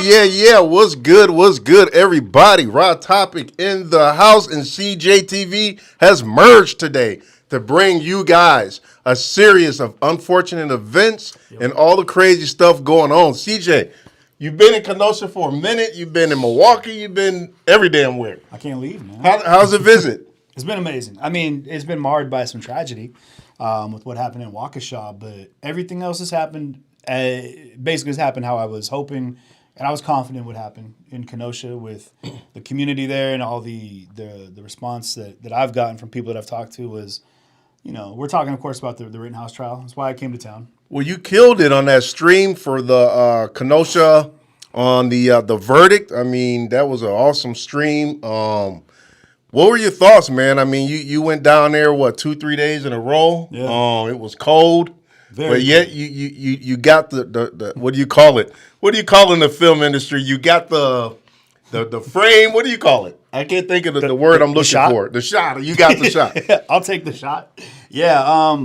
yeah. What's good, everybody? Raw Topic in the house, and CJTV has merged today to bring you guys a series of unfortunate events and all the crazy stuff going on. CJ, you've been in Kenosha for a minute. You've been in Milwaukee. You've been every damn where. I can't leave, man. How's the visit? It's been amazing. I mean, it's been marred by some tragedy with what happened in Waukesha, but everything else has happened. Basically, has happened how I was hoping, and I was confident would happen in Kenosha with the community there, and all the response that I've gotten from people that I've talked to was, we're talking, of course, about the Rittenhouse trial. That's why I came to town. Well, you killed it on that stream for the Kenosha on the verdict. I mean, that was an awesome stream. What were your thoughts, man? I mean, you went down there, 2-3 days in a row? Yeah. It was cold. But yet you got the what do you call it? What do you call in the film industry? You got the frame. What do you call it? I can't think of the word I'm looking for. The shot. You got the shot. I'll take the shot. Yeah.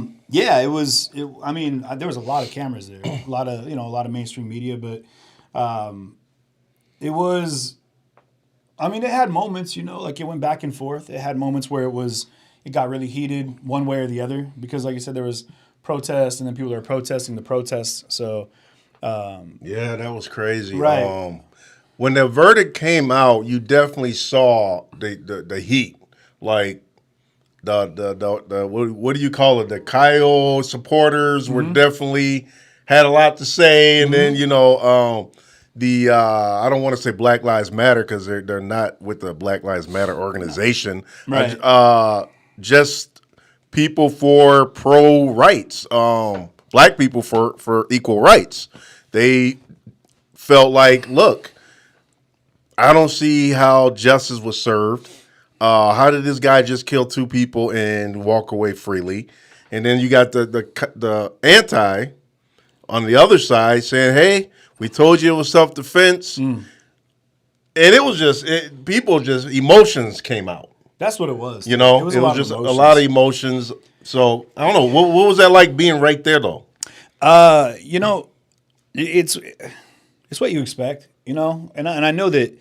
It was. I mean, there was a lot of cameras there. A lot of mainstream media, but it was. I mean, it had moments. Like it went back and forth. It had moments where it got really heated one way or the other because, like you said, there was protests, and then people are protesting the protests. So, yeah, that was crazy. Right. When the verdict came out, you definitely saw the heat. Like the what do you call it? The Kyle supporters were definitely had a lot to say, and then I don't want to say Black Lives Matter because they're not with the Black Lives Matter organization. Right. Just people for pro rights, black people for equal rights. They felt like, look, I don't see how justice was served. How did this guy just kill 2 people and walk away freely? And then you got the anti on the other side saying, hey, we told you it was self-defense. And it was emotions came out. That's what it was. It was just a lot of emotions. So I don't know. What was that like being right there, though? It's what you expect, and I know that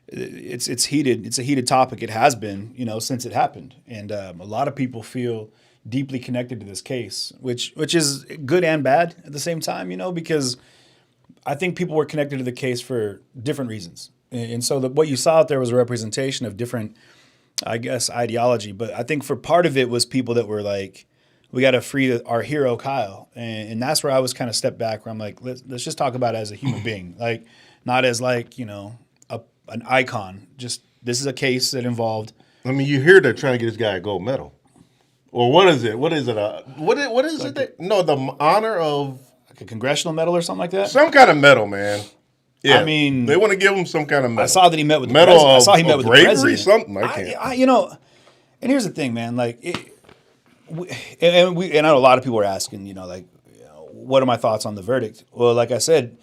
it's heated. It's a heated topic. It has been, since it happened, and a lot of people feel deeply connected to this case, which is good and bad at the same time, because I think people were connected to the case for different reasons, and so what you saw out there was a representation of different, I guess, ideology. But I think for part of it was people that were like, we got to free our hero, Kyle. And that's where I was kind of stepped back, where I'm like, let's just talk about it as a human being, like not as like, an icon. Just this is a case that involved. I mean, you hear they're trying to get this guy a gold medal. Or what is it? What is it? What is it? No, the honor of. Like a congressional medal or something like that? Some kind of medal, man. Yeah, I mean, they want to give him some kind of medal. I saw that he met with the medal president. I saw he met with bravery, the president. Something. I can't. And here's the thing, man. Like, I know a lot of people are asking, what are my thoughts on the verdict? Well, like I said,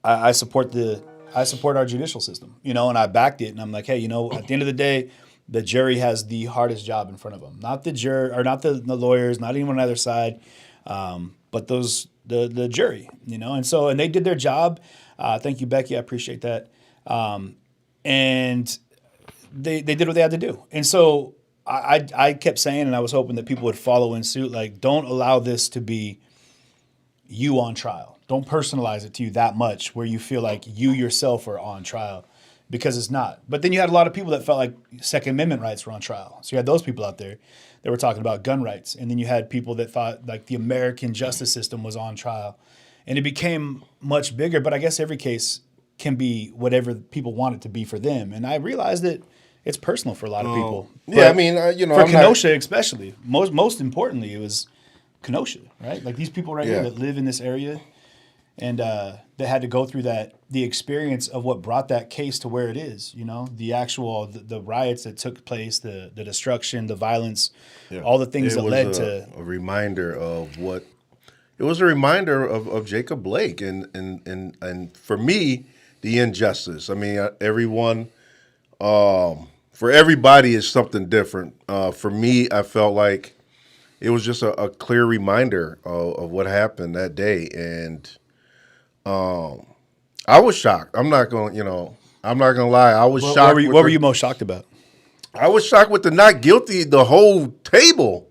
I support our judicial system, and I backed it, and I'm like, hey, at the end of the day, the jury has the hardest job in front of them, not the juror or not the lawyers, not anyone on either side, but the jury, and they did their job. Thank you, Becky. I appreciate that. And they did what they had to do. And so I kept saying, and I was hoping that people would follow in suit, like, don't allow this to be you on trial. Don't personalize it to you that much where you feel like you yourself are on trial, because it's not. But then you had a lot of people that felt like Second Amendment rights were on trial. So you had those people out there that were talking about gun rights. And then you had people that thought like the American justice system was on trial. And it became much bigger. But I guess every case can be whatever people want it to be for them. And I realized that it's personal for a lot of people. Yeah, I mean, for Kenosha especially, most importantly, it was Kenosha, right? Like these people right here that live in this area, and that had to go through the experience of what brought that case to where it is. The actual the riots that took place, the destruction, the violence, all the things that led to a reminder of what. It was a reminder of Jacob Blake and for me, the injustice. I mean, everyone. For everybody, is something different. For me, I felt like it was just a clear reminder of what happened that day, and I was shocked. I'm not going to lie. I was shocked. What were you most shocked about? I was shocked with the not guilty, the whole table.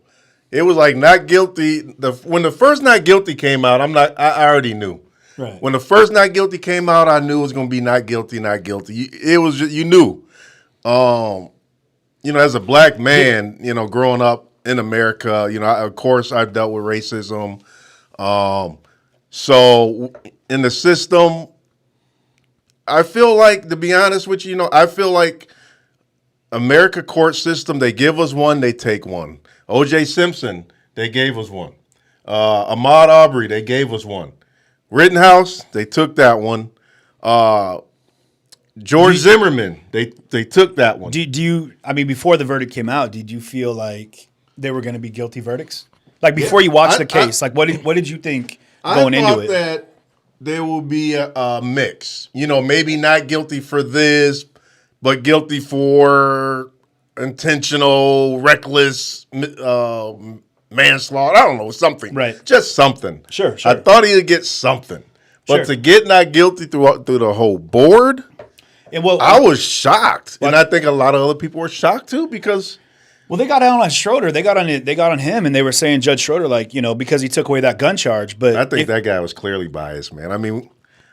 It was like not guilty. When the first not guilty came out, I already knew. Right. When the first not guilty came out, I knew it was going to be not guilty, not guilty. It was just, you knew. As a black man, growing up in America, of course I've dealt with racism. So in the system, I feel like, to be honest with you, I feel like America court system, they give us one, they take one. O.J. Simpson, they gave us one. Ahmaud Arbery, they gave us one. Rittenhouse, they took that one. George Zimmerman, they took that one. Before the verdict came out, did you feel like there were going to be guilty verdicts? Like before you watched the case, what did you think going into it? I thought that there will be a mix. Maybe not guilty for this, but guilty for intentional, reckless manslaughter. I don't know, something. Right. Just something. Sure. I thought he'd get something. But to get not guilty through the whole board, I was shocked. And I think a lot of other people were shocked too because... Well, they got on Schroeder. They got on him, and they were saying Judge Schroeder, because he took away that gun charge. But I think that guy was clearly biased, man. I mean...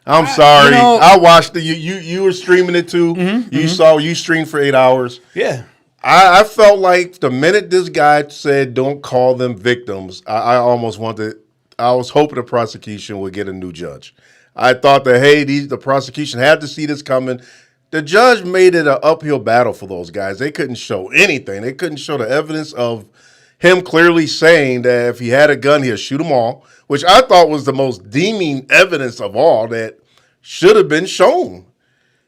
I'm sorry. I watched it. You were streaming it too. You streamed for 8 hours. Yeah. I felt like the minute this guy said don't call them victims, I almost I was hoping the prosecution would get a new judge. I thought that, the prosecution had to see this coming. The judge made it an uphill battle for those guys. They couldn't show anything. They couldn't show the evidence of him clearly saying that if he had a gun, he'll shoot them all, which I thought was the most deeming evidence of all that should have been shown.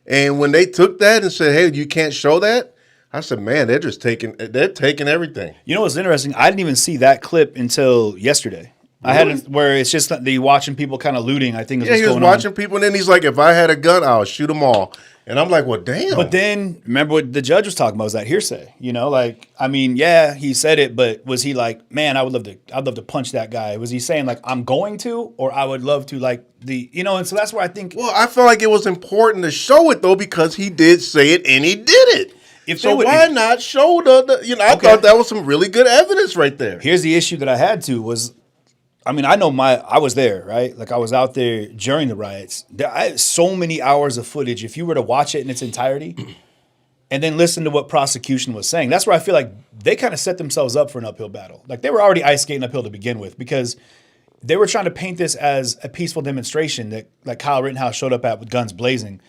And when they took that and said, hey, you can't show that, I said, man, they're taking everything. You know what's interesting? I didn't even see that clip until yesterday. Really? I hadn't, where it's just the watching people kind of looting, I think is what's going on. He was watching people, and then he's like, if I had a gun, I'll shoot them all. And I'm like, well, damn. But then, remember what the judge was talking about, was that hearsay. He said it, but was he like, man, I'd love to punch that guy? Was he saying like, I'm going to, or I would love to, and so that's where I think. Well, I felt like it was important to show it though, because he did say it and he did it. Why not show I thought that was some really good evidence right there. Here's the issue that I had was, I was there, right? Like I was out there during the riots. I had so many hours of footage. If you were to watch it in its entirety and then listen to what prosecution was saying, that's where I feel like they kind of set themselves up for an uphill battle. Like they were already ice skating uphill to begin with because they were trying to paint this as a peaceful demonstration that like Kyle Rittenhouse showed up at with guns blazing.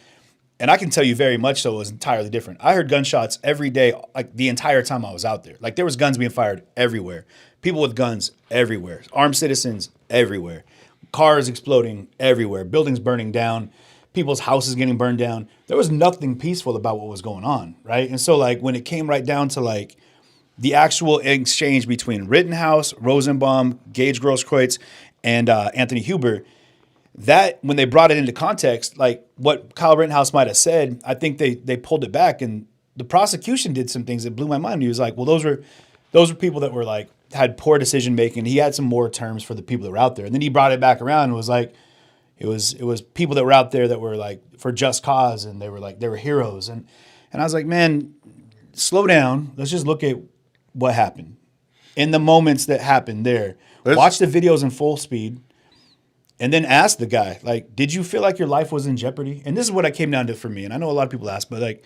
And I can tell you very much so it was entirely different. I heard gunshots every day, like the entire time I was out there. Like there was guns being fired everywhere. People with guns everywhere. Armed citizens everywhere. Cars exploding everywhere. Buildings burning down. People's houses getting burned down. There was nothing peaceful about what was going on, right? And so like when it came right down to like the actual exchange between Rittenhouse, Rosenbaum, Gage Grosskreutz, and Anthony Huber, that when they brought it into context, like what Kyle Rittenhouse might have said, I think they pulled it back, and the prosecution did some things that blew my mind. He was like, well, those were people that were like had poor decision making. He had some more terms for the people that were out there, and then he brought it back around and was like, it was people that were out there that were like for just cause, and they were heroes, and I was like, man, slow down. Let's just look at what happened in the moments that happened there. Watch the videos in full speed. And then ask the guy, like, did you feel like your life was in jeopardy? And this is what I came down to for me. And I know a lot of people ask, but like,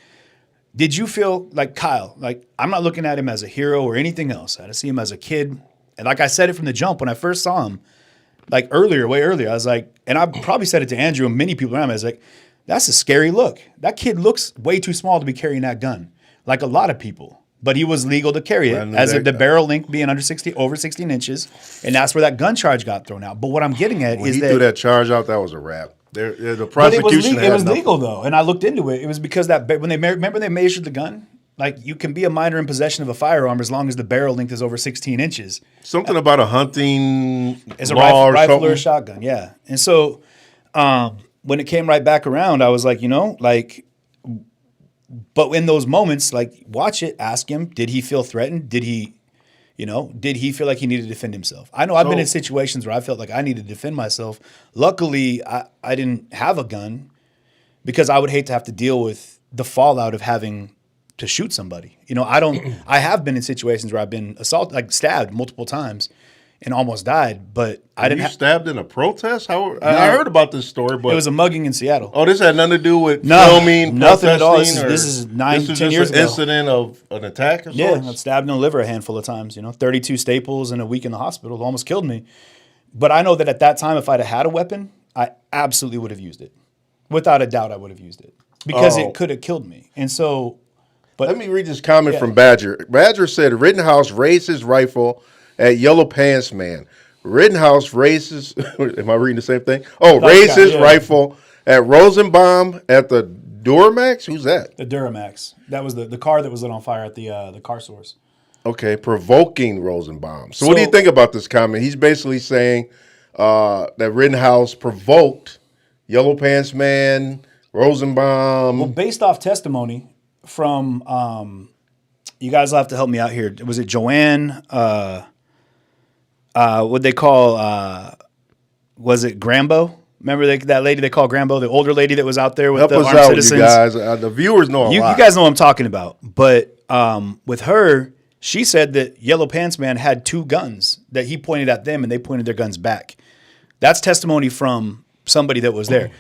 did you feel like Kyle? Like, I'm not looking at him as a hero or anything else. I see him as a kid. And like I said it from the jump when I first saw him, like way earlier, I was like, and I probably said it to Andrew and many people around me, I was like, that's a scary look. That kid looks way too small to be carrying that gun, like a lot of people. But he was legal to carry it as the barrel length being over 16 inches, and that's where that gun charge got thrown out. But what I'm getting at when is he that threw that charge out, that was a wrap. The prosecution, but it was legal though, and I looked into it. It was because that when they measured the gun, like you can be a minor in possession of a firearm as long as the barrel length is over 16 inches. Something about a hunting as a rifle or a shotgun, yeah. And so when it came right back around, I was like, but in those moments, like, watch it, ask him, did he feel threatened? Did he feel like he needed to defend himself? I know I've been in situations where I felt like I needed to defend myself. Luckily, I didn't have a gun, because I would hate to have to deal with the fallout of having to shoot somebody. I have been in situations where I've been assaulted, like stabbed multiple times and almost died, but I didn't You stabbed in a protest? I heard about this story, but it was a mugging in Seattle. oh, this had nothing to do with No, filming, nothing at all. This protesting, is or 9, this was 10 just years an ago. incident of an attack or Yeah, I sorts? got stabbed in the liver a handful of times, 32 staples in a week in the hospital. It almost killed me. But I know that at that time, if I'd have had a weapon, I absolutely would have used it. Without a doubt, I would have used it because it could have killed me. And so, but Let me read this comment from Badger. Badger said Rittenhouse raised his rifle at Yellow Pants Man. Rittenhouse raises, am I reading the same thing? Oh, raised his rifle at Rosenbaum at the Duramax? Who's that? the Duramax, that was the car that was lit on fire at the car source. Okay, provoking Rosenbaum. So what do you think about this comment? He's basically saying that Rittenhouse provoked Yellow Pants Man, Rosenbaum. Well, based off testimony from, you guys will have to help me out here. Was it Joanne? What they call, was it Grambo? Remember that lady they call Grambo, the older lady that was out there with Help the us armed out, citizens? you guys. The viewers know a You lot. guys know what I'm talking about. But with her, she said that Yellow Pants Man had 2 guns that he pointed at them and they pointed their guns back. That's testimony from somebody that was there.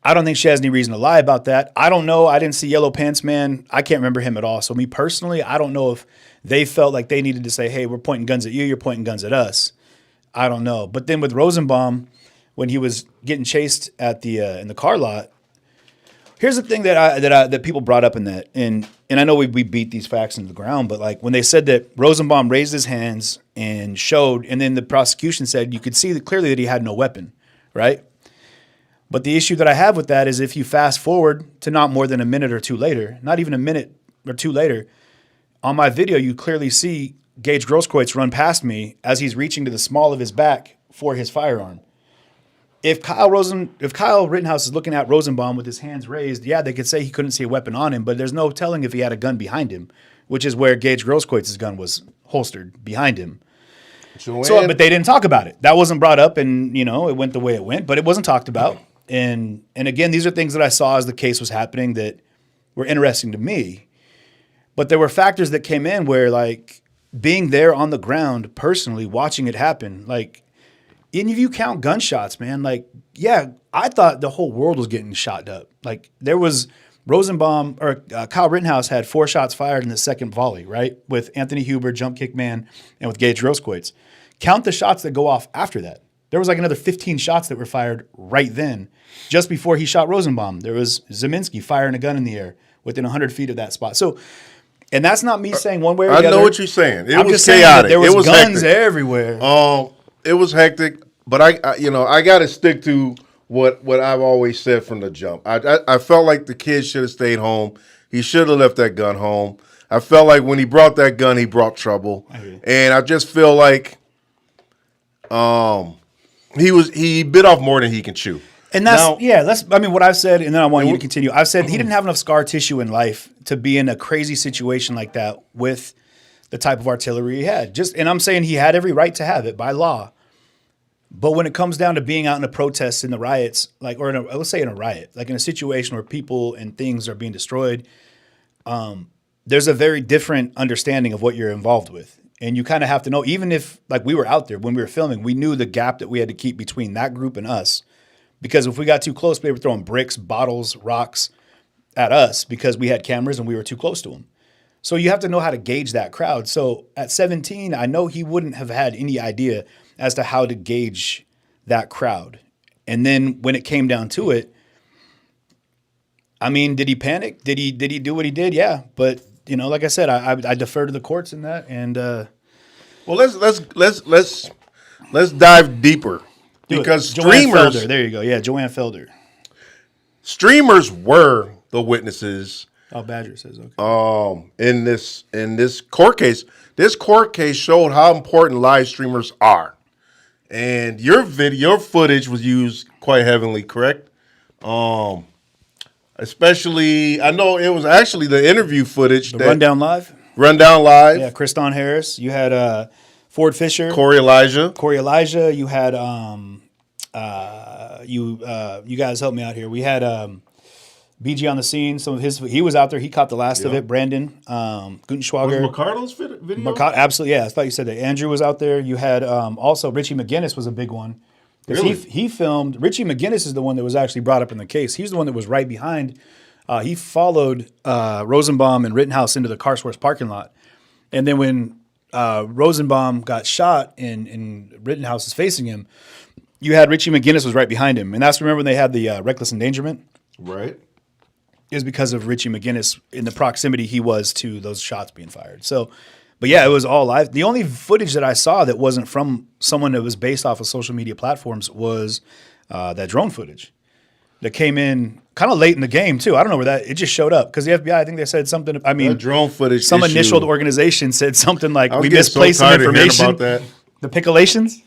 I don't think she has any reason to lie about that. I don't know. I didn't see Yellow Pants Man. I can't remember him at all. So me personally, I don't know if they felt like they needed to say, hey, we're pointing guns at you, you're pointing guns at us. I don't know. But then with Rosenbaum, when he was getting chased at the in the car lot, here's the thing that people brought up in that, and I know we beat these facts into the ground, but like when they said that Rosenbaum raised his hands and showed, and then the prosecution said you could see that clearly that he had no weapon, right? But the issue that I have with that is if you fast forward to not more than a minute or two later, not even a minute or two later, on my video you clearly see Gage Grosskreutz run past me as he's reaching to the small of his back for his firearm. If Kyle Rittenhouse is looking at Rosenbaum with his hands raised, yeah, they could say he couldn't see a weapon on him, but there's no telling if he had a gun behind him, which is where Gage Grosskreitz's gun was holstered behind him. But they didn't talk about it. That wasn't brought up, and it went the way it went, but it wasn't talked about. And again, these are things that I saw as the case was happening that were interesting to me. But there were factors that came in where, like, being there on the ground personally, watching it happen, like, and if you count gunshots, man, like, yeah, I thought the whole world was getting shot up. Like, there was Kyle Rittenhouse had 4 shots fired in the second volley, right? With Anthony Huber, jump kick man, and with Gage Grosskreutz. Count the shots that go off after that. There was like another 15 shots that were fired right then, just before he shot Rosenbaum. There was Zeminski firing a gun in the air within 100 feet of that spot. So, and that's not me saying one way or the other. I know what you're saying. I'm was just saying chaotic. that there was guns hectic. everywhere. It was hectic, but I got to stick to what I've always said from the jump. I felt like the kid should have stayed home. He should have left that gun home. I felt like when he brought that gun, he brought trouble, and I just feel like he bit off more than he can chew. And what I've said, and then I want you to continue. I've said he didn't have enough scar tissue in life to be in a crazy situation like that with the type of artillery he had. And I'm saying he had every right to have it by law. But when it comes down to being out in a protest in the riots, let's say in a riot, like in a situation where people and things are being destroyed, there's a very different understanding of what you're involved with. And you kind of have to know, even if like we were out there when we were filming, we knew the gap that we had to keep between that group and us. Because if we got too close, they were throwing bricks, bottles, rocks at us because we had cameras and we were too close to them. So you have to know how to gauge that crowd. So at 17, I know he wouldn't have had any idea as to how to gauge that crowd. And then when it came down to it, I mean, did he panic? Did he do what he did? Yeah. But, like I said, I defer to the courts in that. And well, let's dive deeper. Because streamers, Felder, there you go. Yeah, Joanne Felder. Streamers were the witnesses. Oh, Badger says okay. In this court case, showed how important live streamers are, and your footage was used quite heavily, correct? Especially, I know it was actually the interview footage. Rundown Live. Yeah, Kriston Harris. You had Ford Fisher, Corey Elijah. You had you guys help me out here. We had BG on the scene. He was out there. He caught the last of Yeah. it. Brandon, Was Gutenschwager. McCardle's video? Absolutely, yeah. I thought you said that. Andrew was out there. You had also Richie McGinnis was a big one. Because Really? he filmed. Richie McGinnis is the one that was actually brought up in the case. He's the one that was right behind. He followed Rosenbaum and Rittenhouse into the CarSource parking lot. And then when Rosenbaum got shot and Rittenhouse is facing him, you had Richie McGinnis was right behind him. And that's, remember when they had the reckless endangerment? Right. It was because of Richie McGinnis in the proximity he was to those shots being fired. So, but yeah, it was all live. The only footage that I saw that wasn't from someone that was based off of social media platforms was that drone footage that came in kind of late in the game too. I don't know where it just showed up because the FBI, I think they said something. I mean, that drone footage. Some issue, initial organization said something like, I was we getting misplaced so some tired of hearing information. about that. The pickolations?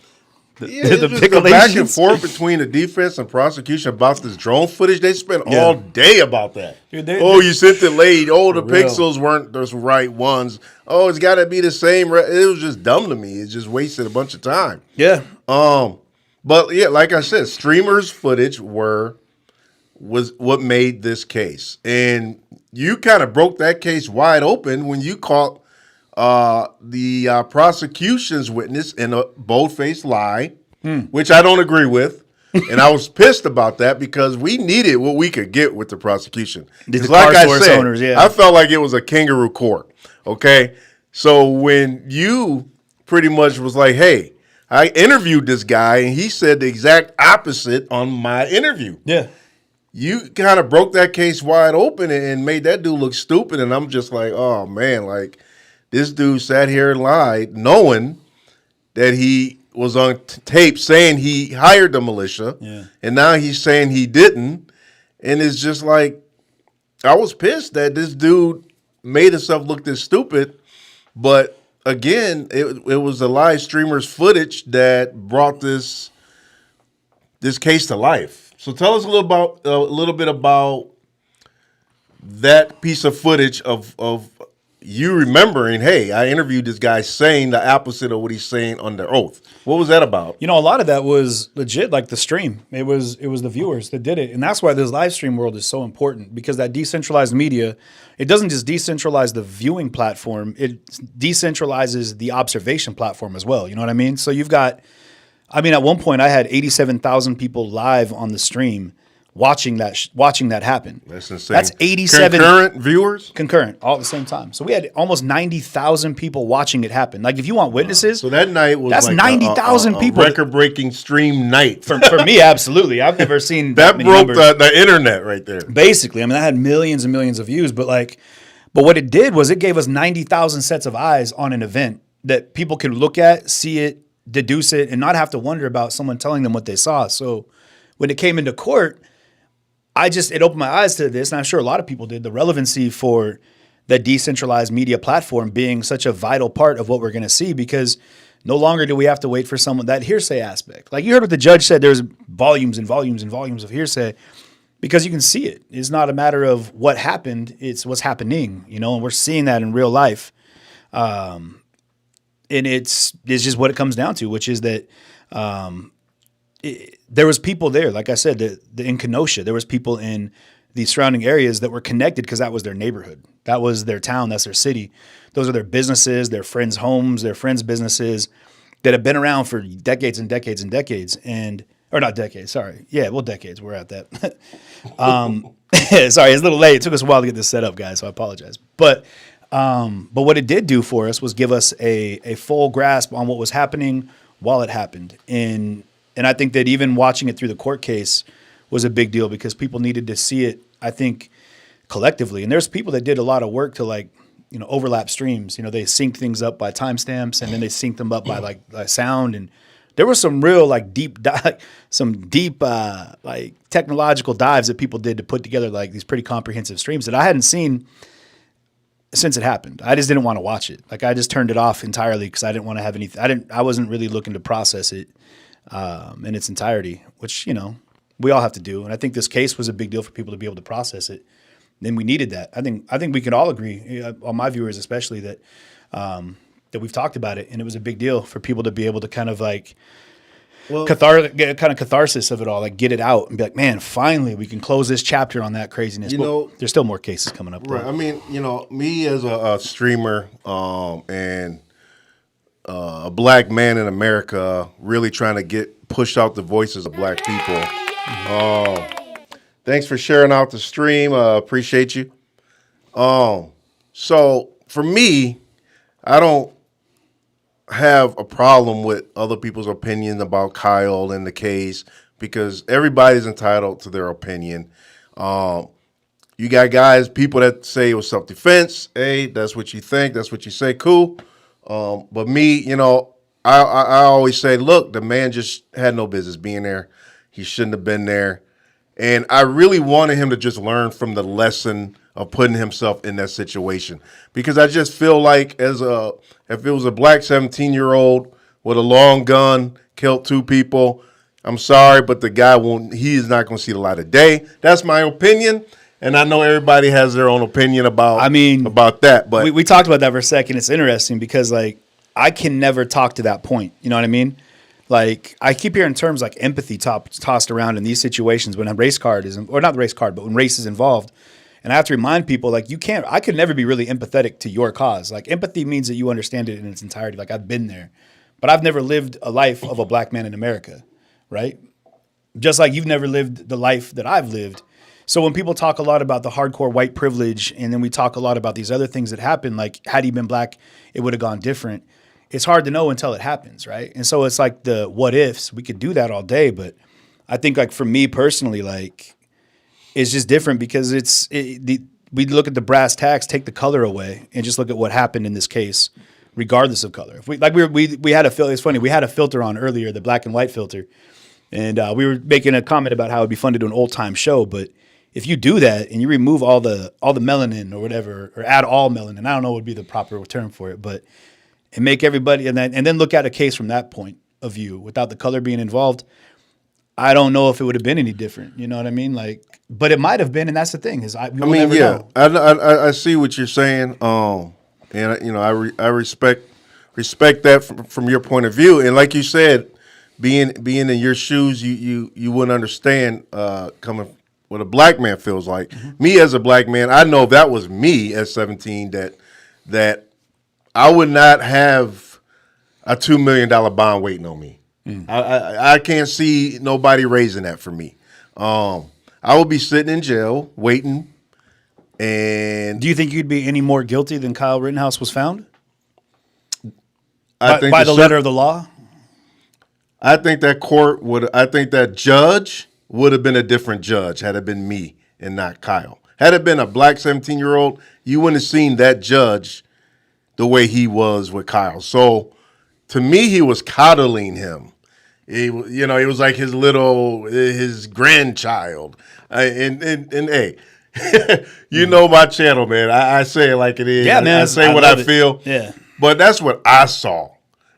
Yeah, the back and forth between the defense and prosecution about this drone footage. They spent all day about that. Dude, you sent it late. Oh, the real. pixels weren't the right ones. Oh, it's got to be the same. It was just dumb to me. It just wasted a bunch of time. Yeah. But yeah, like I said, streamers' footage was what made this case, and you kind of broke that case wide open when you caught the prosecution's witness in a bold-faced lie, which I don't agree with. And I was pissed about that because we needed what we could get with the prosecution. The Like I CarSource said, owners, yeah. I felt like it was a kangaroo court, okay? So when you pretty much was like, hey, I interviewed this guy, and he said the exact opposite on my interview. Yeah. You kind of broke that case wide open and made that dude look stupid, and I'm just like, oh, man, like, this dude sat here and lied, knowing that he was on tape saying he hired the militia, and now he's saying he didn't. And it's just like, I was pissed that this dude made himself look this stupid. But again, it was the live streamer's footage that brought this case to life. So tell us a little bit about that piece of footage of you remembering, hey, I interviewed this guy saying the opposite of what he's saying under oath. What was that about? You know, a lot of that was legit, like the stream. It was the viewers that did it. And that's why this live stream world is so important, because that decentralized media, it doesn't just decentralize the viewing platform, it decentralizes the observation platform as well. You know what I mean? So you've got, at one point I had 87,000 people live on the stream watching that happen. That's insane. That's 87 concurrent viewers? Concurrent, all at the same time. So we had almost 90,000 people watching it happen. Like, if you want witnesses, so that night was that's like 90,000 people. Record-breaking stream night. For me, absolutely. I've never seen that many broke numbers. the internet right there. Basically, that had millions and millions of views. But what it did was it gave us 90,000 sets of eyes on an event that people could look at, see it, deduce it, and not have to wonder about someone telling them what they saw. So when it came into court, it opened my eyes to this, and I'm sure a lot of people did, the relevancy for the decentralized media platform being such a vital part of what we're going to see, because no longer do we have to wait for someone, that hearsay aspect. Like, you heard what the judge said, there's volumes and volumes and volumes of hearsay, because you can see it. It's not a matter of what happened, it's what's happening, and we're seeing that in real life. And it's just what it comes down to, which is that there was people there, like I said, in Kenosha, there was people in the surrounding areas that were connected because that was their neighborhood. That was their town. That's their city. Those are their businesses, their friends' homes, their friends' businesses that have been around for decades and decades and decades. Or not decades, sorry. Yeah, well, decades. We're at that. Sorry, it's a little late. It took us a while to get this set up, guys, so I apologize. But what it did do for us was give us a full grasp on what was happening while it happened. And I think that even watching it through the court case was a big deal, because people needed to see it, I think, collectively. And there's people that did a lot of work to overlap streams. They sync things up by timestamps, and then they sync them up by sound. And there was some real deep technological dives that people did to put together these pretty comprehensive streams that I hadn't seen since it happened. I just didn't want to watch it. I just turned it off entirely because I didn't want to have anything. I wasn't really looking to process it in its entirety, which, we all have to do. And I think this case was a big deal for people to be able to process it. And we needed that. I think we can all agree, on my viewers especially, that we've talked about it, and it was a big deal for people to be able to kind of get kind of catharsis of it all, like get it out and be like, man, finally we can close this chapter on that craziness. There's still more cases coming up. Right. Though. I mean, me as a streamer and a black man in America, really trying to push out the voices of black people. Thanks for sharing out the stream. Appreciate you. So for me, I don't have a problem with other people's opinions about Kyle and the case because everybody's entitled to their opinion. You got people that say it was self-defense. Hey, that's what you think. That's what you say. Cool. But me, I always say, look, the man just had no business being there. He shouldn't have been there. And I really wanted him to just learn from the lesson of putting himself in that situation. Because I just feel like if it was a black 17-year-old with a long gun, killed 2 people, I'm sorry, but the guy he is not going to see the light of day. That's my opinion. And I know everybody has their own opinion about that. But we talked about that for a second. It's interesting because, I can never talk to that point. You know what I mean? Like, I keep hearing terms like empathy tossed around in these situations when a race card is, or not the race card, but when race is involved. And I have to remind people, I could never be really empathetic to your cause. Like, empathy means that you understand it in its entirety. Like, I've been there. But I've never lived a life of a black man in America, right? Just like you've never lived the life that I've lived. So when people talk a lot about the hardcore white privilege, and then we talk a lot about these other things that happen, like had he been black, it would have gone different. It's hard to know until it happens, right? And so it's like the what ifs. We could do that all day, but I think for me personally, it's just different because we look at the brass tacks, take the color away, and just look at what happened in this case, regardless of color. If we had a filter. It's funny, we had a filter on earlier, the black and white filter, and we were making a comment about how it'd be fun to do an old time show, but if you do that and you remove all the melanin or whatever, or add all melanin, I don't know what would be the proper term for it, but and make everybody and then look at a case from that point of view without the color being involved, I don't know if it would have been any different. You know what I mean? But it might have been, and that's the thing is never know. I see what you're saying, and I respect that from your point of view, and like you said, being in your shoes, you wouldn't understand coming what a black man feels like. Mm-hmm. Me as a black man, I know if that was me at 17 that I would not have a $2 million bond waiting on me. Mm. I can't see nobody raising that for me. I would be sitting in jail waiting. And do you think you'd be any more guilty than Kyle Rittenhouse was found? By the letter of the law? I think that judge would have been a different judge had it been me and not Kyle. Had it been a black 17-year-old, you wouldn't have seen that judge the way he was with Kyle. So to me, he was coddling him. It was like his grandchild. And hey, my channel, man. I say it like it is. Yeah, man. I say what I feel. Yeah. But that's what I saw.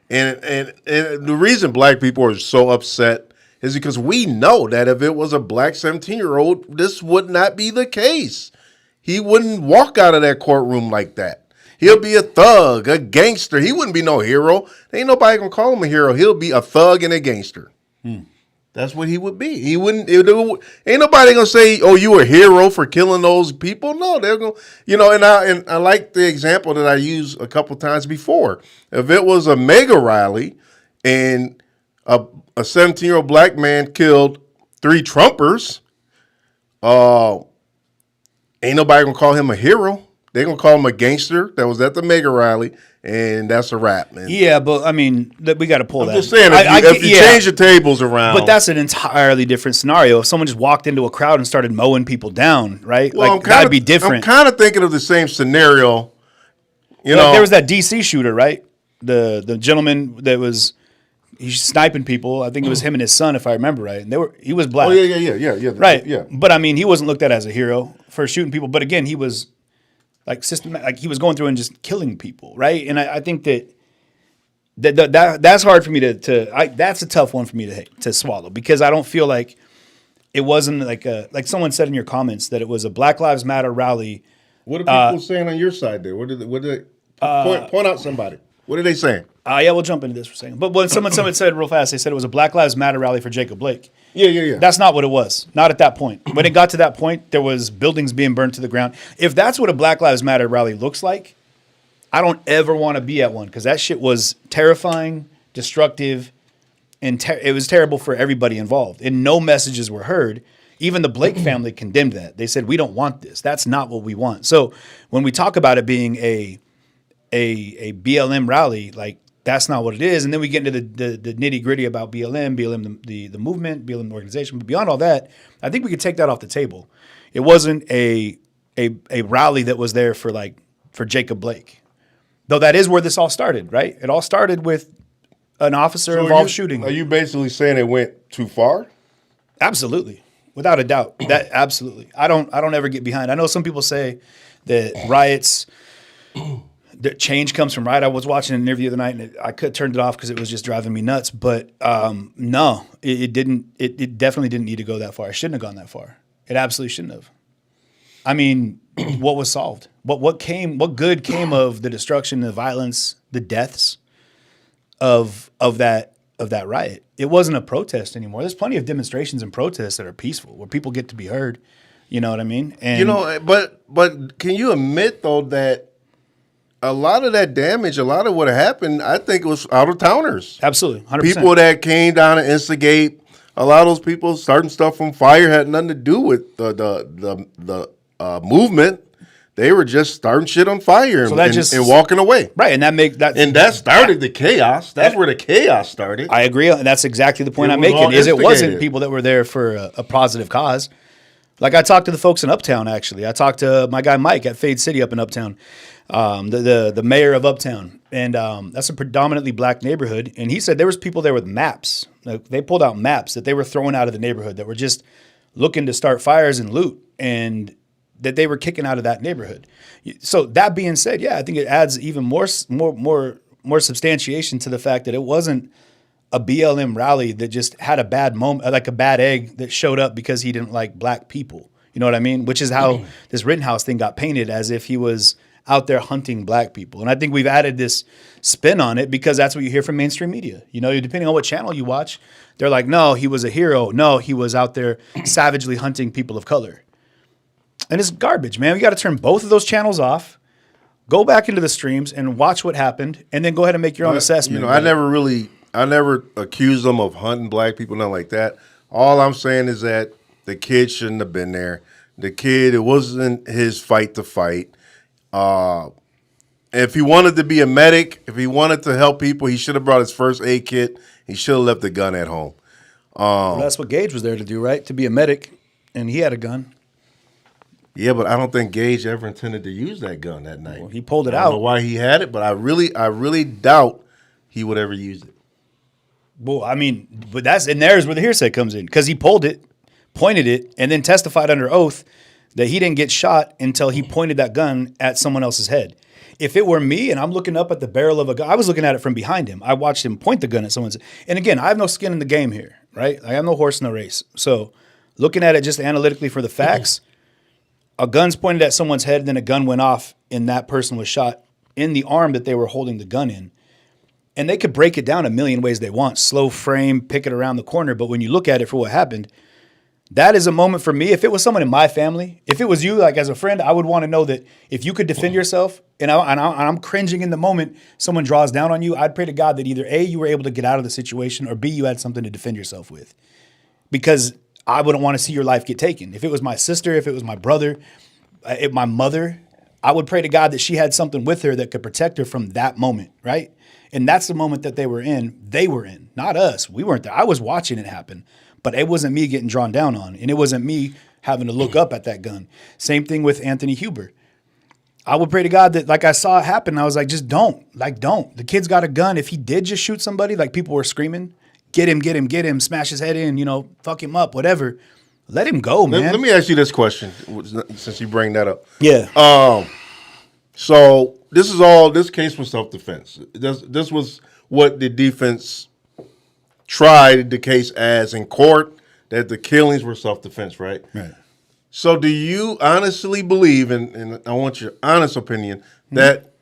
And the reason black people are so upset is because we know that if it was a black 17-year-old, this would not be the case. He wouldn't walk out of that courtroom like that. He'll be a thug, a gangster. He wouldn't be no hero. Ain't nobody gonna call him a hero. He'll be a thug and a gangster. That's what he would be. He wouldn't. Ain't nobody gonna say, "Oh, you a hero for killing those people." No, they're gonna, And I like the example that I used a couple times before. If it was a mega rally, and a 17-year-old black man killed 3 Trumpers, ain't nobody gonna call him a hero. They're going to call him a gangster that was at the mega rally, and that's a wrap, man. Yeah, but, I mean, we got to pull that. I'm just saying, if you change the tables around. But that's an entirely different scenario. If someone just walked into a crowd and started mowing people down, right? Well, that'd be different. I'm kind of thinking of the same scenario. There was that D.C. shooter, right? The gentleman that was he's sniping people. I think it was him and his son, if I remember right. And he was black. Oh, yeah. Right. Yeah. But, I mean, he wasn't looked at as a hero for shooting people. But, again, he was he was going through and just killing people, right? And I think that's hard for me that's a tough one for me to swallow because I don't feel like it wasn't like someone said in your comments that it was a Black Lives Matter rally. What are people saying on your side there? What did they point out somebody? What are they saying? Yeah, we'll jump into this for a second. But when someone said real fast, they said it was a Black Lives Matter rally for Jacob Blake. Yeah. That's not what it was. Not at that point. When it got to that point, there was buildings being burned to the ground. If that's what a Black Lives Matter rally looks like, I don't ever want to be at one because that shit was terrifying, destructive, and it was terrible for everybody involved. And no messages were heard. Even the Blake family condemned that. They said, we don't want this. That's not what we want. So when we talk about it being a BLM rally, like, that's not what it is. And then we get into the nitty gritty about BLM, the movement, BLM the organization. But beyond all that, I think we could take that off the table. It wasn't a rally that was there for Jacob Blake. Though that is where this all started, right? It all started with an officer involved shooting. Are you basically saying it went too far? Absolutely. Without a doubt. That absolutely. I don't ever get behind. I know some people say that riots the change comes from riot. I was watching an interview the other night and I turned it off because it was just driving me nuts. But no, it didn't. It definitely didn't need to go that far. It shouldn't have gone that far. It absolutely shouldn't have. I mean, what was solved? What good came of the destruction, the violence, the deaths of that riot? It wasn't a protest anymore. There's plenty of demonstrations and protests that are peaceful where people get to be heard. You know what I mean? And but can you admit though that a lot of that damage, a lot of what happened, I think it was out of towners. Absolutely, 100%. People that came down to instigate. A lot of those people starting stuff from fire had nothing to do with the movement. They were just starting shit on fire and walking away. Right, and that started the chaos. That's where the chaos started. I agree, and that's exactly the point I'm making. It wasn't people that were there for a positive cause. Like I talked to the folks in Uptown. Actually, I talked to my guy Mike at Fade City up in Uptown, the mayor of Uptown, and that's a predominantly black neighborhood. And he said there was people there with maps. Like, they pulled out maps that they were throwing out of the neighborhood that were just looking to start fires and loot, and that they were kicking out of that neighborhood. So that being said, yeah, I think it adds even more substantiation to the fact that it wasn't a BLM rally that just had a bad moment, like a bad egg that showed up because he didn't like black people. You know what I mean? Which is how this Rittenhouse thing got painted, as if he was out there hunting black people. And I think we've added this spin on it because that's what you hear from mainstream media. You know, depending on what channel you watch, they're like, no, he was a hero. No, he was out there savagely hunting people of color. And it's garbage, man. We got to turn both of those channels off, go back into the streams and watch what happened, and then go ahead and make your own assessment. You know, I never accused them of hunting black people, nothing like that. All I'm saying is that the kid shouldn't have been there. The kid, it wasn't his fight to fight. If he wanted to be a medic, if he wanted to help people, he should have brought his first aid kit. He should have left the gun at home. Well, that's what Gage was there to do, right? To be a medic, and he had a gun. Yeah, but I don't think Gage ever intended to use that gun that night. Well, he pulled it out. I don't know why he had it, but I really doubt he would ever use it. Well, I mean, but there's where the hearsay comes in, because he pulled it, pointed it, and then testified under oath that he didn't get shot until he pointed that gun at someone else's head. If it were me and I'm looking up at the barrel of a gun, I was looking at it from behind him. I watched him point the gun at someone's. And again, I have no skin in the game here, right? I have no horse in the race. So looking at it just analytically for the facts, a gun's pointed at someone's head, and then a gun went off, and that person was shot in the arm that they were holding the gun in. And they could break it down a million ways they want. Slow frame, pick it around the corner. But when you look at it for what happened, that is a moment for me. If it was someone in my family, if it was you, like as a friend, I would want to know that if you could defend yourself, and I'm cringing in the moment someone draws down on you, I'd pray to God that either A, you were able to get out of the situation, or B, you had something to defend yourself with. Because I wouldn't want to see your life get taken. If it was my sister, if it was my brother, if my mother, I would pray to God that she had something with her that could protect her from that moment, right? And that's the moment that they were in, not us. We weren't there. I was watching it happen, but it wasn't me getting drawn down on, and it wasn't me having to look up at that gun. Same thing with Anthony Huber. I would pray to God that, like, I saw it happen, I was like, just don't. The kid's got a gun. If he did just shoot somebody, like people were screaming, get him, smash his head in, fuck him up, whatever. Let him go, man. Let me ask you this question, since you bring that up. Yeah. So this case was self-defense. This was what the defense tried the case as in court, that the killings were self-defense, right? Right. So do you honestly believe, and I want your honest opinion, that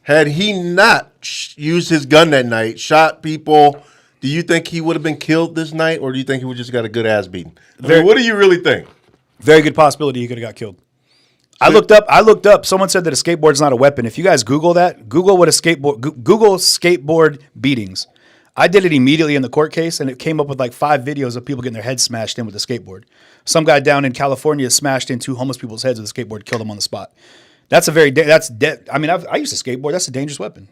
Had he not used his gun that night, shot people, do you think he would have been killed this night, or do you think he would just got a good ass beating? What do you really think? Very good possibility he could have got killed. I looked up. Someone said that a skateboard's not a weapon. If you guys Google that, Google skateboard beatings. I did it immediately in the court case, and it came up with like 5 videos of people getting their heads smashed in with a skateboard. Some guy down in California smashed in 2 homeless people's heads with a skateboard, killed them on the spot. That's dead. I mean, I used to skateboard. That's a dangerous weapon.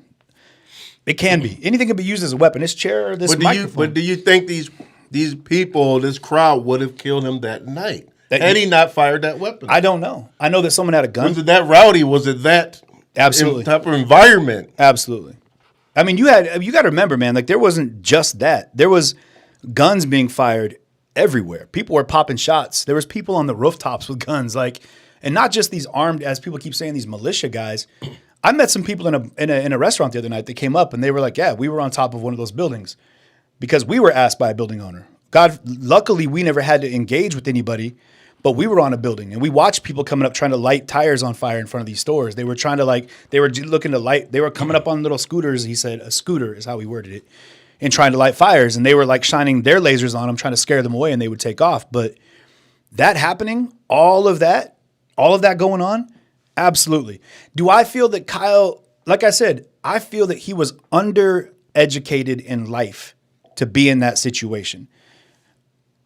It can be. Anything can be used as a weapon. This chair, this microphone. But do you think these people, this crowd, would have killed him that night had he not fired that weapon? I don't know. I know that someone had a gun. Was it that rowdy? Was it that absolutely type of environment? Absolutely. I mean, you got to remember, man. Like there wasn't just that. There was guns being fired everywhere. People were popping shots. There was people on the rooftops with guns, like, and not just these armed, as people keep saying, these militia guys. I met some people in a restaurant the other night that came up and they were like, yeah, we were on top of one of those buildings because we were asked by a building owner. Luckily, we never had to engage with anybody, but we were on a building and we watched people coming up trying to light tires on fire in front of these stores. They were trying to they were looking to light, they were coming up on little scooters. He said a scooter is how he worded it, and trying to light fires. And they were like shining their lasers on them, trying to scare them away, and they would take off. But that happening, all of that going on, absolutely. Do I feel that Kyle, like I said, I feel that he was undereducated in life to be in that situation.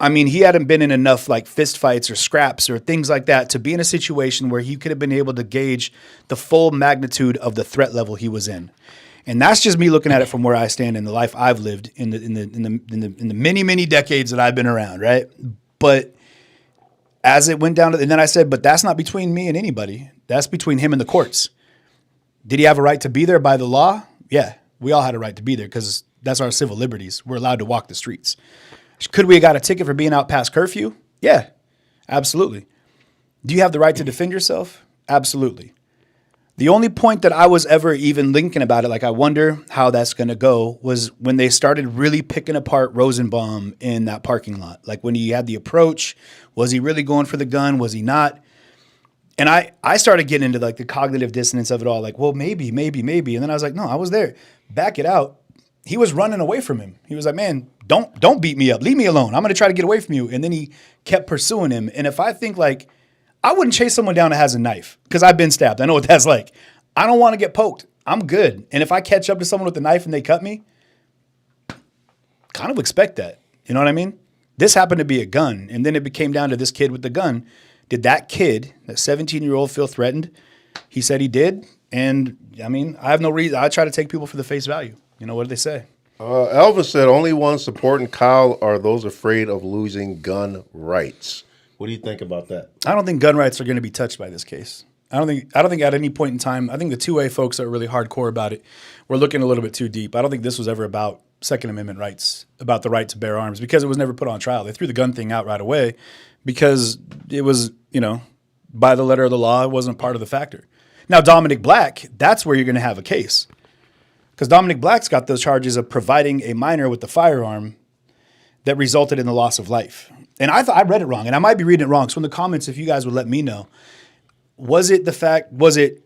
I mean, he hadn't been in enough like fist fights or scraps or things like that to be in a situation where he could have been able to gauge the full magnitude of the threat level he was in. And that's just me looking at it from where I stand in the life I've lived in the many decades that I've been around, right? But as it went down to, and then I said, but that's not between me and anybody. That's between him and the courts. Did he have a right to be there by the law? Yeah, we all had a right to be there because that's our civil liberties. We're allowed to walk the streets. Could we have got a ticket for being out past curfew? Yeah, absolutely. Do you have the right to defend yourself? Absolutely. The only point that I was ever even thinking about it, like I wonder how that's going to go, was when they started really picking apart Rosenbaum in that parking lot. Like when he had the approach, was he really going for the gun? Was he not? And I started getting into like the cognitive dissonance of it all. Like, well, maybe. And then I was like, no, I was there. Back it out. He was running away from him. He was like, man, don't beat me up. Leave me alone. I'm going to try to get away from you. And then he kept pursuing him. And if I think like, I wouldn't chase someone down that has a knife because I've been stabbed. I know what that's like. I don't want to get poked. I'm good. And if I catch up to someone with a knife and they cut me, kind of expect that. You know what I mean? This happened to be a gun. And then it became down to this kid with the gun. Did that kid, that 17-year-old, feel threatened? He said he did. And I mean, I have no reason. I try to take people for the face value. You know, what did they say? Elvis said only ones supporting Kyle are those afraid of losing gun rights. What do you think about that? I don't think gun rights are going to be touched by this case. I don't think at any point in time, I think the 2A folks that are really hardcore about it, we're looking a little bit too deep. I don't think this was ever about Second Amendment rights, about the right to bear arms, because it was never put on trial. They threw the gun thing out right away because it was, you know, by the letter of the law, it wasn't part of the factor. Now, Dominic Black, that's where you're going to have a case. Because Dominic Black's got those charges of providing a minor with the firearm that resulted in the loss of life. And I thought I read it wrong, and I might be reading it wrong. So in the comments, if you guys would let me know, was it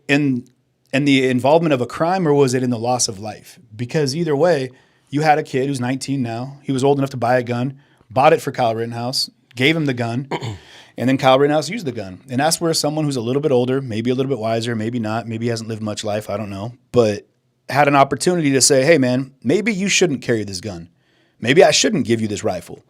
in the involvement of a crime, or was it in the loss of life? Because either way, you had a kid who's 19 now. He was old enough to buy a gun, bought it for Kyle Rittenhouse, gave him the gun, and then Kyle Rittenhouse used the gun. And that's where someone who's a little bit older, maybe a little bit wiser, maybe not, maybe hasn't lived much life, I don't know, but had an opportunity to say, hey, man, maybe you shouldn't carry this gun. Maybe I shouldn't give you this rifle.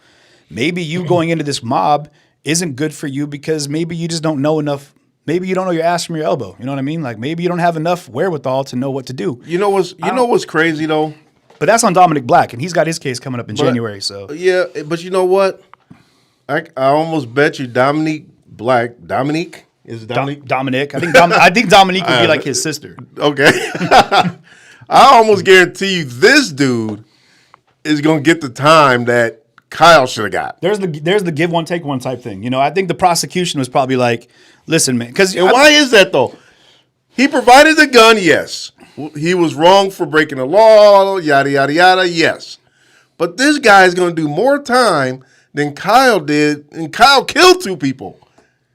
Maybe you going into this mob isn't good for you because maybe you just don't know enough. Maybe you don't know your ass from your elbow. You know what I mean? Like maybe you don't have enough wherewithal to know what to do. You know what's crazy though? But that's on Dominic Black, and he's got his case coming up in January. So yeah, but you know what? I almost bet you Dominic. Is it Dominic? Dominic. I think Dominique would be like his sister. Okay. I almost guarantee you this dude is going to get the time that Kyle should have got. There's the give one, take one type thing. You know, I think the prosecution was probably like, listen, man. And why is that, though? He provided the gun, yes. He was wrong for breaking the law, yada, yada, yada, yes. But this guy's going to do more time than Kyle did, and Kyle killed 2 people.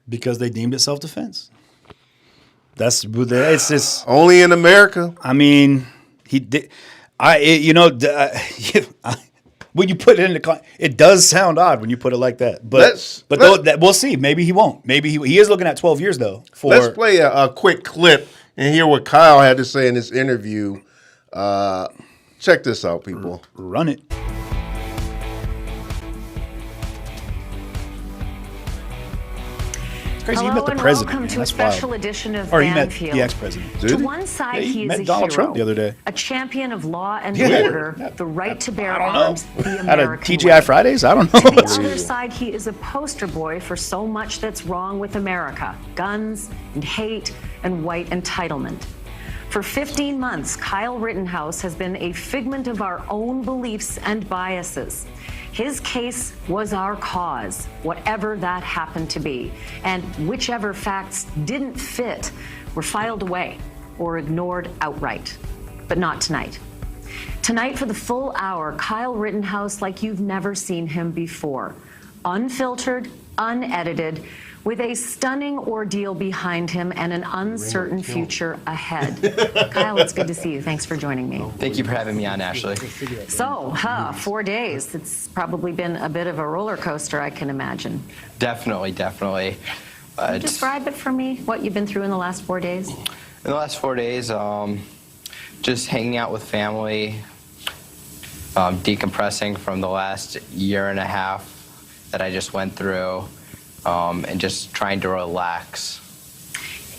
Because they deemed it self-defense. It's just Only in America. I mean, he did. When you put it in it does sound odd when you put it like that. But we'll see. Maybe he won't. Maybe he is looking at 12 years though. Let's play a quick clip and hear what Kyle had to say in this interview. Check this out, people. Run it. Crazy. Hello, he met the and president. welcome to a That's special wild. edition of Or he met Banfield. the ex-president. To one side, he met is a Donald hero, Trump the other day. a champion of law and Yeah. order, the right to bear I don't arms, know. the Out of American TGI way. Fridays? I don't To know. the other side, he is a poster boy for so much that's wrong with America: guns and hate and white entitlement. For 15 months, Kyle Rittenhouse has been a figment of our own beliefs and biases. His case was our cause, whatever that happened to be. And whichever facts didn't fit were filed away or ignored outright. But not tonight. Tonight, for the full hour, Kyle Rittenhouse like you've never seen him before. Unfiltered, unedited, with a stunning ordeal behind him and an uncertain future ahead. Kyle, it's good to see you. Thanks for joining me. Thank you for having me on, Ashley. So, 4 days. It's probably been a bit of a roller coaster, I can imagine. Definitely. Can you describe it for me, what you've been through in the last 4 days? In the last 4 days, just hanging out with family, decompressing from the last year and a half that I just went through, and just trying to relax.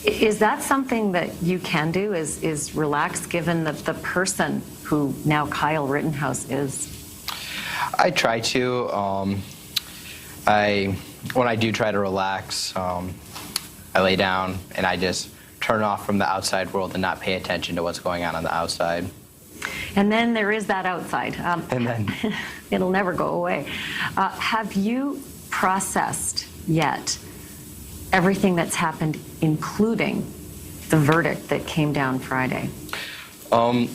Is that something that you can do, is relax, given the person who now Kyle Rittenhouse is? I try to. When I do try to relax, I lay down and I just turn off from the outside world and not pay attention to what's going on the outside. And then there is that outside. And then It'll never go away. Have you processed yet everything that's happened, including the verdict that came down Friday? I'm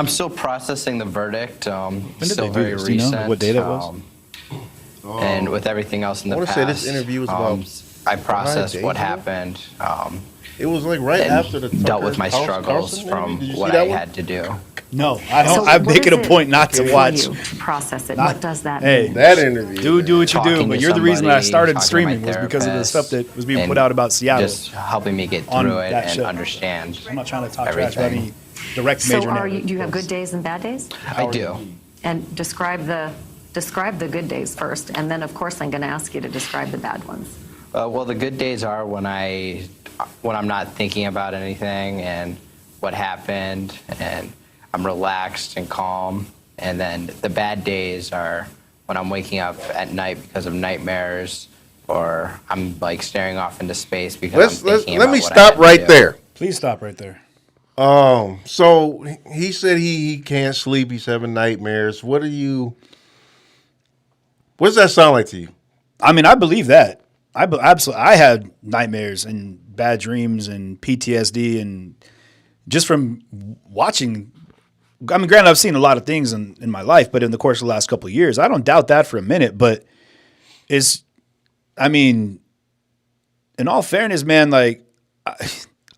still processing the verdict. When did Still they do very this? Do you know recent. what day that was? And with everything else in the I wanna past, say this interview was about I processed 5 what days ago. happened. It was like right and after the dealt with my Tucker struggles Carlson from interview. Did you what see I that one? had to do. No, I don't. So I'm what making is a it point not to for watch. you to process it. Not- What does that Hey, mean? That interview. Do what you do, Talking but to you're the reason that I somebody, started talking to streaming my was because of the therapist, stuff that was being and put out about Seattle. Just helping me get on through it that and show. understand I'm not trying to talk trash about everything. any direct So major narrative. do you have good days and bad days? I do. And describe the good days first, and then of course I'm going to ask you to describe the bad ones. Well, the good days are when I'm not thinking about anything and what happened, and I'm relaxed and calm. And then the bad days are when I'm waking up at night because of nightmares, or I'm like staring off into space because I'm thinking Let about me what I stop had to right do. there. Please stop right there. So he said he can't sleep. He's having nightmares. What does that sound like to you? I mean, I believe that. Absolutely. I had nightmares and bad dreams and PTSD, and just from watching. I mean, granted, I've seen a lot of things in my life, but in the course of the last couple of years, I don't doubt that for a minute. But in all fairness, man, like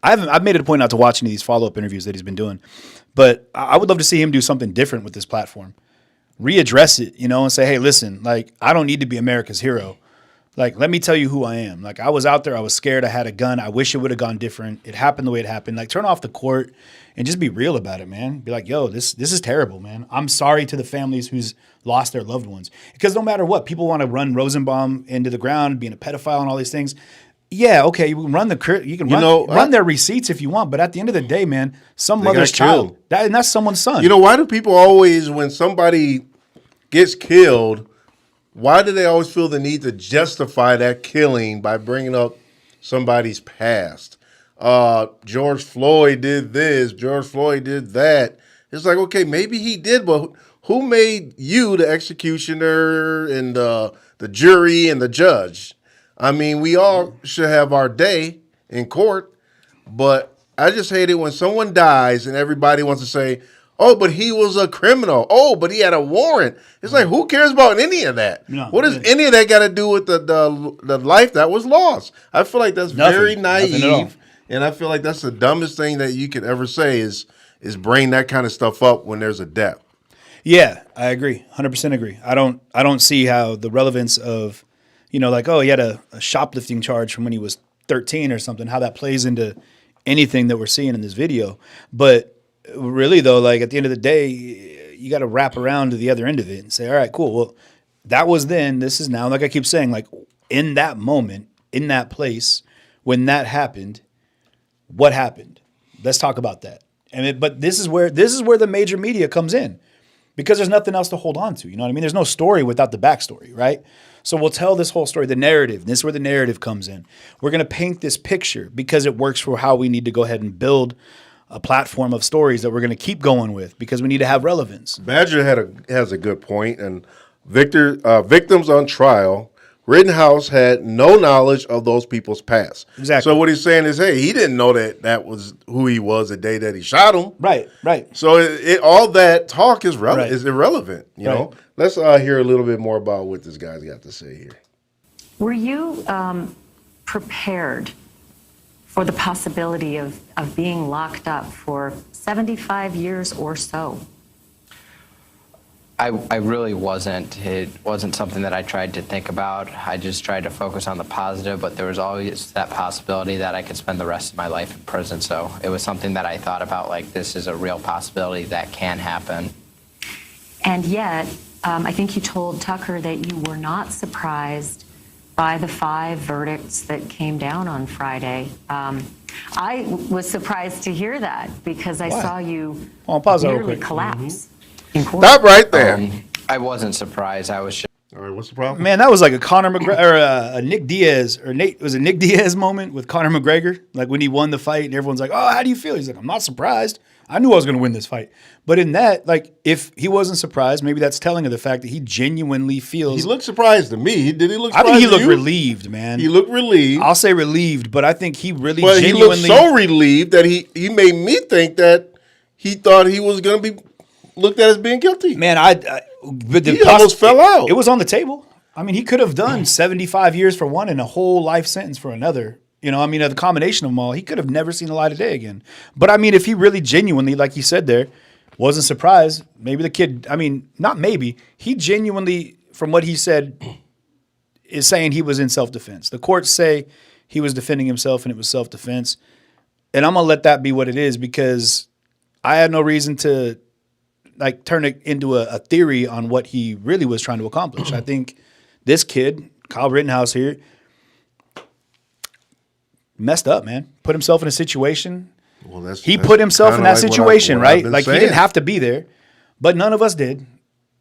I've made it a point not to watch any of these follow-up interviews that he's been doing, but I would love to see him do something different with this platform, readdress it, and say, hey, listen, like I don't need to be America's hero. Like, let me tell you who I am. Like, I was out there. I was scared. I had a gun. I wish it would have gone different. It happened the way it happened. Like, turn off the court and just be real about it, man. Be like, yo, this is terrible, man. I'm sorry to the families who's lost their loved ones. Because no matter what, people want to run Rosenbaum into the ground, being a pedophile and all these things. Yeah, okay, you can run their receipts if you want, but at the end of the day, man, some mother's child, and that's someone's son. Why do people always, when somebody gets killed, why do they always feel the need to justify that killing by bringing up somebody's past? George Floyd did this. George Floyd did that. It's like, okay, maybe he did, but who made you the executioner and the jury and the judge? I mean, we all should have our day in court, but I just hate it when someone dies and everybody wants to say, oh, but he was a criminal. Oh, but he had a warrant. It's like, who cares about any of that? No, what does any of that got to do with the life that was lost? I feel like that's very Nothing at all. naive And I feel like that's the dumbest thing that you could ever say is bring that kind of stuff up when there's a death. Yeah, I agree. 100% agree. I don't see how the relevance of, like, oh, he had a shoplifting charge from when he was 13 or something, how that plays into anything that we're seeing in this video. But really, though, like at the end of the day, you got to wrap around to the other end of it and say, all right, cool. Well, that was then. This is now. Like I keep saying, like in that moment, in that place, when that happened, what happened? Let's talk about that. But this is where the major media comes in, because there's nothing else to hold on to. You know what I mean? There's no story without the backstory, right? So we'll tell this whole story, the narrative. This is where the narrative comes in. We're going to paint this picture because it works for how we need to go ahead and build a platform of stories that we're going to keep going with, because we need to have relevance. Badger has a good point, and victims on trial, Rittenhouse had no knowledge of those people's past. Exactly. So what he's saying is, hey, he didn't know that was who he was the day that he shot him. Right. So all that talk is Right. is irrelevant. You know. Right. Let's hear a little bit more about what this guy's got to say here. Were you prepared for the possibility of being locked up for 75 years or so? I really wasn't. It wasn't something that I tried to think about. I just tried to focus on the positive, but there was always that possibility that I could spend the rest of my life in prison. So it was something that I thought about, like, this is a real possibility that can happen. And yet, I think you told Tucker that you were not surprised by the 5 verdicts that came down on Friday. I was surprised to hear that, because I saw you Pause that real nearly quick. collapse in court. Stop right there. I wasn't surprised. I was just All right, what's the problem? Man, that was like a Conor McGregor or a Nick Diaz or Nate. Was it Nick Diaz moment with Conor McGregor? Like when he won the fight and everyone's like, "Oh, how do you feel?" He's like, "I'm not surprised. I knew I was going to win this fight." But in that, like, if he wasn't surprised, maybe that's telling of the fact that he genuinely feels. He looked surprised to me. Did he look I surprised? think he to looked you? relieved, man. He looked relieved. I'll say relieved, but I think he really But he genuinely. looked so relieved that he made me think that he thought he was going to be looked at as being guilty. Man, but He almost fell out. It was on the table. I mean, he could have done 75 years for one and a whole life sentence for another. You know, I mean, the combination of them all, he could have never seen the light of day again. But I mean, if he really genuinely, like he said there, wasn't surprised, maybe the kid, I mean, not maybe, he genuinely, from what he said, is saying he was in self-defense. The courts say he was defending himself and it was self-defense. And I'm going to let that be what it is, because I had no reason to like turn it into a theory on what he really was trying to accomplish. I think this kid, Kyle Rittenhouse here, messed up, man. Put himself in a situation. Well, that's Put himself in that kinda like situation, what I've right? been Like saying. he didn't have to be there, but none of us did.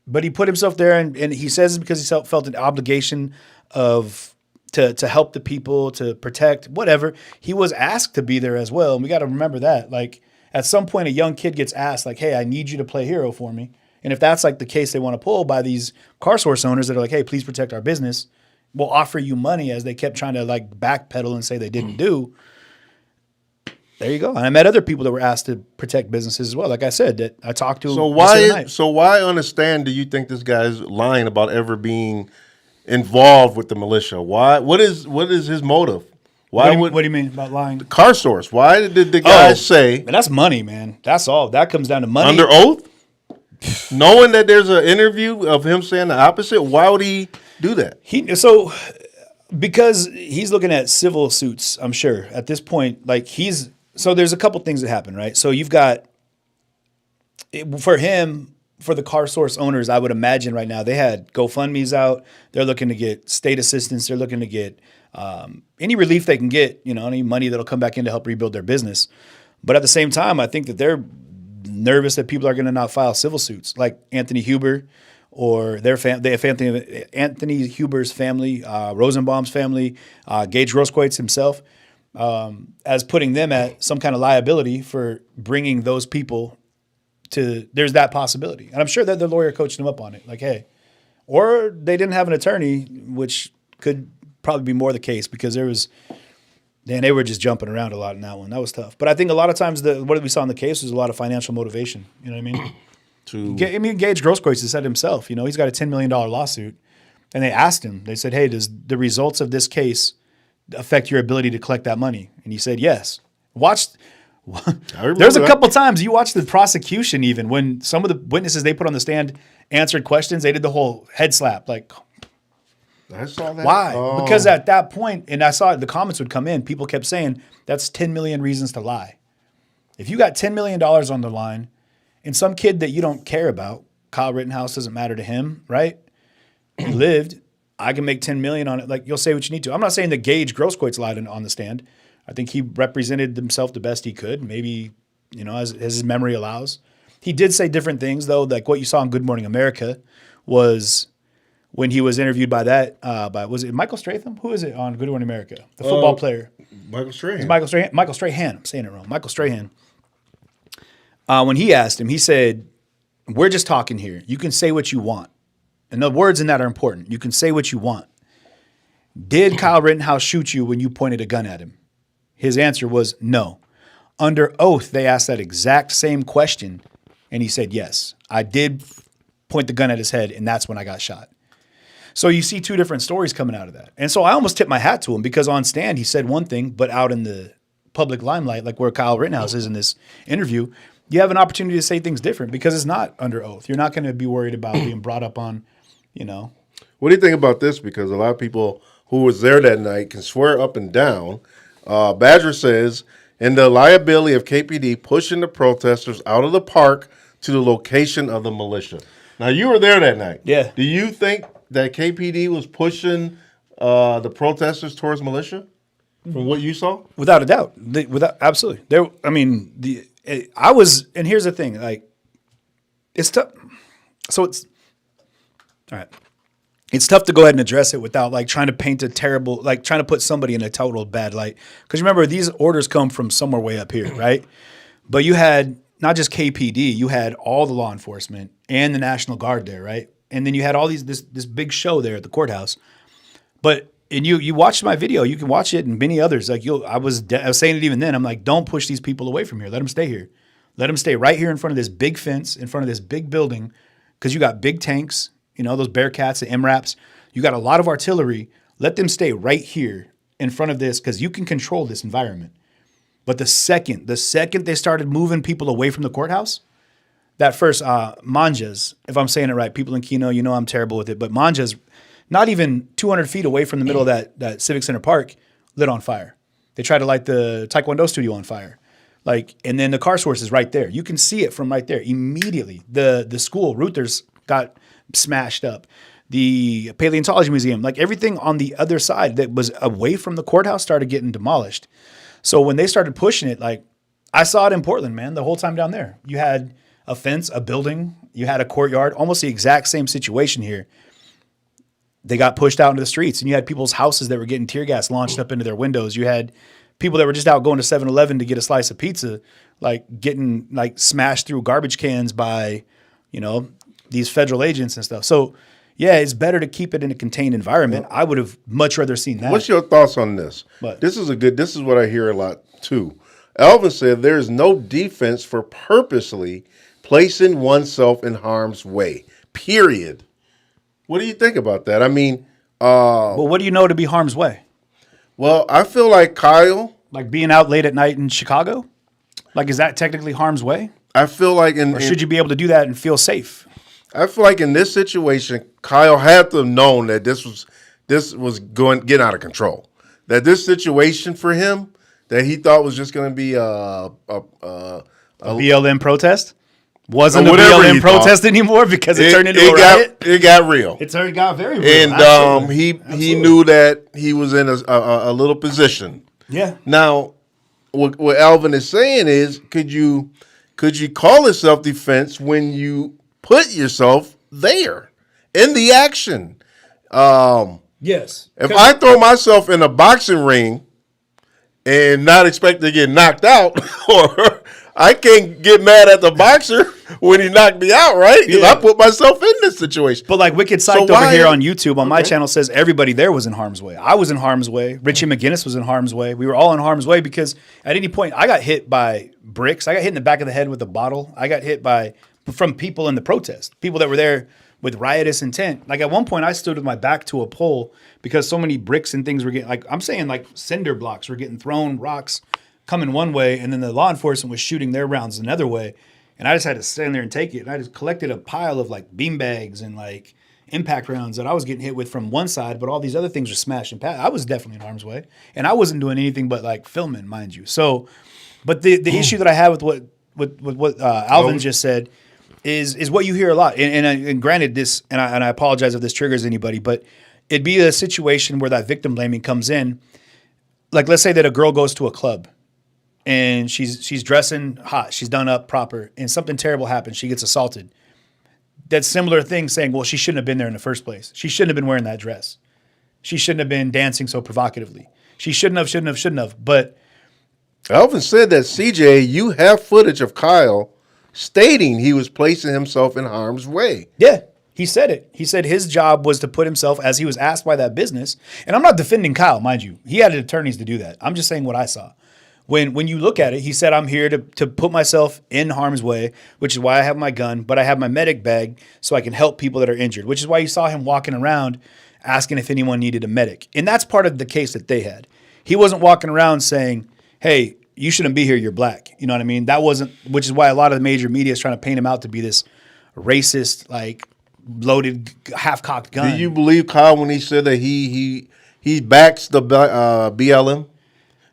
But he put himself there, and he says it's because he felt an obligation to help the people, to protect, whatever. He was asked to be there as well, and we got to remember that. Like at some point, a young kid gets asked, like, "Hey, I need you to play hero for me." And if that's like the case they want to pull by these car source owners that are like, "Hey, please protect our business," we'll offer you money, as they kept trying to like backpedal and say they didn't do. There you go. And I met other people that were asked to protect businesses as well. Like I said, that I talked to. So why understand? Do you think this guy's lying about ever being involved with the militia? Why? What is his motive? Why What do you mean about lying? car source? Why did the guy say But that's money, man. That's all. That comes down to money. under oath, knowing that there's an interview of him saying the opposite? Why would he do that? Because he's looking at civil suits, I'm sure at this point. So there's a couple things that happen, right? So you've got for the car source owners, I would imagine right now they had GoFundMe's out. They're looking to get state assistance. They're looking to get any relief they can get, any money that'll come back in to help rebuild their business. But at the same time, I think that they're nervous that people are going to not file civil suits, like Anthony Huber or they have Anthony Huber's family, Rosenbaum's family, Gage Grosskreutz himself, as putting them at some kind of liability for bringing those people to. There's that possibility, and I'm sure that the lawyer coached them up on it. Like, hey, or they didn't have an attorney, which could probably be more the case, because they were just jumping around a lot in that one. That was tough. But I think a lot of times what we saw in the case was a lot of financial motivation. You know what I mean? Gage Grosskreutz said himself, he's got a $10 million lawsuit. And they asked him, they said, "Hey, does the results of this case affect your ability to collect that money?" And he said, yes. Watched. There's a couple times you watch the prosecution, even when some of the witnesses they put on the stand answered questions, they did the whole head slap. Like, I saw that. why? Because at that point, and I saw the comments would come in, people kept saying that's 10 million reasons to lie. If you got $10 million on the line and some kid that you don't care about, Kyle Rittenhouse doesn't matter to him, right? He lived. I can make 10 million on it. Like, you'll say what you need to. I'm not saying that Gage Grosskreutz lied on the stand. I think he represented himself the best he could, maybe, as his memory allows. He did say different things, though, like what you saw in Good Morning America was when he was interviewed by was it Michael Stratham? Who is it on Good Morning America? The football player. Michael Strahan. Michael Strahan. I'm saying it wrong. Michael Strahan. When he asked him, he said, we're just talking here. You can say what you want. And the words in that are important. You can say what you want. Did Kyle Rittenhouse shoot you when you pointed a gun at him? His answer was no. Under oath, they asked that exact same question, and he said, yes, I did point the gun at his head, and that's when I got shot. So you see two different stories coming out of that. And so I almost tipped my hat to him because on stand, he said one thing, but out in the public limelight, like where Kyle Rittenhouse is in this interview, you have an opportunity to say things different because it's not under oath. You're not going to be worried about being brought up on, What do you think about this? Because a lot of people who was there that night can swear up and down. Badger says, in the liability of KPD pushing the protesters out of the park to the location of the militia. Now, you were there that night. Yeah. Do you think that KPD was pushing the protesters towards militia from what you saw? Without a doubt. Absolutely. I was, and here's the thing, like, it's tough. So all right. It's tough to go ahead and address it without like trying to paint a terrible, like trying to put somebody in a total bad light. Because remember, these orders come from somewhere way up here, right? But you had not just KPD, you had all the law enforcement and the National Guard there, right? And then you had all this big show there at the courthouse. And you watched my video, you can watch it and many others. Like I was saying it even then. I'm like, don't push these people away from here. Let them stay here. Let them stay right here in front of this big fence, in front of this big building, because you got big tanks. Those Bearcats, the MRAPs, you got a lot of artillery. Let them stay right here in front of this because you can control this environment. But the second they started moving people away from the courthouse, that first Manjas, if I'm saying it right, people in Keno, I'm terrible with it, but Manjas, not even 200 feet away from the middle of that Civic Center Park, lit on fire. They tried to light the Taekwondo studio on fire. And then the car source is right there. You can see it from right there immediately. The school, Reuters, got smashed up. The Paleontology Museum, like everything on the other side that was away from the courthouse started getting demolished. So when they started pushing it, like I saw it in Portland, man, the whole time down there. You had a fence, a building, you had a courtyard, almost the exact same situation here. They got pushed out into the streets and you had people's houses that were getting tear gas launched up into their windows. You had people that were just out going to 7-Eleven to get a slice of pizza, like getting like smashed through garbage cans by, these federal agents and stuff. So, yeah, it's better to keep it in a contained environment. I would have much rather seen that. What's your thoughts on this? This is what I hear a lot too. Elvin said there is no defense for purposely placing oneself in harm's way, period. What do you think about that? I mean, well, what do you know to be harm's way? Well, I feel like Kyle. Like being out late at night in Chicago? Like, is that technically harm's way? I feel like or should you be able to do that and feel safe? I feel like in this situation, Kyle had to have known that this was going getting out of control. That this situation for him, that he thought was just going to be a BLM protest, wasn't a BLM protest anymore because it turned into a riot. It got real. It got very real. And he knew that he was in a little position. Yeah. Now, what Alvin is saying is, could you call it self-defense when you put yourself there in the action? Yes. If I throw myself in a boxing ring and not expect to get knocked out, or I can't get mad at the boxer when he knocked me out, right? Because I put myself in this situation. But like Wicked Psyched over here on YouTube on my channel says everybody there was in harm's way. I was in harm's way. Richie McGinnis was in harm's way. We were all in harm's way because at any point I got hit by bricks. I got hit in the back of the head with a bottle. I got hit from people in the protest, people that were there with riotous intent. Like at one point I stood with my back to a pole because so many bricks and things were getting, like I'm saying, like cinder blocks were getting thrown, rocks, coming one way, and then the law enforcement was shooting their rounds another way. And I just had to stand there and take it. And I just collected a pile of like beanbags and like impact rounds that I was getting hit with from one side, but all these other things were smashed and passed. I was definitely in harm's way. And I wasn't doing anything but like filming, mind you. So, but the issue that I have with what Alvin just said is what you hear a lot. And granted this, and I apologize if this triggers anybody, but it'd be a situation where that victim blaming comes in. Like, let's say that a girl goes to a club and she's dressing hot, she's done up proper, and something terrible happens, she gets assaulted. That similar thing saying, well, she shouldn't have been there in the first place. She shouldn't have been wearing that dress. She shouldn't have been dancing so provocatively. She shouldn't have. But Alvin said that, CJ, you have footage of Kyle stating he was placing himself in harm's way. yeah, he said it. He said his job was to put himself, as he was asked by that business. And I'm not defending Kyle, mind you. He had attorneys to do that. I'm just saying what I saw. When you look at it, he said, I'm here to put myself in harm's way, which is why I have my gun, but I have my medic bag so I can help people that are injured, which is why you saw him walking around asking if anyone needed a medic. And that's part of the case that they had. He wasn't walking around saying, hey, you shouldn't be here, you're black. You know what I mean? That wasn't, which is why a lot of the major media is trying to paint him out to be this racist, like loaded, half-cocked gun. Do you believe Kyle when he said that he backs the BLM?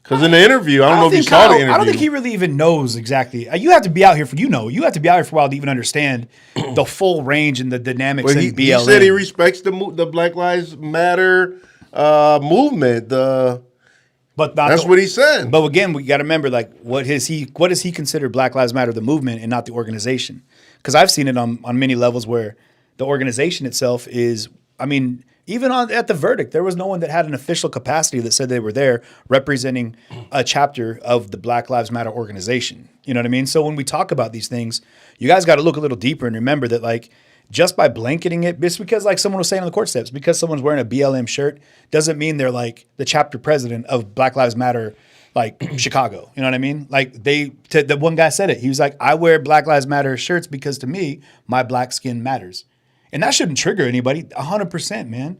Because in the interview, I don't know if you saw the interview. I don't think he really even knows exactly. You have to be out here for, you have to be out here for a while to even understand the full range and the dynamics in BLM. He said he respects the Black Lives Matter movement. But that's what he said. But again, we got to remember, like, what does he consider Black Lives Matter, the movement, and not the organization? Because I've seen it on many levels where the organization itself is, I mean, even at the verdict, there was no one that had an official capacity that said they were there representing a chapter of the Black Lives Matter organization. You know what I mean? So when we talk about these things, you guys got to look a little deeper and remember that, like, just by blanketing it, just because, like someone was saying on the court steps, because someone's wearing a BLM shirt doesn't mean they're like the chapter president of Black Lives Matter, like Chicago. You know what I mean? Like the one guy said it. He was like, I wear Black Lives Matter shirts because to me, my black skin matters. And that shouldn't trigger anybody. 100%, man.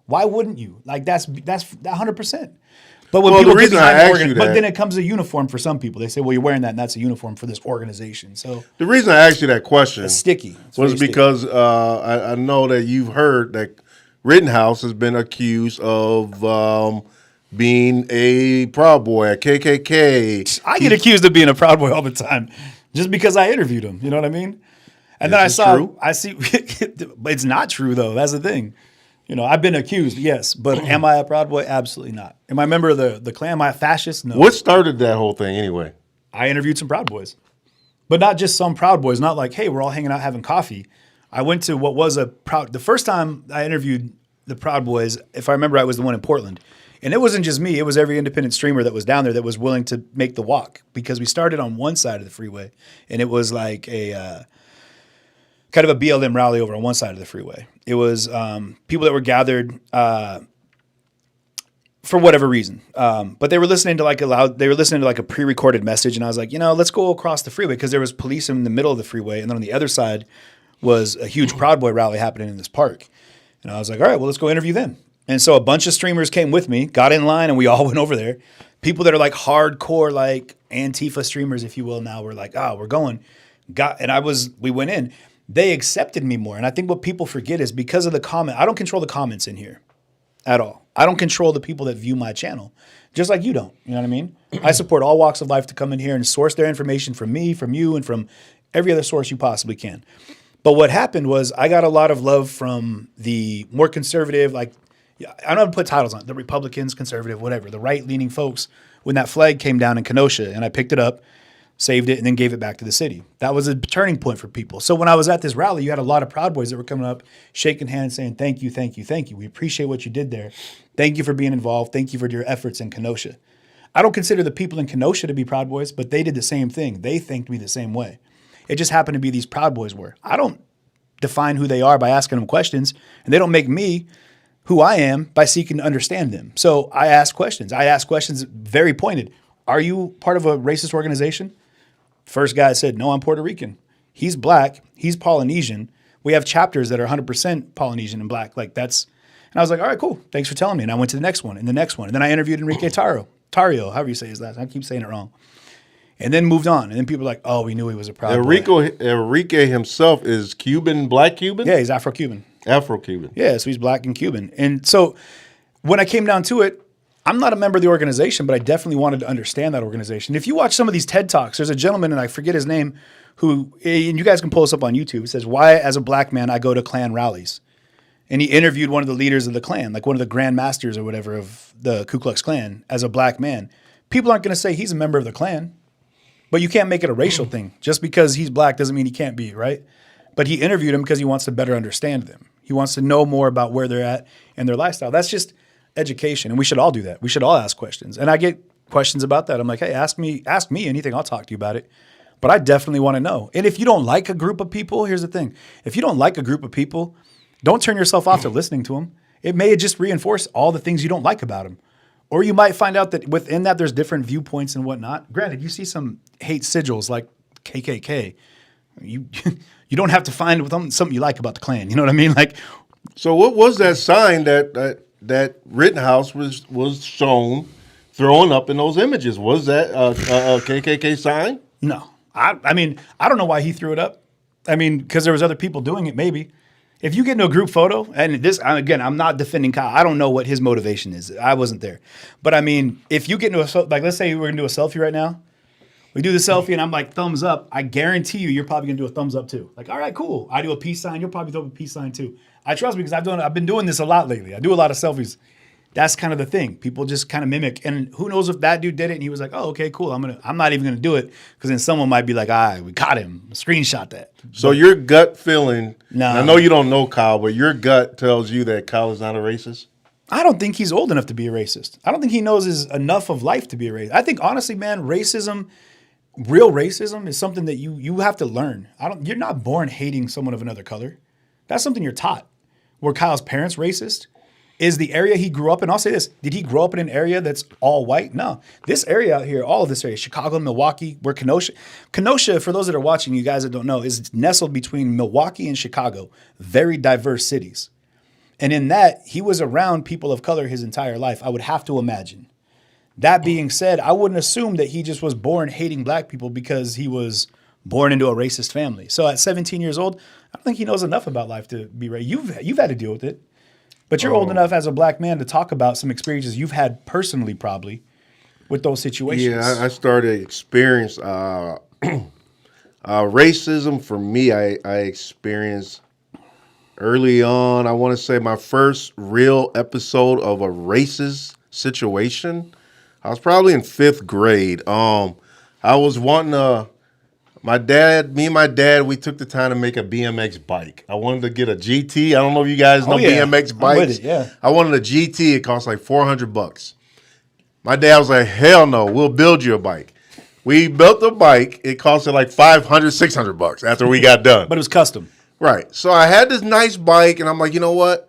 Why wouldn't you? Like that's 100%. But when people get behind but then it comes a uniform for some people. They say, well, you're wearing that, and that's a uniform for this organization. So the reason I asked you that question it's sticky. was because I know that you've heard that Rittenhouse has been accused of being a Proud Boy, a KKK. I get accused of being a Proud Boy all the time, just because I interviewed him. You know what I mean? And then I see, but it's not true though. That's the thing. You know, I've been accused, yes, but am I a Proud Boy? Absolutely not. Am I a member of the Klan? Am I a fascist? No. What started that whole thing anyway? I interviewed some Proud Boys, but not just some Proud Boys. Not like, hey, we're all hanging out having coffee. I went to what was the first time I interviewed the Proud Boys, if I remember right, was the one in Portland. And it wasn't just me. It was every independent streamer that was down there that was willing to make the walk, because we started on one side of the freeway and it was like a kind of a BLM rally over on one side of the freeway. It was people that were gathered for whatever reason, but they were listening to like a pre-recorded message, and I was like, let's go across the freeway, because there was police in the middle of the freeway, and then on the other side was a huge Proud Boy rally happening in this park, and I was like, all right, well, let's go interview them. And so a bunch of streamers came with me, got in line, and we all went over there. People that are like hardcore, like Antifa streamers, if you will, now were like, we're going. We went in. They accepted me more. And I think what people forget is because of the comment, I don't control the comments in here at all. I don't control the people that view my channel, just like you don't. You know what I mean? I support all walks of life to come in here and source their information from me, from you, and from every other source you possibly can. But what happened was I got a lot of love from the more conservative, like, I don't put titles on it, the Republicans, conservative, whatever, the right-leaning folks, when that flag came down in Kenosha and I picked it up, saved it, and then gave it back to the city. That was a turning point for people. So when I was at this rally, you had a lot of Proud Boys that were coming up, shaking hands, saying, thank you, thank you, thank you. We appreciate what you did there. Thank you for being involved. Thank you for your efforts in Kenosha. I don't consider the people in Kenosha to be Proud Boys, but they did the same thing. They thanked me the same way. It just happened to be these Proud Boys were. I don't define who they are by asking them questions, and they don't make me who I am by seeking to understand them. So I ask questions. I ask questions very pointed. Are you part of a racist organization? First guy said, no, I'm Puerto Rican. He's black. He's Polynesian. We have chapters that are 100% Polynesian and black. And I was like, all right, cool. Thanks for telling me. And I went to the next one and the next one. And then I interviewed Enrique Taro. Tario, however you say his last name. I keep saying it wrong. And then moved on. And then people were like, oh, we knew he was a proud boy. Enrique himself is Cuban, black Cuban? Yeah, he's Afro-Cuban. Afro-Cuban. Yeah, so he's black and Cuban. And so when I came down to it, I'm not a member of the organization, but I definitely wanted to understand that organization. If you watch some of these TED Talks, there's a gentleman, and I forget his name, who, and you guys can pull this up on YouTube. It says, why, as a black man, I go to Klan rallies. And he interviewed one of the leaders of the Klan, like one of the Grand Masters or whatever of the Ku Klux Klan, as a black man. People aren't going to say he's a member of the Klan. But you can't make it a racial thing. Just because he's black doesn't mean he can't be, right? But he interviewed him because he wants to better understand them. He wants to know more about where they're at and their lifestyle. That's just education, and we should all do that. We should all ask questions. And I get questions about that. I'm like, hey, ask me anything. I'll talk to you about it. But I definitely want to know. And if you don't like a group of people, here's the thing. If you don't like a group of people, don't turn yourself off to listening to them. It may just reinforce all the things you don't like about them. Or you might find out that within that there's different viewpoints and whatnot. Granted, you see some hate sigils like KKK. You don't have to find something you like about the Klan. You know what I mean? Like, so what was that sign that Rittenhouse was shown throwing up in those images? Was that a KKK sign? No. I mean, I don't know why he threw it up. I mean, because there was other people doing it, maybe. If you get into a group photo, and this, again, I'm not defending Kyle. I don't know what his motivation is. I wasn't there. But I mean, if you get into like, let's say we're going to do a selfie right now. We do the selfie and I'm like, thumbs up. I guarantee you're probably going to do a thumbs up too. Like, all right, cool. I do a peace sign. You'll probably throw up a peace sign too. I trust me because I've been doing this a lot lately. I do a lot of selfies. That's kind of the thing. People just kind of mimic. And who knows if that dude did it and he was like, oh, okay, cool. I'm not even going to do it because then someone might be like, all right, we caught him. Screenshot that. So your gut feeling, No. I know you don't know Kyle, but your gut tells you that Kyle is not a racist? I don't think he's old enough to be a racist. I don't think he knows enough of life to be a racist. I think, honestly, man, real racism is something that you have to learn. You're not born hating someone of another color. That's something you're taught. Were Kyle's parents racist? Is the area he grew up in, I'll say this, did he grow up in an area that's all white? No. This area out here, all of this area, Chicago, Milwaukee, where Kenosha, for those that are watching, you guys that don't know, is nestled between Milwaukee and Chicago. Very diverse cities. And in that, he was around people of color his entire life, I would have to imagine. That being said, I wouldn't assume that he just was born hating black people because he was born into a racist family. So at 17 years old, I don't think he knows enough about life to be racist. You've had to deal with it. But you're old enough as a black man to talk about some experiences you've had personally, probably, with those situations. Yeah, I started experience racism. For me, I experienced early on. I want to say my first real episode of a racist situation. I was probably in 5th grade. I was wanting to. Me and my dad, we took the time to make a BMX bike. I wanted to get a GT. I don't know if you guys know BMX bikes. I'm with it, yeah. I wanted a GT. It cost like $400. My dad was like, hell no, we'll build you a bike. We built the bike. It costed like $500, $600 after we got done. But it was custom. Right. So I had this nice bike, and I'm like, you know what?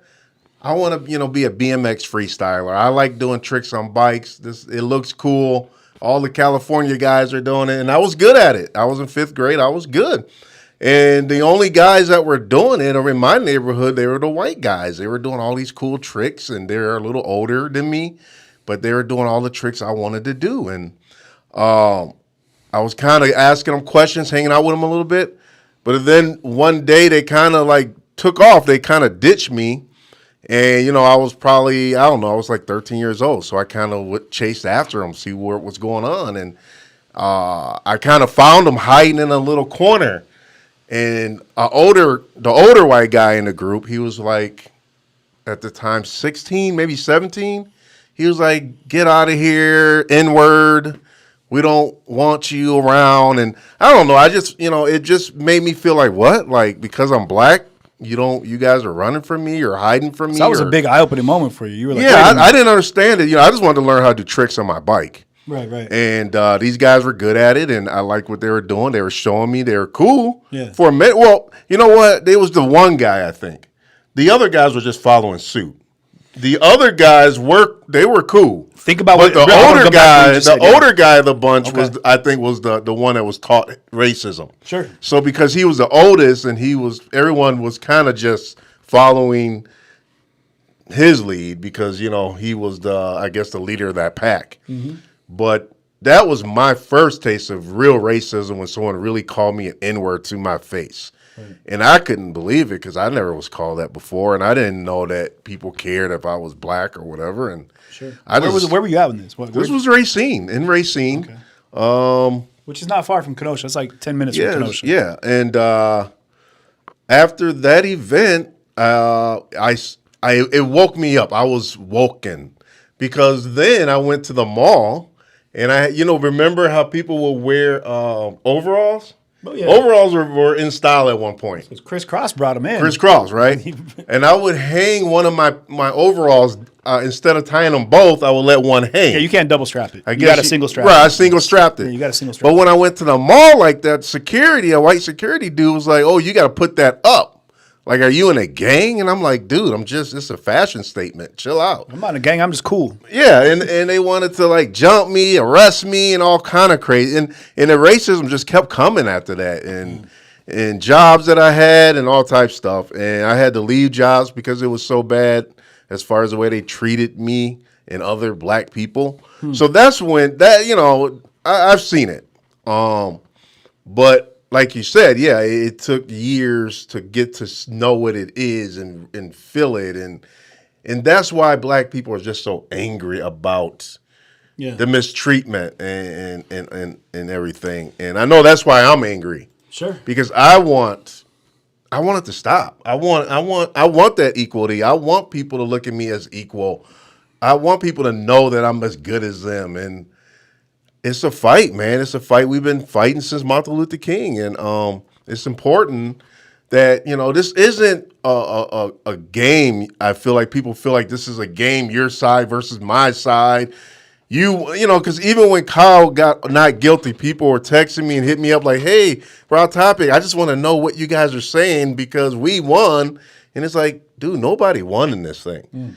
I want to, be a BMX freestyler. I like doing tricks on bikes. It looks cool. All the California guys are doing it, and I was good at it. I was in 5th grade. I was good. And the only guys that were doing it, or in my neighborhood, they were the white guys. They were doing all these cool tricks, and they're a little older than me, but they were doing all the tricks I wanted to do. And I was kind of asking them questions, hanging out with them a little bit. But then one day they kind of like took off. They kind of ditched me. And, I was probably, I was like 13 years old. So I kind of chased after them, see what was going on. And I kind of found them hiding in a little corner. And the older white guy in the group, he was like, at the time, 16, maybe 17. He was like, get out of here, N-word. We don't want you around. And I don't know. I just, it just made me feel like, what? Like, because I'm black? You guys are running from me or hiding from me. So that was a big eye-opening moment for you. You were like, yeah, I didn't understand it. I just wanted to learn how to do tricks on my bike. Right. And these guys were good at it, and I liked what they were doing. They were showing me they were cool. Yeah. For a minute. Well, you know what? They was the one guy, I think. The other guys were just following suit. The other guys were cool. Think about but what the older guy, older guy of the bunch was the one that was taught racism. Sure. So because he was the oldest and everyone was kind of just following his lead because he was the leader of that pack. Mm-hmm. But that was my first taste of real racism when someone really called me an N-word to my face. Right. And I couldn't believe it because I never was called that before, and I didn't know that people cared if I was black or whatever. And where were you at in this? This was Racine, in Racine. Okay. Which is not far from Kenosha. It's like 10 minutes from Kenosha. Yeah, and after that event, it woke me up. I was woken because then I went to the mall, and remember how people would wear overalls? Oh, yeah. Overalls were in style at one point. Chris Cross brought them in. Chris Cross, right? And I would hang one of my overalls. Instead of tying them both, I would let one hang. Yeah, you can't double strap it. You got a single strap. Right, I single strapped it. Yeah, you got a single strap. But when I went to the mall like that, a white security dude was like, "Oh, you got to put that up. Like, are you in a gang?" And I'm like, "Dude, it's a fashion statement. Chill out. I'm not in a gang. I'm just cool." Yeah, and they wanted to like jump me, arrest me, and all kind of crazy. And the racism just kept coming after that. And jobs that I had and all types of stuff. And I had to leave jobs because it was so bad as far as the way they treated me and other black people. So that's when I've seen it. But like you said, yeah, it took years to get to know what it is and feel it. And that's why black people are just so angry about the mistreatment and everything. And I know that's why I'm angry. Sure. Because I want it to stop. I want that equality. I want people to look at me as equal. I want people to know that I'm as good as them. And it's a fight, man. It's a fight we've been fighting since Martin Luther King. And it's important that, this isn't a game. I feel like people feel like this is a game, your side versus my side. Because even when Kyle got not guilty, people were texting me and hit me up like, "Hey, we're on topic. I just want to know what you guys are saying because we won." And it's like, dude, nobody won in this thing.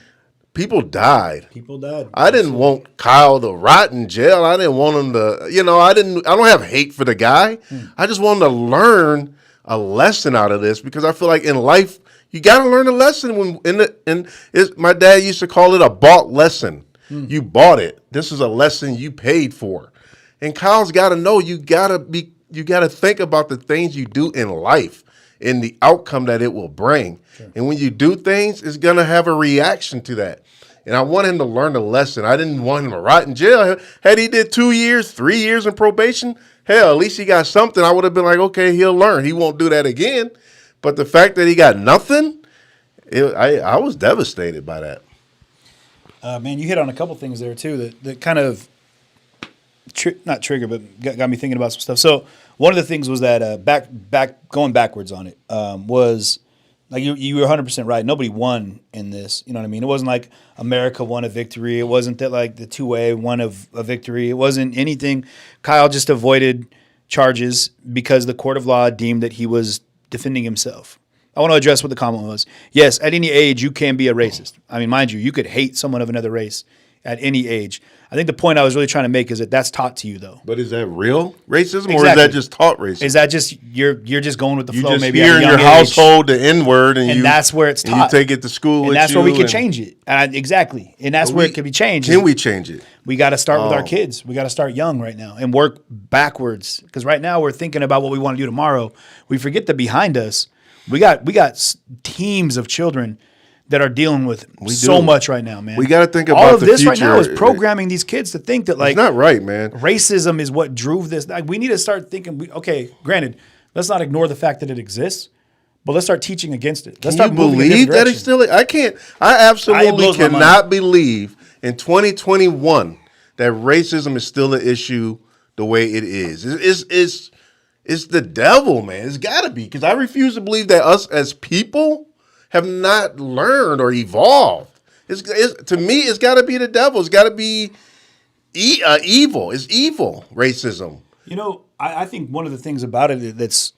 People died. I didn't want Kyle to rot in jail. I didn't want him to, I don't have hate for the guy. I just want him to learn a lesson out of this because I feel like in life, you got to learn a lesson. My dad used to call it a bought lesson. You bought it. This is a lesson you paid for. And Kyle's got to know you got to think about the things you do in life and the outcome that it will bring. Sure. And when you do things, it's going to have a reaction to that. And I want him to learn the lesson. I didn't want him to rot in jail. Had he did 2 years, 3 years in probation, hell, at least he got something. I would have been like, okay, he'll learn. He won't do that again. But the fact that he got nothing, I was devastated by that. Man, you hit on a couple things there too that kind of not trigger, but got me thinking about some stuff. So one of the things was that going backwards on it was like you were 100% right. Nobody won in this. You know what I mean? It wasn't like America won a victory. It wasn't that like the 2A won a victory. It wasn't anything. Kyle just avoided charges because the court of law deemed that he was defending himself. I want to address what the comment was. Yes, at any age, you can be a racist. I mean, mind you could hate someone of another race at any age. I think the point I was really trying to make is that that's taught to you, though. But is that real racism, or is that just taught racism? Is that just you're just going with the flow? Just maybe hear in your household the N-word, and that's where it's taught. And you take it to school, and that's where we can change it. Exactly, and that's where it can be changed. Can we change it? We got to start with our kids. We got to start young right now and work backwards. Because right now we're thinking about what we want to do tomorrow. We forget that behind us. We got teams of children that are dealing with so much right now, man. We got to think about all of this right now is programming these kids to think that like it's not right, man. Racism is what drove this. Like, we need to start thinking. Okay, granted, let's not ignore the fact that it exists, but let's start teaching against it. Let's start moving in a different direction. That it's still? I can't. I absolutely cannot believe in 2021 that racism is still an issue the way it is. It's the devil, man. It's got to be, because I refuse to believe that us as people have not learned or evolved. To me, it's got to be the devil. It's got to be evil. It's evil, racism. You know, I think one of the things about it that's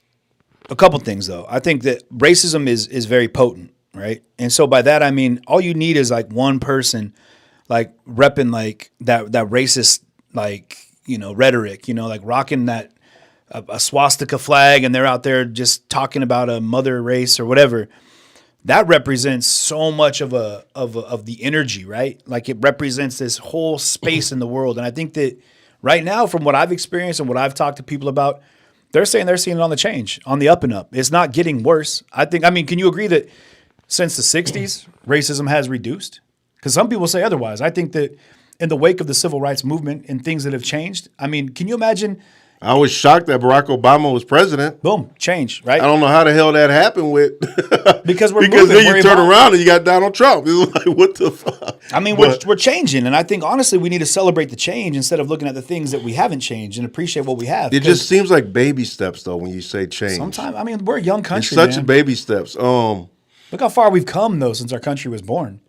a couple things, though. I think that racism is very potent, right? And so by that, I mean, all you need is like one person like repping like that racist, like, rhetoric, like rocking that a swastika flag, and they're out there just talking about a mother race or whatever. that represents so much of the energy, right? Like it represents this whole space in the world. And I think that right now, from what I've experienced and what I've talked to people about, they're saying they're seeing it on the change, on the up and up. It's not getting worse. I mean, can you agree that since the 60s, racism has reduced? Because some people say otherwise. I think that in the wake of the civil rights movement and things that have changed, I mean, can you imagine? I was shocked that Barack Obama was president. Boom, change, right? I don't know how the hell that happened with because we're because moving, then you turn around and you got Donald Trump. It's like, what the fuck? I mean, we're changing, and I think honestly we need to celebrate the change instead of looking at the things that we haven't changed and appreciate what we have. It just seems like baby steps though when you say change. Sometimes, I mean, we're a young country. It's such baby steps. Look how far we've come though since our country was born.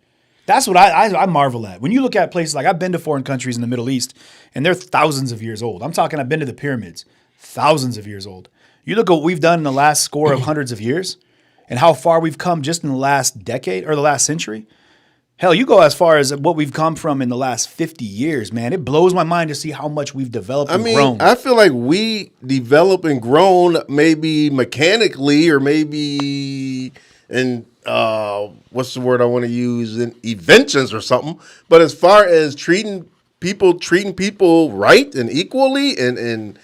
That's what I marvel at. When you look at places like I've been to foreign countries in the Middle East, and they're thousands of years old. I'm talking I've been to the pyramids, thousands of years old. You look at what we've done in the last score of hundreds of years and how far we've come just in the last decade or the last century. Hell, you go as far as what we've come from in the last 50 years, man. It blows my mind to see how much we've developed and grown. I feel like we develop and grown maybe mechanically or maybe in what's the word I want to use, in inventions or something. But as far as treating people right and equally and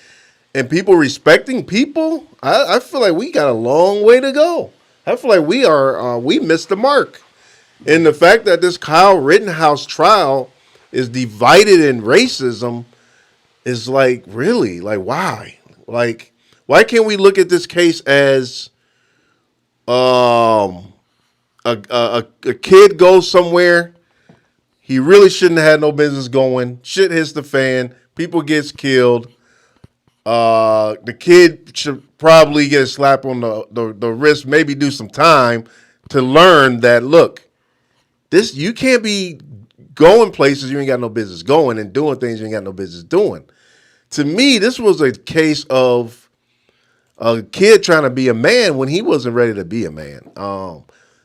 people respecting people, I feel like we got a long way to go. I feel like we missed the mark. And the fact that this Kyle Rittenhouse trial is divided in racism is like, really? Like, why? Like, why can't we look at this case as a kid goes somewhere, he really shouldn't have had no business going, shit hits the fan, people gets killed, the kid should probably get a slap on the wrist, maybe do some time to learn that, look, this, you can't be going places you ain't got no business going and doing things you ain't got no business doing. To me, this was a case of a kid trying to be a man when he wasn't ready to be a man.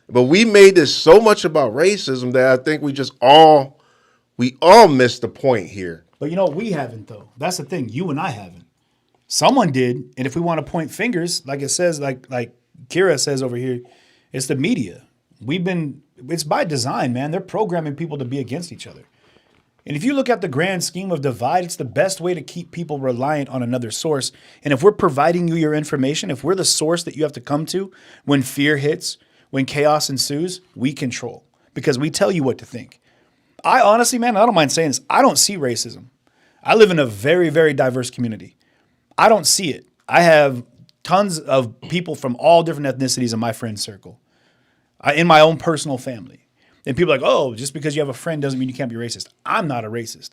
But we made this so much about racism that I think we all missed the point here. But you know, we haven't though. That's the thing. You and I haven't. Someone did, and if we want to point fingers, like it says, like Kira says over here, it's the media. It's by design, man. They're programming people to be against each other. And if you look at the grand scheme of divide, it's the best way to keep people reliant on another source. And if we're providing you your information, if we're the source that you have to come to when fear hits, when chaos ensues, we control because we tell you what to think. I honestly, man, I don't mind saying this. I don't see racism. I live in a very, very diverse community. I don't see it. I have tons of people from all different ethnicities in my friend circle, in my own personal family. And people are like, oh, just because you have a friend doesn't mean you can't be racist. I'm not a racist.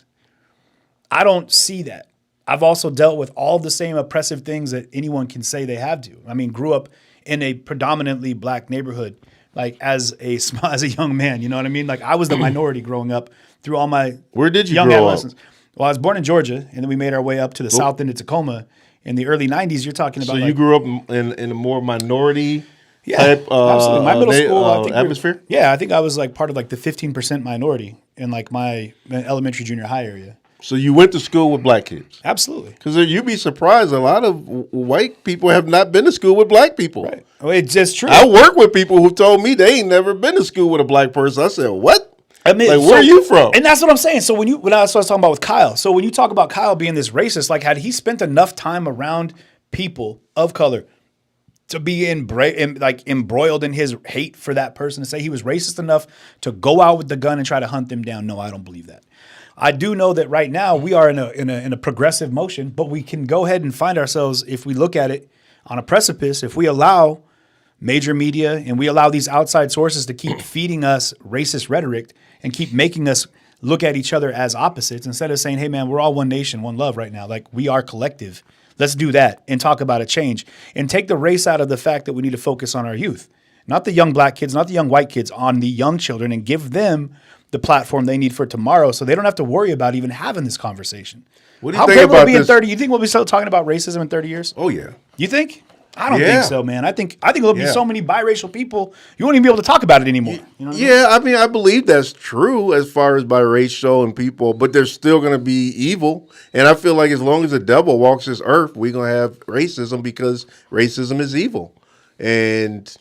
I don't see that. I've also dealt with all the same oppressive things that anyone can say they have to. I mean, grew up in a predominantly black neighborhood, like as a young man, you know what I mean? Like I was the minority growing up through all my Where did you young grow adolescence. up? Well, I was born in Georgia, and then we made our way up to the south into Tacoma. In the early 90s, you're talking about So you grew up in a more minority type absolutely. My middle school I think atmosphere? I think I was like part of like the 15% minority in like my elementary, junior high area. So you went to school with black kids? Absolutely. Because you'd be surprised, a lot of white people have not been to school with black people. Right. Well, it's just true. I work with people who told me they ain't never been to school with a black person. I said, what? I mean, like, where are you from? And that's what I'm saying. So when I was talking about with Kyle, so when you talk about Kyle being this racist, like had he spent enough time around people of color to be embroiled in his hate for that person, to say he was racist enough to go out with the gun and try to hunt them down? No, I don't believe that. I do know that right now we are in a progressive motion, but we can go ahead and find ourselves, if we look at it, on a precipice. If we allow major media and we allow these outside sources to keep feeding us racist rhetoric and keep making us look at each other as opposites, instead of saying, hey man, we're all one nation, one love right now. Like we are collective. Let's do that and talk about a change and take the race out of the fact that we need to focus on our youth, not the young black kids, not the young white kids, on the young children, and give them the platform they need for tomorrow so they don't have to worry about even having this conversation. What do you How think great will about it be in this? 30? You think we'll be still talking about racism in 30 years? Oh, yeah. You think? I don't Yeah. think so, man. I think there'll be Yeah. so many biracial people, you won't even be able to talk about it anymore. You know what I mean? Yeah, I mean, I believe that's true as far as biracial and people, but there's still going to be evil. And I feel like as long as the devil walks this earth, we're going to have racism because racism is evil. And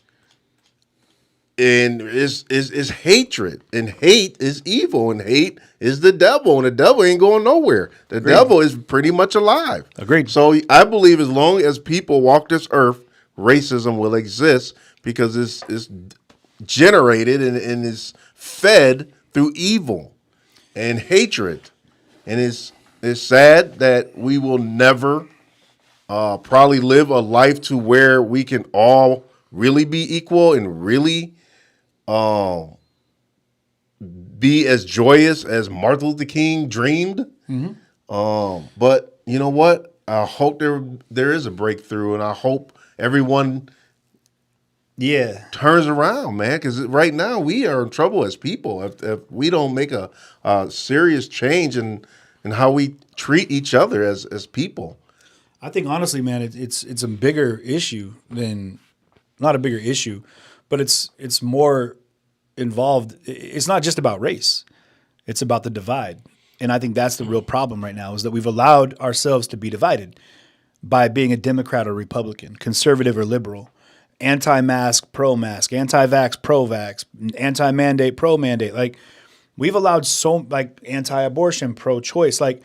and is hatred, and hate is evil, and hate is the devil, and the devil ain't going nowhere. The devil is pretty much alive. Agreed. So I believe as long as people walk this earth, racism will exist because it's generated and is fed through evil and hatred, and it's sad that we will never probably live a life to where we can all really be equal and really be as joyous as Martin Luther King dreamed. But you know what? I hope there is a breakthrough, and I hope everyone turns around, man. Because right now we are in trouble as people if we don't make a serious change in how we treat each other as people. I think honestly, man, it's a bigger issue than not a bigger issue, but it's more involved. It's not just about race; it's about the divide, and I think that's the real problem right now is that we've allowed ourselves to be divided by being a Democrat or Republican, conservative or liberal, anti-mask, pro-mask, anti-vax, pro-vax, anti-mandate, pro-mandate. Like we've allowed anti-abortion, pro-choice, like.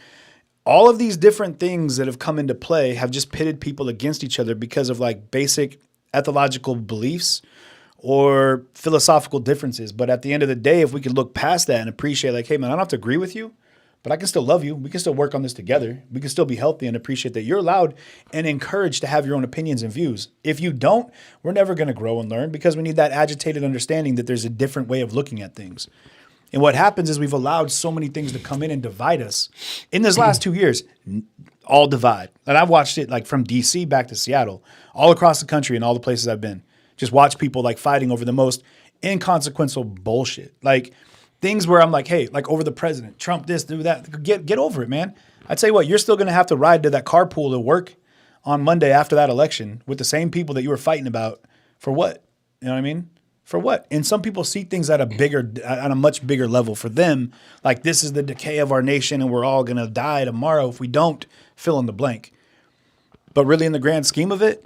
All of these different things that have come into play have just pitted people against each other because of like basic ethological beliefs or philosophical differences. But at the end of the day, if we could look past that and appreciate like, hey man, I don't have to agree with you, but I can still love you. We can still work on this together. We can still be healthy and appreciate that you're allowed and encouraged to have your own opinions and views. If you don't, we're never going to grow and learn because we need that agitated understanding that there's a different way of looking at things. And what happens is we've allowed so many things to come in and divide us. In this last 2 years, all divide. And I've watched it like from DC back to Seattle, all across the country and all the places I've been. Just watch people like fighting over the most inconsequential bullshit. Like things where I'm like, hey, like over the president, Trump this, do that. Get over it, man. I tell you what, you're still going to have to ride to that carpool to work on Monday after that election with the same people that you were fighting about for what? You know what I mean? For what? And some people see things at a much bigger level for them. Like this is the decay of our nation and we're all going to die tomorrow if we don't fill in the blank. But really in the grand scheme of it,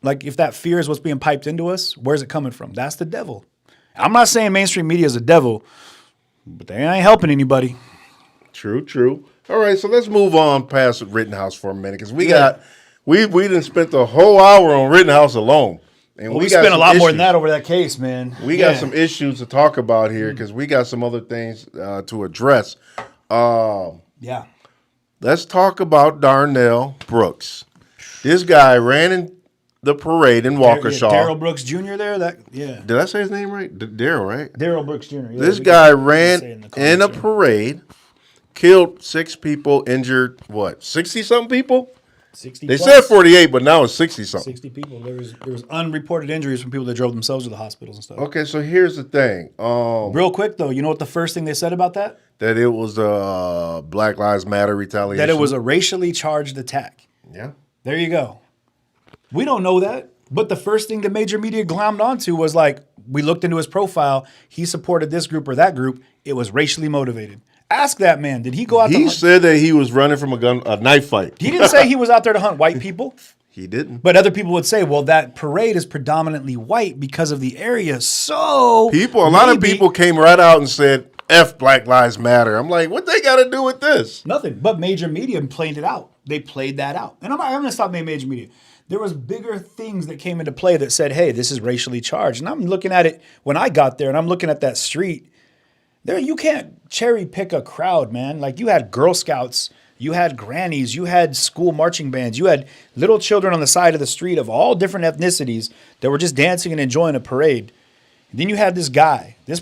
like if that fear is what's being piped into us, where's it coming from? That's the devil. I'm not saying mainstream media is a devil, but they ain't helping anybody. True. All right, so let's move on past Rittenhouse for a minute because we done spent the whole hour on Rittenhouse alone. And we spent a lot more than that over that case, man. We got some issues to talk about here because we got some other things to address. Let's talk about Darnell Brooks. This guy ran in the parade in Waukesha. Darrell Brooks Jr. there? Did I say his name right? Darrell, right? Darrell Brooks Jr. Yeah, this guy ran in a parade, killed 6 people, injured, 60-something people? 60 They plus. said 48, but now it's 60-something. 60 people. There was unreported injuries from people that drove themselves to the hospitals and stuff. Okay, so here's the thing. Real quick, though, you know what the first thing they said about that? That it was a Black Lives Matter retaliation. That it was a racially charged attack. Yeah. There you go. We don't know that, but the first thing the major media glommed onto was like, we looked into his profile. He supported this group or that group. It was racially motivated. Ask that man. Did he go out? He said that he was running from a knife fight. He didn't say he was out there to hunt white people. He didn't. But other people would say, well, that parade is predominantly white because of the area. So a lot of people came right out and said, F Black Lives Matter. I'm like, what they got to do with this? Nothing. But major media played it out. They played that out. And I'm going to stop major media. There was bigger things that came into play that said, hey, this is racially charged. And I'm looking at it when I got there and I'm looking at that street. There, you can't cherry pick a crowd, man. Like you had Girl Scouts, you had grannies, you had school marching bands, you had little children on the side of the street of all different ethnicities that were just dancing and enjoying a parade. And then you had this guy, this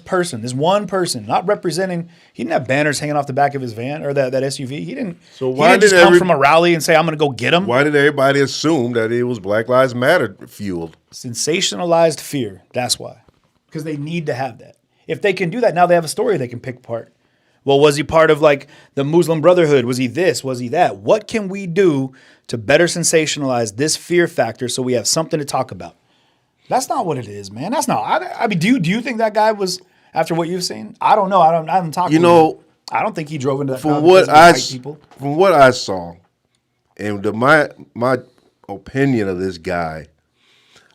one person, not representing. He didn't have banners hanging off the back of his van or that SUV. He didn't. So why did just come from a rally and say, "I'm going to go get him"? Why did everybody assume that it was Black Lives Matter fueled? Sensationalized fear. That's why, because they need to have that. If they can do that, now they have a story they can pick apart. Well, was he part of like the Muslim Brotherhood? Was he this? Was he that? What can we do to better sensationalize this fear factor so we have something to talk about? That's not what it is, man. That's not. I mean, do you think that guy was after what you've seen? I don't know. I haven't talked. You know, I don't think he drove into that. From what I saw, and my opinion of this guy,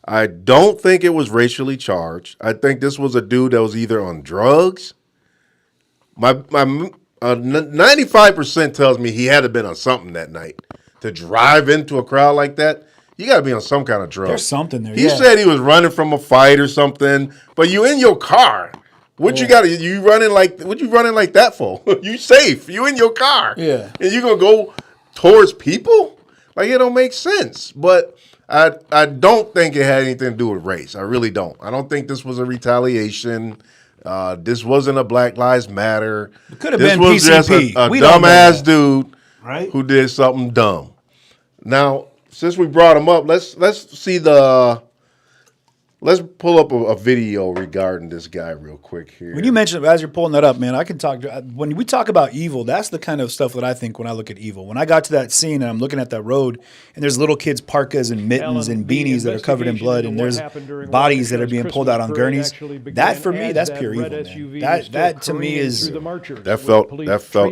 I don't think it was racially charged. I think this was a dude that was either on drugs. My 95% tells me he had to been on something that night to drive into a crowd like that. You got to be on some kind of drug. There's something there. He said he was running from a fight or something, but you in your car. What you running like that for? You safe. You in your car. Yeah. And you gonna go towards people? Like, it don't make sense. But I don't think it had anything to do with race. I really don't. I don't think this was a retaliation. This wasn't a Black Lives Matter. It could have this been was PCP. just a We don't know dumbass that. dude Right? who did something dumb. Now, since we brought him up, let's pull up a video regarding this guy real quick here. When you mention, as you're pulling that up, man, I can talk. When we talk about evil, that's the kind of stuff that I think when I look at evil. When I got to that scene and I'm looking at that road, and there's little kids' parkas and mittens and beanies that are covered in blood, and there's bodies that are being pulled out on gurneys. That for me, that's pure evil, man. That to me is that felt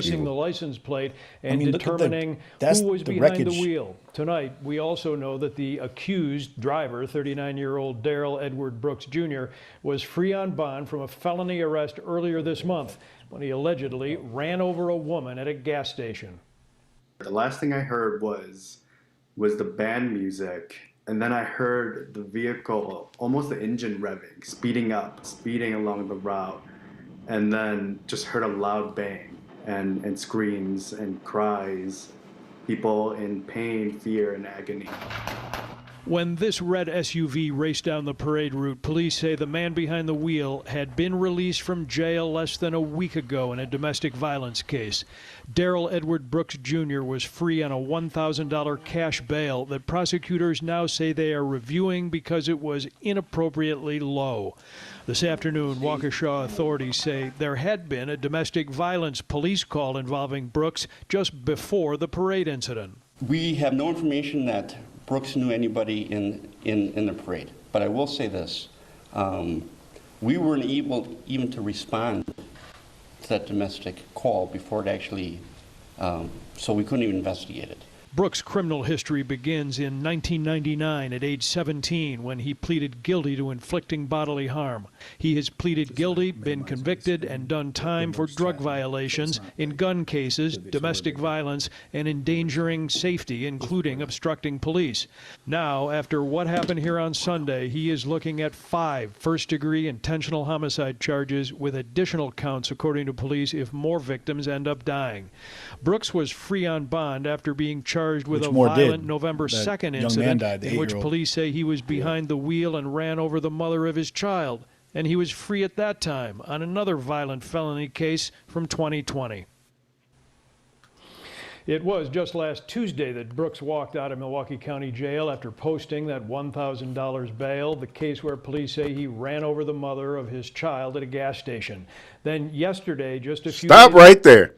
evil. The license plate and determining who was behind the wheel. Tonight, we also know that the accused driver, 39-year-old Darrell Edward Brooks Jr., was free on bond from a felony arrest earlier this month when he allegedly ran over a woman at a gas station. The last thing I heard was the band music, and then I heard the vehicle, almost the engine revving, speeding along the route, and then just heard a loud bang and screams and cries. People in pain, fear, and agony. When this red SUV raced down the parade route, police say the man behind the wheel had been released from jail less than a week ago in a domestic violence case. Darrell Edward Brooks Jr. was free on a $1,000 cash bail that prosecutors now say they are reviewing because it was inappropriately low. This afternoon, Waukesha authorities say there had been a domestic violence police call involving Brooks just before the parade incident. We have no information that Brooks knew anybody in the parade. But I will say this, we weren't able even to respond to that domestic call before it actually, so we couldn't even investigate it. Brooks' criminal history begins in 1999 at age 17 when he pleaded guilty to inflicting bodily harm. He has pleaded guilty, been convicted, and done time for drug violations in gun cases, domestic violence, and endangering safety, including obstructing police. Now, after what happened here on Sunday, he is looking at 5 first-degree intentional homicide charges with additional counts, according to police, if more victims end up dying. Brooks was free on bond after being charged with a violent November 2nd incident in which police say he was behind the wheel and ran over the mother of his child. And he was free at that time on another violent felony case from 2020. It was just last Tuesday that Brooks walked out of Milwaukee County Jail after posting that $1,000 bail, the case where police say he ran over the mother of his child at a gas station. Then yesterday, just a few Stop right there.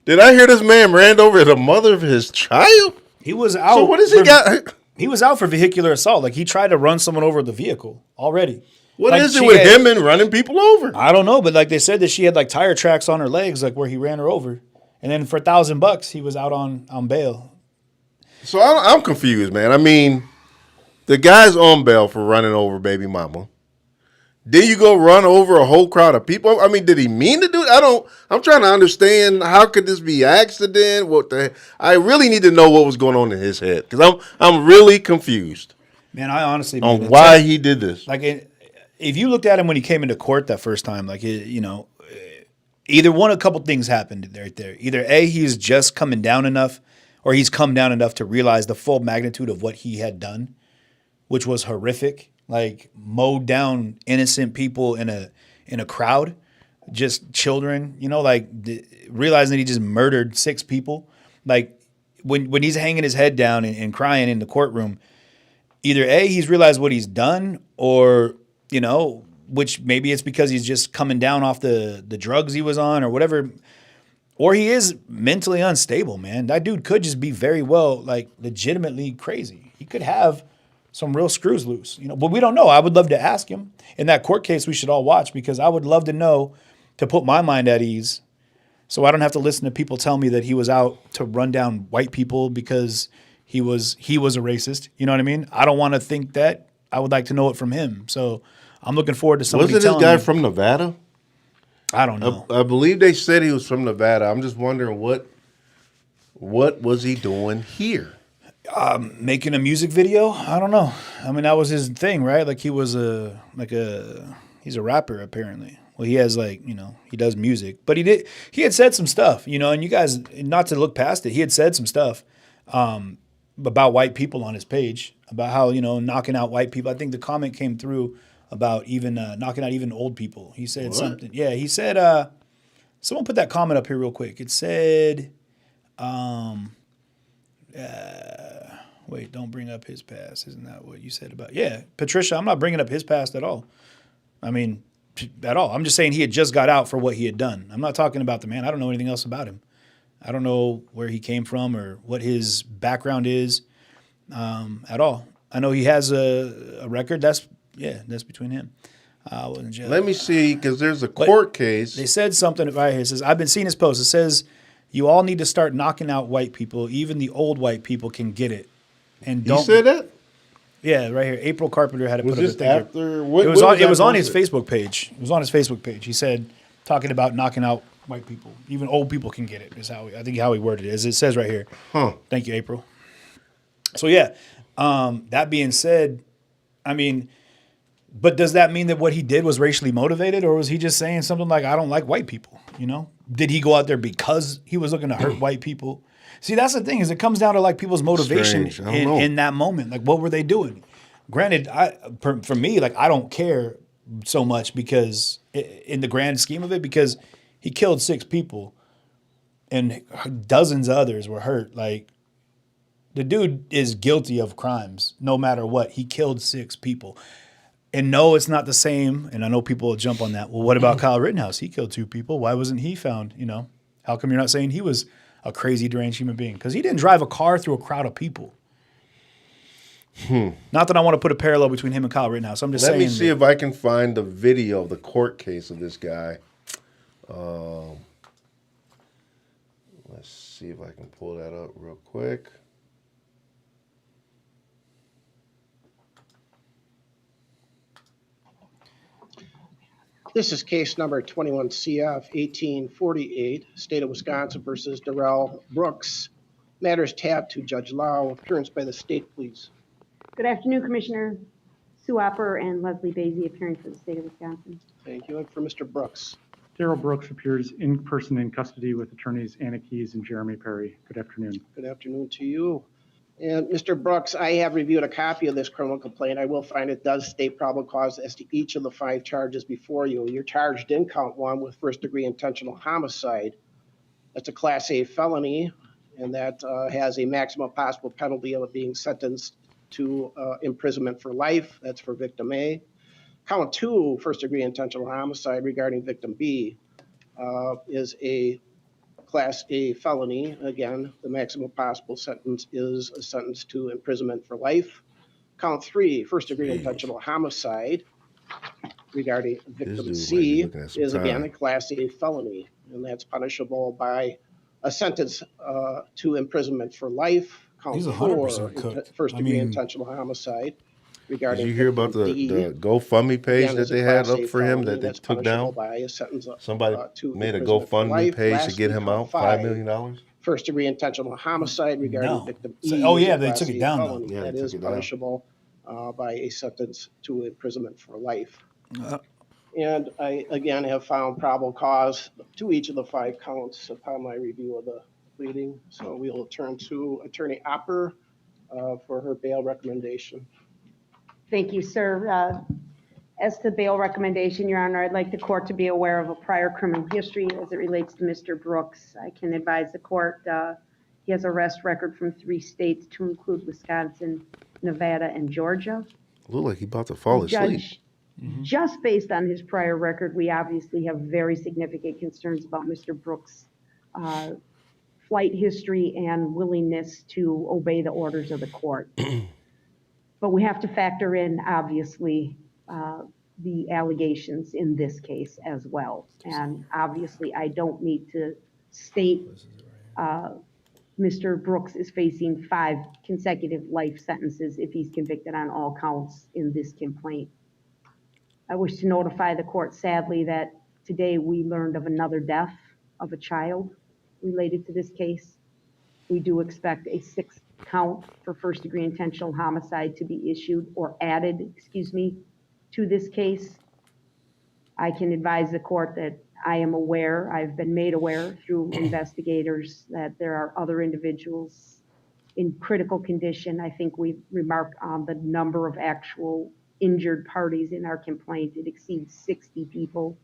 Did I hear this man ran over the mother of his child? He was out. So what does he got? He was out for vehicular assault. Like, he tried to run someone over the vehicle already. What like, is it with him and running people over? I don't know, but like they said that she had like tire tracks on her legs, like where he ran her over. And then for $1,000, he was out on bail. So I'm confused, man. I mean, the guy's on bail for running over baby mama. Then you go run over a whole crowd of people. I mean, did he mean to do it? I'm trying to understand, how could this be accident? I really need to know what was going on in his head, because I'm really confused. Man, I honestly on why he did this. Like, if you looked at him when he came into court that first time, like, either a couple things happened right there. Either A, he's just coming down enough, or he's come down enough to realize the full magnitude of what he had done, which was horrific. Like, mowed down innocent people in a crowd, just children, realizing that he just murdered 6 people. Like, when he's hanging his head down and crying in the courtroom, either A, he's realized what he's done, or, which maybe it's because he's just coming down off the drugs he was on or whatever, or he is mentally unstable, man. That dude could just be very well, like, legitimately crazy. He could have some real screws loose, but we don't know. I would love to ask him. In that court case, we should all watch, because I would love to know, to put my mind at ease, so I don't have to listen to people tell me that he was out to run down white people because he was a racist. You know what I mean? I don't want to think that I would like to know it from him. So I'm looking forward to somebody Wasn't this telling guy me. from Nevada? I don't know. I believe they said he was from Nevada. I'm just wondering what was he doing here? Making a music video? I don't know. I mean, that was his thing, right? Like he's a rapper apparently. Well, he has he does music, but he had said some stuff, and you guys, not to look past it, he had said some stuff about white people on his page, about how, knocking out white people. I think the comment came through about even knocking out even old people. He said something. Yeah, he said, someone put that comment up here real quick. It said, wait, don't bring up his past. Isn't that what you said about? Yeah, Patricia, I'm not bringing up his past at all. I mean, at all. I'm just saying he had just got out for what he had done. I'm not talking about the man. I don't know anything else about him. I don't know where he came from or what his background is at all. I know he has a record. That's between him. Let me see, because there's a court case. They said something right here. It says, I've been seeing his post. It says, you all need to start knocking out white people. Even the old white people can get it. And don't. You said that? Yeah, right here. April Carpenter had it Was put up. this after? It was on his Facebook page. It was on his Facebook page. He said, talking about knocking out white people. Even old people can get it, is how he worded it. As it says right here. Huh. Thank you, April. So, yeah. That being said, I mean, but does that mean that what he did was racially motivated, or was he just saying something like, I don't like white people, Did he go out there because he was looking to hurt white people? See, that's the thing, is it comes down to like people's motivation in that moment. Like, what were they doing? Granted, for me, like, I don't care so much because in the grand scheme of it, because he killed 6 people and dozens of others were hurt. Like, the dude is guilty of crimes no matter what. He killed 6 people. And no, it's not the same. And I know people will jump on that. Well, what about Kyle Rittenhouse? He killed 2 people. Why wasn't he found? How come you're not saying he was a crazy, deranged human being? Because he didn't drive a car through a crowd of people. Not that I want to put a parallel between him and Kyle Rittenhouse. I'm just saying. Let me see if I can find the video of the court case of this guy. Let's see if I can pull that up real quick. This is case number 21 CF 1848, State of Wisconsin versus Darrell Brooks. Matters tabbed to Judge Lau. Appearance by the state, please. Good afternoon, Commissioner Sue Opper and Leslie Basie, appearing for the state of Wisconsin. Thank you. And for Mr. Brooks. Darrell Brooks appears in person in custody with attorneys Anna Keyes and Jeremy Perry. Good afternoon. Good afternoon to you. And Mr. Brooks, I have reviewed a copy of this criminal complaint. I will find it does state probable cause as to each of the 5 charges before you. You're charged in count 1 with first-degree intentional homicide. That's a Class A felony, and that has a maximum possible penalty of being sentenced to imprisonment for life. That's for victim A. Count 2, first-degree intentional homicide regarding victim B, is a Class A felony. Again, the maximum possible sentence is a sentence to imprisonment for life. Count 3, first-degree intentional homicide regarding victim C is again a Class A felony, and that's punishable by a sentence to imprisonment for life. Count 4, first-degree intentional homicide regarding. Did you hear about the GoFundMe page that they had up for him that they took down? Somebody made a GoFundMe page to get him out, $5 million. First-degree intentional homicide regarding victim E. Oh yeah, they took it down. Yeah, that is punishable by a sentence to imprisonment for life. And I again have found probable cause to each of the 5 counts upon my review of the pleading. So we will turn to Attorney Opper for her bail recommendation. Thank you, sir. As to bail recommendation, Your Honor, I'd like the court to be aware of a prior criminal history as it relates to Mr. Brooks. I can advise the court he has arrest record from 3 states to include Wisconsin, Nevada, and Georgia. Look like he about to fall asleep. Judge, just based on his prior record, we obviously have very significant concerns about Mr. Brooks' flight history and willingness to obey the orders of the court. But we have to factor in, obviously, the allegations in this case as well. And obviously, I don't need to state Mr. Brooks is facing 5 consecutive life sentences if he's convicted on all counts in this complaint. I wish to notify the court sadly that today we learned of another death of a child related to this case. We do expect a 6th count for first-degree intentional homicide to be issued or added, to this case. I can advise the court that I am aware, I've been made aware through investigators that there are other individuals in critical condition. I think we've remarked on the number of actual injured parties in our complaint. It exceeds 60 people.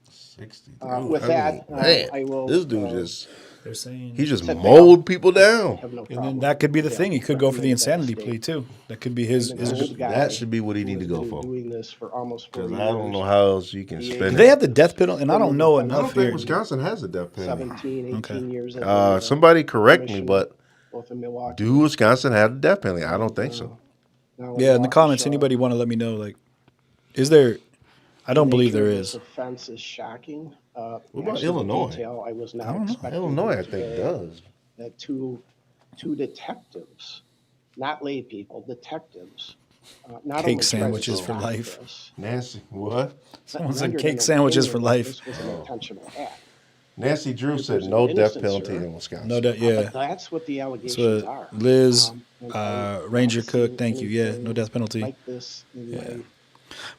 60. With that, man, I will. This dude just. They're saying He just mowed people down. and then that could be the thing. He could go for the insanity plea too. That could be his. That should be what he need to go for. Doing this for almost 40 Because years. I don't know how else you can spend Do it. they have the death penalty? And I don't know I don't enough think here. Wisconsin has a death penalty. 17, 18 years. Somebody correct me, but both in Milwaukee. do Wisconsin have a death penalty? I don't think so. Yeah, in the comments, anybody want to let me know? Like, is there? I don't believe there This is. offense is shocking. What about Actually, the Illinois? detail I was not I don't know. expecting Illinois, I here think, today, does. That two detectives, not lay people, detectives. Not Cake only tried to sandwiches for stop life. this, Nancy, what? Someone said rendered cake an sandwiches for opinion that life. This was an intentional act. Nancy Drew said There's no an death innocence penalty here. in Wisconsin. No doubt. Yeah. But that's what the allegations That's are. what Liz, And I Ranger haven't Cook. seen Thank you. Yeah, anything no death penalty. Like this in my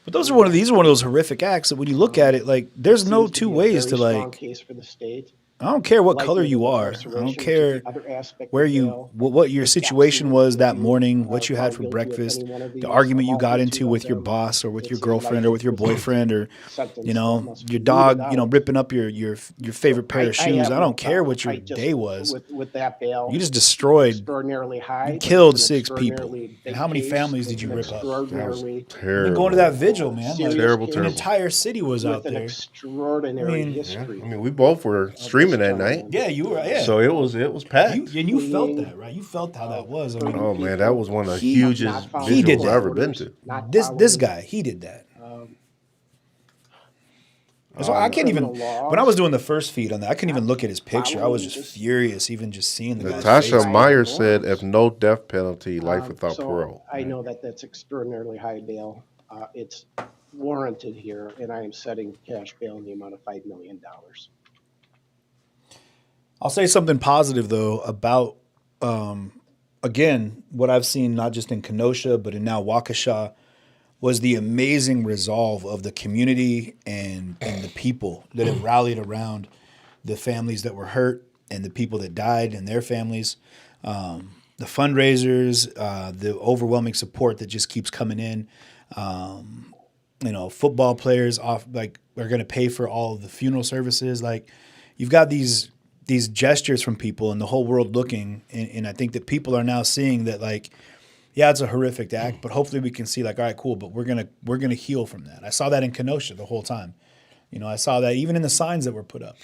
But these are one of those horrific acts that when you look at it, like there's no seems to two be a ways very to strong like. case for the state. I don't care what Like color with you the are. I incarceration, don't which is care the other aspect where of you bail. what your It's situation absolutely was that you morning, are what you had found for guilty of breakfast, any one of the these. argument I'm you all got guilty into of with your them. boss or with your It's a girlfriend or with your life imprisonment boyfriend or sentence you that know must be your meted dog, out. ripping up your favorite pair of shoes. have I no don't care problem. what your I just- day was. With that bail, You just destroyed. extraordinarily high. You but killed it's an 6 people. extraordinarily And big how many case. families did It's you an rip up? That was extraordinarily terrible. And going to that vigil, man. serious Like, Terrible, case an terrible. entire city was out with an there. extraordinary I mean, Yeah. history. I mean, we both were streaming that night. Yeah, you were. Yeah. So it was packed. You felt that, right? You felt how that was. I mean, Oh man, that was one of the He- hugest he did visuals that. I've ever been to. this guy, he did that. So I can't even. When I was doing the first feed on that, I couldn't even look at his picture. I was just furious, even just seeing the guy's Natasha face. Meyer said, "If no death penalty, life without So parole." I know that that's extraordinarily high bail. It's warranted here, and I am setting cash bail in the amount of $5 million. I'll say something positive though about again what I've seen not just in Kenosha but in now Waukesha was the amazing resolve of the community and the people that have rallied around the families that were hurt and the people that died and their families. The fundraisers, the overwhelming support that just keeps coming in. Football players are going to pay for all of the funeral services. Like you've got these gestures from people and the whole world looking. And I think that people are now seeing that like, yeah, it's a horrific act, but hopefully we can see like, all right, cool, but we're gonna heal from that. I saw that in Kenosha the whole time. I saw that even in the signs that were put up,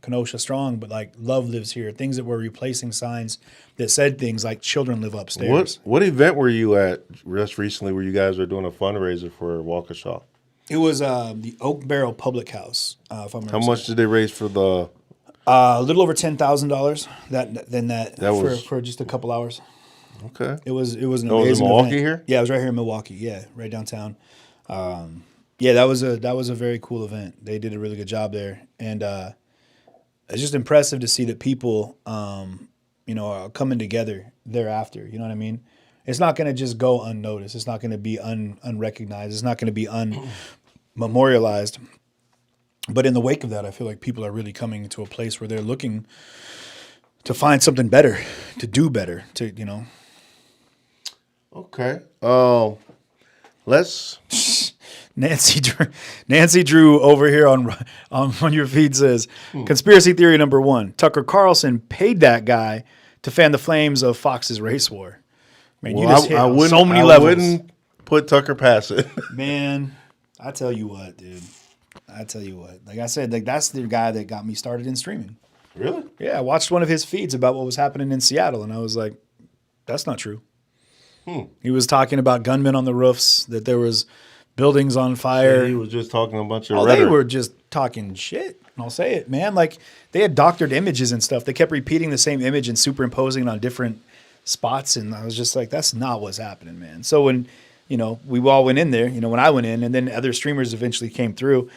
Kenosha strong, but like love lives here. Things that were replacing signs that said things like children live upstairs. What event were you at just recently where you guys were doing a fundraiser for Waukesha? It was the Oak Barrel Public House. If I'm How much did they raise for the? A little over $10,000. Was for just a couple hours. Okay. It was an That was in amazing Milwaukee event. here? Yeah, it was right here in Milwaukee. Yeah, right downtown. Yeah, that was a very cool event. They did a really good job there, and it's just impressive to see that people, are coming together thereafter. You know what I mean? It's not going to just go unnoticed. It's not going to be unrecognized. It's not going to be unmemorialized. But in the wake of that, I feel like people are really coming to a place where they're looking to find something better, to do better, Okay. Let's. Nancy Drew over here on your feed says, conspiracy theory number 1, Tucker Carlson paid that guy to fan the flames of Fox's race war. Man, you just hit on so many levels. I wouldn't put Tucker past it. Man, I tell you what, dude. Like I said, like that's the guy that got me started in streaming. Really? Yeah, I watched one of his feeds about what was happening in Seattle, and I was like, that's not true. He was talking about gunmen on the roofs, that there was buildings on fire. He was just talking a bunch of They rhetoric. were just talking shit. I'll say it, man. Like, they had doctored images and stuff. They kept repeating the same image and superimposing it on different spots. And I was just like, that's not what's happening, man. So when, we all went in there, when I went in, and then other streamers eventually came through,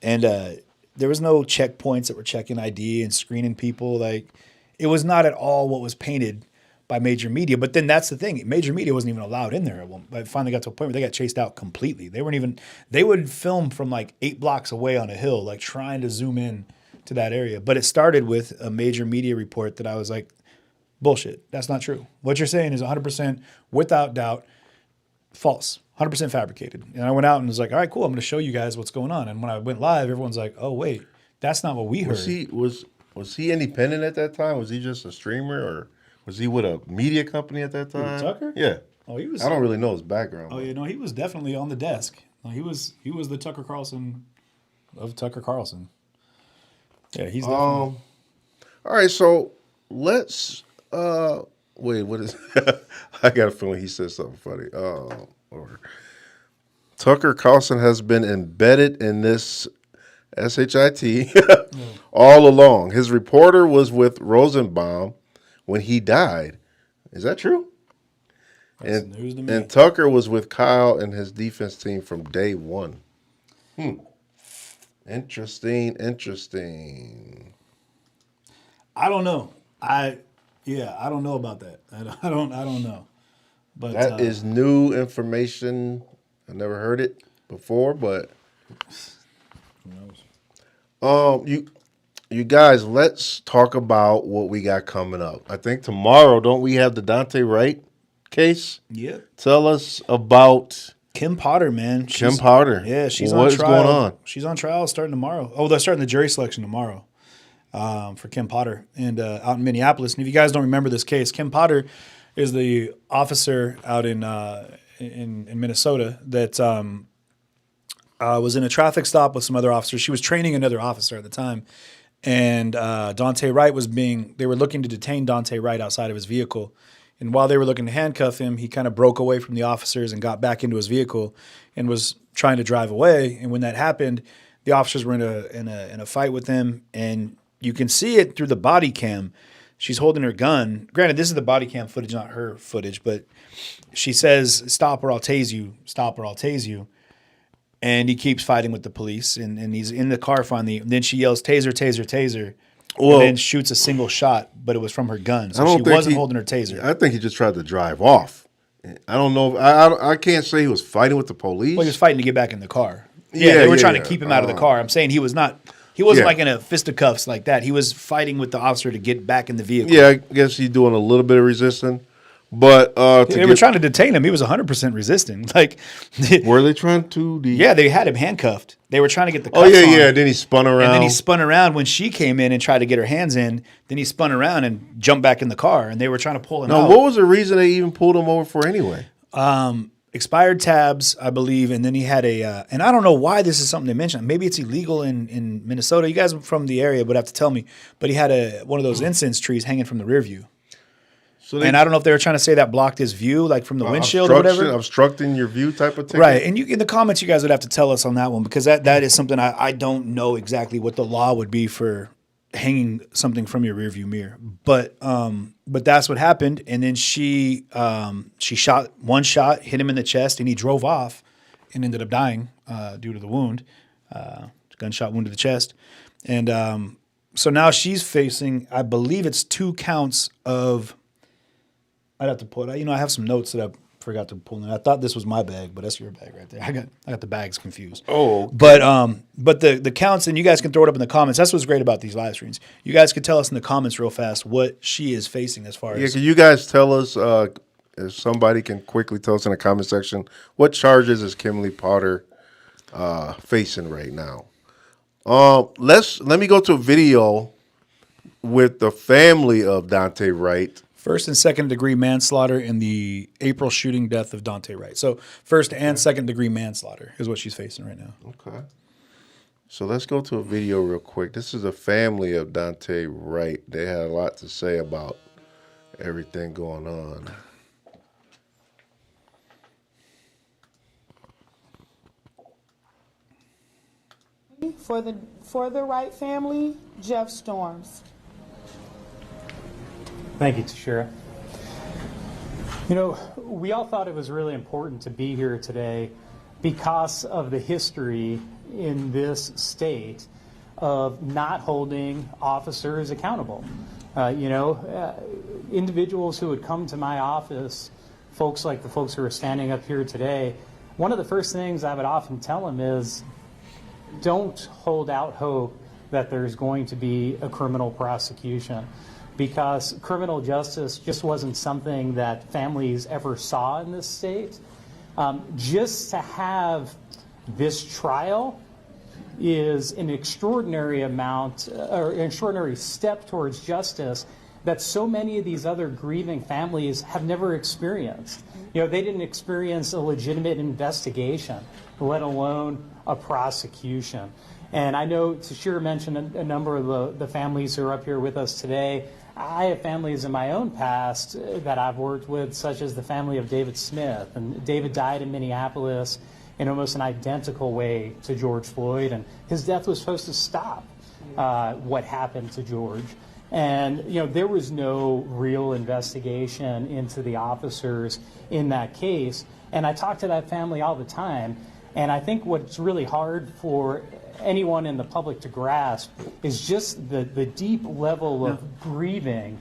and there was no checkpoints that were checking ID and screening people. Like, it was not at all what was painted by major media. But then that's the thing. Major media wasn't even allowed in there. I finally got to a point where they got chased out completely. They would film from like 8 blocks away on a hill, like trying to zoom in to that area. But it started with a major media report that I was like, bullshit. That's not true. What you're saying is 100% without doubt false, 100% fabricated. And I went out and was like, all right, cool. I'm going to show you guys what's going on. And when I went live, everyone's like, oh, wait, that's not what we heard. Was he independent at that time? Was he just a streamer, or was he with a media company at that time? Tucker? Yeah. Oh, he was. I don't really know his background. Oh, he was definitely on the desk. He was the Tucker Carlson of Tucker Carlson. Yeah, he's definitely. All right, so let's wait. What is? I got a feeling he said something funny. Or Tucker Carlson has been embedded in this SHIT all along. His reporter was with Rosenbaum when he died. Is that true? That's news to me. And Tucker was with Kyle and his defense team from day one. Interesting. I don't know. I don't know about that. I don't know. But that is new information. I never heard it before, but who knows? You guys, let's talk about what we got coming up. I think tomorrow, don't we have the Dante Wright case? Yeah. Tell us about Kim Potter, man. Kim Potter. Yeah, she's What on is trial. going on? She's on trial starting tomorrow. Oh, they're starting the jury selection tomorrow for Kim Potter and out in Minneapolis. And if you guys don't remember this case, Kim Potter is the officer out in Minnesota that was in a traffic stop with some other officers. She was training another officer at the time. And Dante Wright they were looking to detain Dante Wright outside of his vehicle. And while they were looking to handcuff him, he kind of broke away from the officers and got back into his vehicle and was trying to drive away. And when that happened, the officers were in a fight with him. And you can see it through the body cam. She's holding her gun. Granted, this is the body cam footage, not her footage, but she says, "Stop or I'll tase you. Stop or I'll tase you." And he keeps fighting with the police, and he's in the car finally. And then she yells, "Taser, taser, taser," and then shoots a single shot, but it was from her gun, so she wasn't holding her taser. I think he just tried to drive off. I don't know. I can't say he was fighting with the police. Well, he was fighting to get back in the car. Yeah, they were trying to keep him out of the car. I'm saying he was not. He wasn't like in a fisticuffs like that. He was fighting with the officer to get back in the vehicle. Yeah, I guess he's doing a little bit of resisting. But they were trying to detain him. He was 100% resisting. Like, were they trying to? Yeah, they had him handcuffed. They were trying to get the cuffs on. Yeah. Then he spun around. And then he spun around when she came in and tried to get her hands in. Then he spun around and jumped back in the car. And they were trying to pull him out. What was the reason they even pulled him over for anyway? Expired tabs, I believe. And then he had and I don't know why this is something they mentioned. Maybe it's illegal in Minnesota. You guys from the area would have to tell me. But he had one of those incense trees hanging from the rear view. And I don't know if they were trying to say that blocked his view, like from the windshield or whatever. Obstructing your view type of thing. Right. And in the comments, you guys would have to tell us on that one, because that is something I don't know exactly what the law would be for hanging something from your rearview mirror. But that's what happened. And then she shot one shot, hit him in the chest, and he drove off and ended up dying due to the wound, gunshot wound to the chest. And so now she's facing, I believe it's 2 counts of. I'd have to pull it. I have some notes that I forgot to pull in. I thought this was my bag, but that's your bag right there. I got the bags confused. Oh, okay. But the counts, and you guys can throw it up in the comments. That's what's great about these live streams. You guys can tell us in the comments real fast what she is facing as far as. Yeah, can you guys tell us? If somebody can quickly tell us in the comment section, what charges is Kimberly Potter facing right now? Let me go to a video with the family of Dante Wright. First and second degree manslaughter in the April shooting death of Dante Wright. So first and second degree manslaughter is what she's facing right now. Okay. So let's go to a video real quick. This is a family of Dante Wright. They had a lot to say about everything going on. For the right family, Jeff Storms. Thank you, Tashira. You know, we all thought it was really important to be here today because of the history in this state of not holding officers accountable. Individuals who would come to my office, folks like the folks who are standing up here today, one of the first things I would often tell them is, don't hold out hope that there's going to be a criminal prosecution, because criminal justice just wasn't something that families ever saw in this state. Just to have this trial is an extraordinary amount, or an extraordinary step towards justice that so many of these other grieving families have never experienced. You know, they didn't experience a legitimate investigation, let alone a prosecution. And I know Tashira mentioned a number of the families who are up here with us today. I have families in my own past that I've worked with, such as the family of David Smith. And David died in Minneapolis in almost an identical way to George Floyd, and his death was supposed to stop what happened to George. And, you know, there was no real investigation into the officers in that case. And I talk to that family all the time, and I think what's really hard for anyone in the public to grasp is just the deep level of grieving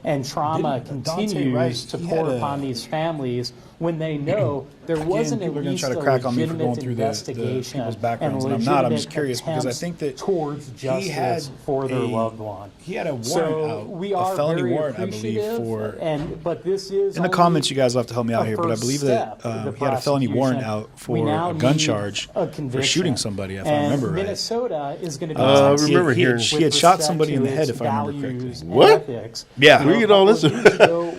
and trauma continues to pour upon these families when they know there wasn't at least a legitimate investigation and I'm just curious because I think that towards justice for their loved one. He had a warrant out, we are a felony very warrant, I believe, for. But this is In the comments, you guys will have to help me out here, but I believe that he had a felony warrant out for a gun charge for shooting somebody, if I remember right. Minnesota is going to be I remember hearing he had shot somebody in the head, if I remember correctly. What? Yeah. Read all this.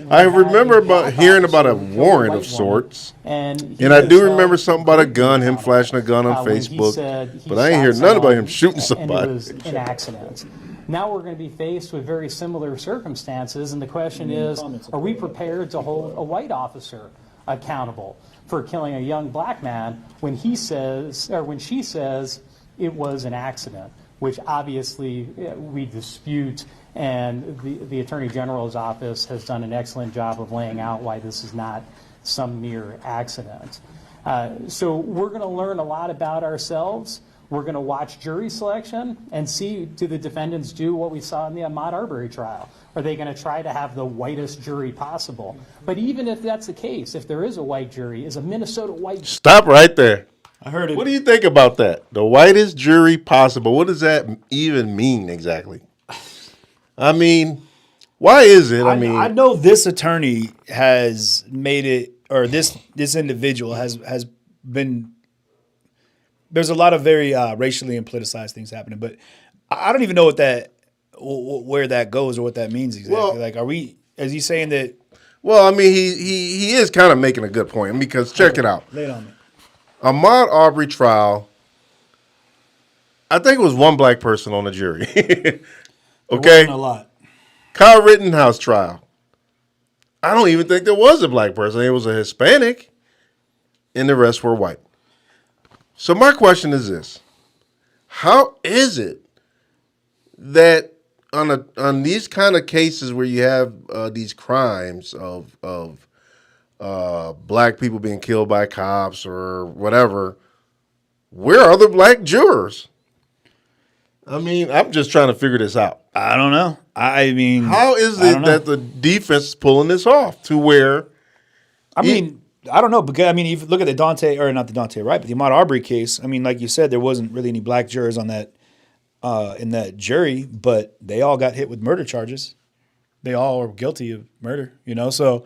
I remember hearing about a warrant of sorts. And I do remember something about a gun, him flashing a gun on Facebook. But I ain't hear none about him shooting somebody. And it was an accident. Now we're going to be faced with very similar circumstances, and the question is, are we prepared to hold a white officer accountable for killing a young black man when he says, or when she says, it was an accident, which obviously we dispute, and the Attorney General's office has done an excellent job of laying out why this is not some mere accident. So we're going to learn a lot about ourselves. We're going to watch jury selection and see, do the defendants do what we saw in the Ahmaud Arbery trial? Are they going to try to have the whitest jury possible? But even if that's the case, if there is a white jury, is a Minnesota white... Stop right there. I heard it. What do you think about that? The whitest jury possible. What does that even mean exactly? I mean, why is it? I know this attorney has made it, or this individual has been. There's a lot of very racially and politicized things happening, but I don't even know where that goes or what that means exactly. Well, like, are we? Is he saying that? Well, I mean, he is kind of making a good point because check it out. Lay it on me. Ahmaud Arbery trial. I think it was one black person on the jury. Okay, a lot. Kyle Rittenhouse trial. I don't even think there was a black person. It was a Hispanic, and the rest were white. So my question is this: how is it that on these kind of cases where you have these crimes of black people being killed by cops or whatever, where are the black jurors? I mean, I'm just trying to figure this out. I don't know. I mean, how is it that the defense is pulling this off to where? I mean, I don't know, because I mean, if you look at the Dante, or not the Dante Wright, but the Ahmaud Arbery case. I mean, like you said, there wasn't really any black jurors on that in that jury, but they all got hit with murder charges. They all are guilty of murder, you know. So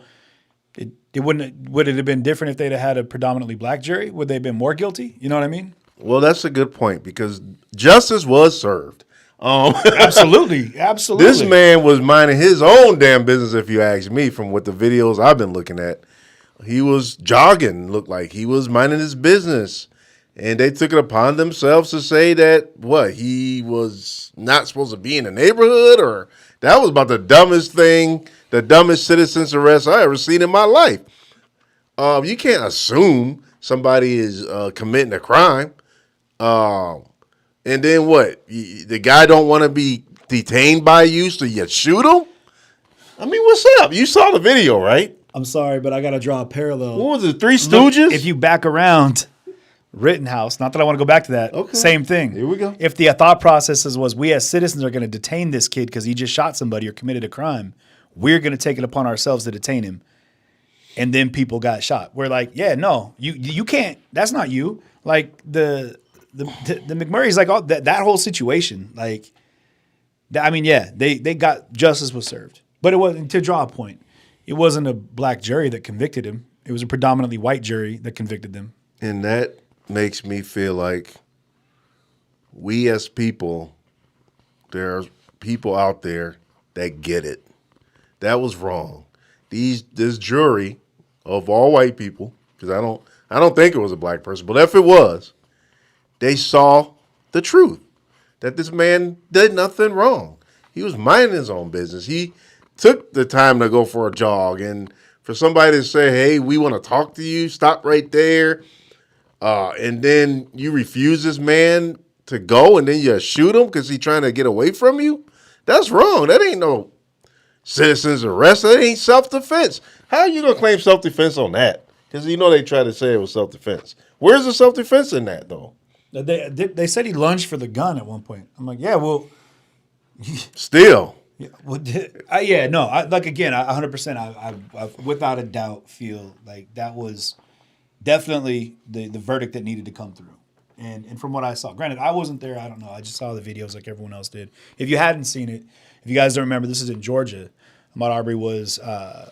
would it have been different if they'd have had a predominantly black jury? Would they have been more guilty? You know what I mean? Well, that's a good point because justice was served. Absolutely. This man was minding his own damn business, if you ask me, from what the videos I've been looking at. He was jogging, looked like he was minding his business. And they took it upon themselves to say that, he was not supposed to be in the neighborhood, or that was about the dumbest thing, the dumbest citizen's arrest I ever seen in my life. You can't assume somebody is committing a crime. And And then what? The guy don't want to be detained by you, so you shoot him? I mean, what's up? You saw the video, right? I'm sorry, but I got to draw a parallel. What was it, Three Stooges? Look, if you back around Rittenhouse, not that I want to go back to that, Okay. same thing. Here we go. If the thought process was we as citizens are going to detain this kid because he just shot somebody or committed a crime, we're going to take it upon ourselves to detain him. And then people got shot. We're like, yeah, no, you can't. That's not you. Like the McMurray's like all that whole situation. Like, I mean, yeah, they got justice was served, but it wasn't, to draw a point. It wasn't a black jury that convicted him. It was a predominantly white jury that convicted them. And that makes me feel like we as people, there are people out there that get it. That was wrong. This jury of all white people, because I don't think it was a black person, but if it was, they saw the truth that this man did nothing wrong. He was minding his own business. He took the time to go for a jog, and for somebody to say, "Hey, we want to talk to you," stop right there, and then you refuse this man to go, and then you shoot him because he's trying to get away from you. That's wrong. That ain't no citizen's arrest. That ain't self-defense. How are you going to claim self-defense on that? Because you know they try to say it was self-defense. Where's the self-defense in that, though? They said he lunged for the gun at one point. I'm like, yeah, well. Still. Yeah, well, I like, again, 100%, I without a doubt feel like that was definitely the verdict that needed to come through. And from what I saw, granted, I wasn't there. I don't know. I just saw the videos like everyone else did. If you hadn't seen it, if you guys don't remember, this is in Georgia. Ahmaud Arbery was, well,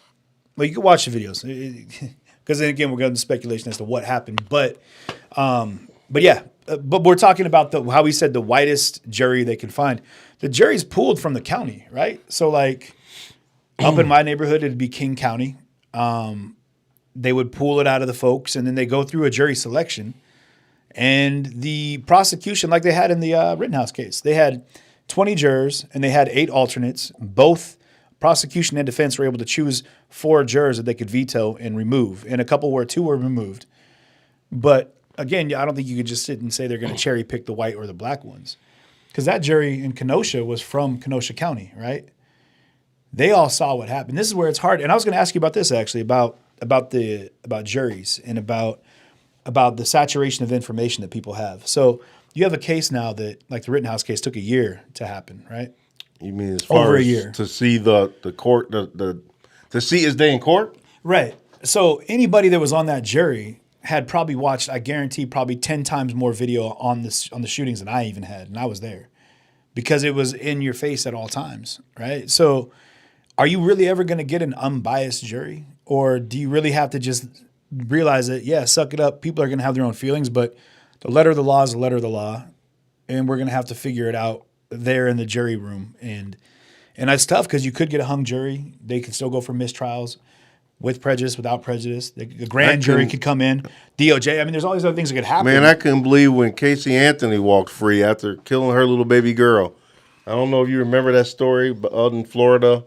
you can watch the videos. Because then again, we're going to speculation as to what happened. But yeah, but we're talking about how we said the whitest jury they could find. The jury's pooled from the county, right? So like up in my neighborhood, it'd be King County. They would pool it out of the folks, and then they go through a jury selection. And the prosecution, like they had in the Rittenhouse case, they had 20 jurors and they had 8 alternates. Both prosecution and defense were able to choose 4 jurors that they could veto and remove, and a couple where 2 were removed. But again, I don't think you could just sit and say they're going to cherry pick the white or the black ones, because that jury in Kenosha was from Kenosha County, right? They all saw what happened. This is where it's hard. And I was going to ask you about this actually, about juries and about the saturation of information that people have. So you have a case now that, like the Rittenhouse case, took a year to happen, right? You mean as far over as a year to see the court, to see his day in court? Right. So anybody that was on that jury had probably watched, I guarantee, probably 10 times more video on the shootings than I even had, and I was there because it was in your face at all times, right? So are you really ever going to get an unbiased jury, or do you really have to just realize that, yeah, suck it up, people are going to have their own feelings, but the letter of the law is the letter of the law, and we're going to have to figure it out there in the jury room. And that's tough because you could get a hung jury. They could still go for mistrials with prejudice, without prejudice. The grand jury could come in. DOJ. I mean, there's all these other things that could happen. Man, I couldn't believe when Casey Anthony walked free after killing her little baby girl. I don't know if you remember that story, but out in Florida,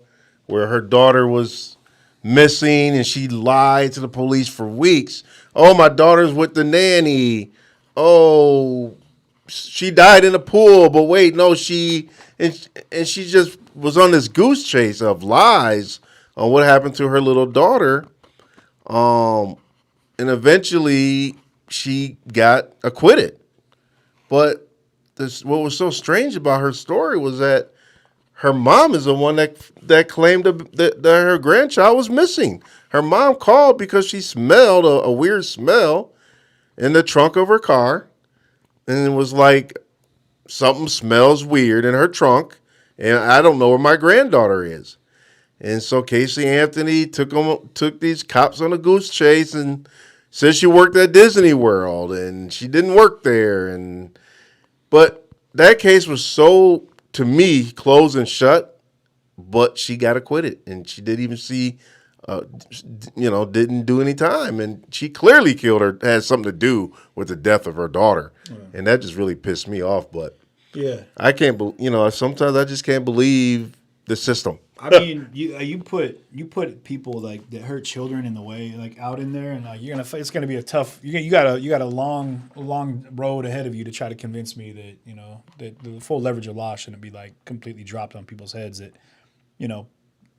where her daughter was missing and she lied to the police for weeks. Oh, my daughter's with the nanny. Oh, she died in the pool, but wait, no, she just was on this goose chase of lies on what happened to her little daughter. And eventually she got acquitted. But what was so strange about her story was that her mom is the one that claimed that her grandchild was missing. Her mom called because she smelled a weird smell in the trunk of her car. And it was like, something smells weird in her trunk, and I don't know where my granddaughter is. And so Casey Anthony took these cops on a goose chase and said she worked at Disney World, and she didn't work there. But that case was so, to me, closed and shut, but she got acquitted, and she didn't even didn't do any time. And she clearly killed her, had something to do with the death of her daughter. And that just really pissed me off. But yeah, I can't, sometimes I just can't believe the system. I mean, you put people like that hurt children in the way, like out in there, and it's gonna be a tough. You got a long road ahead of you to try to convince me that that the full leverage of law shouldn't be like completely dropped on people's heads that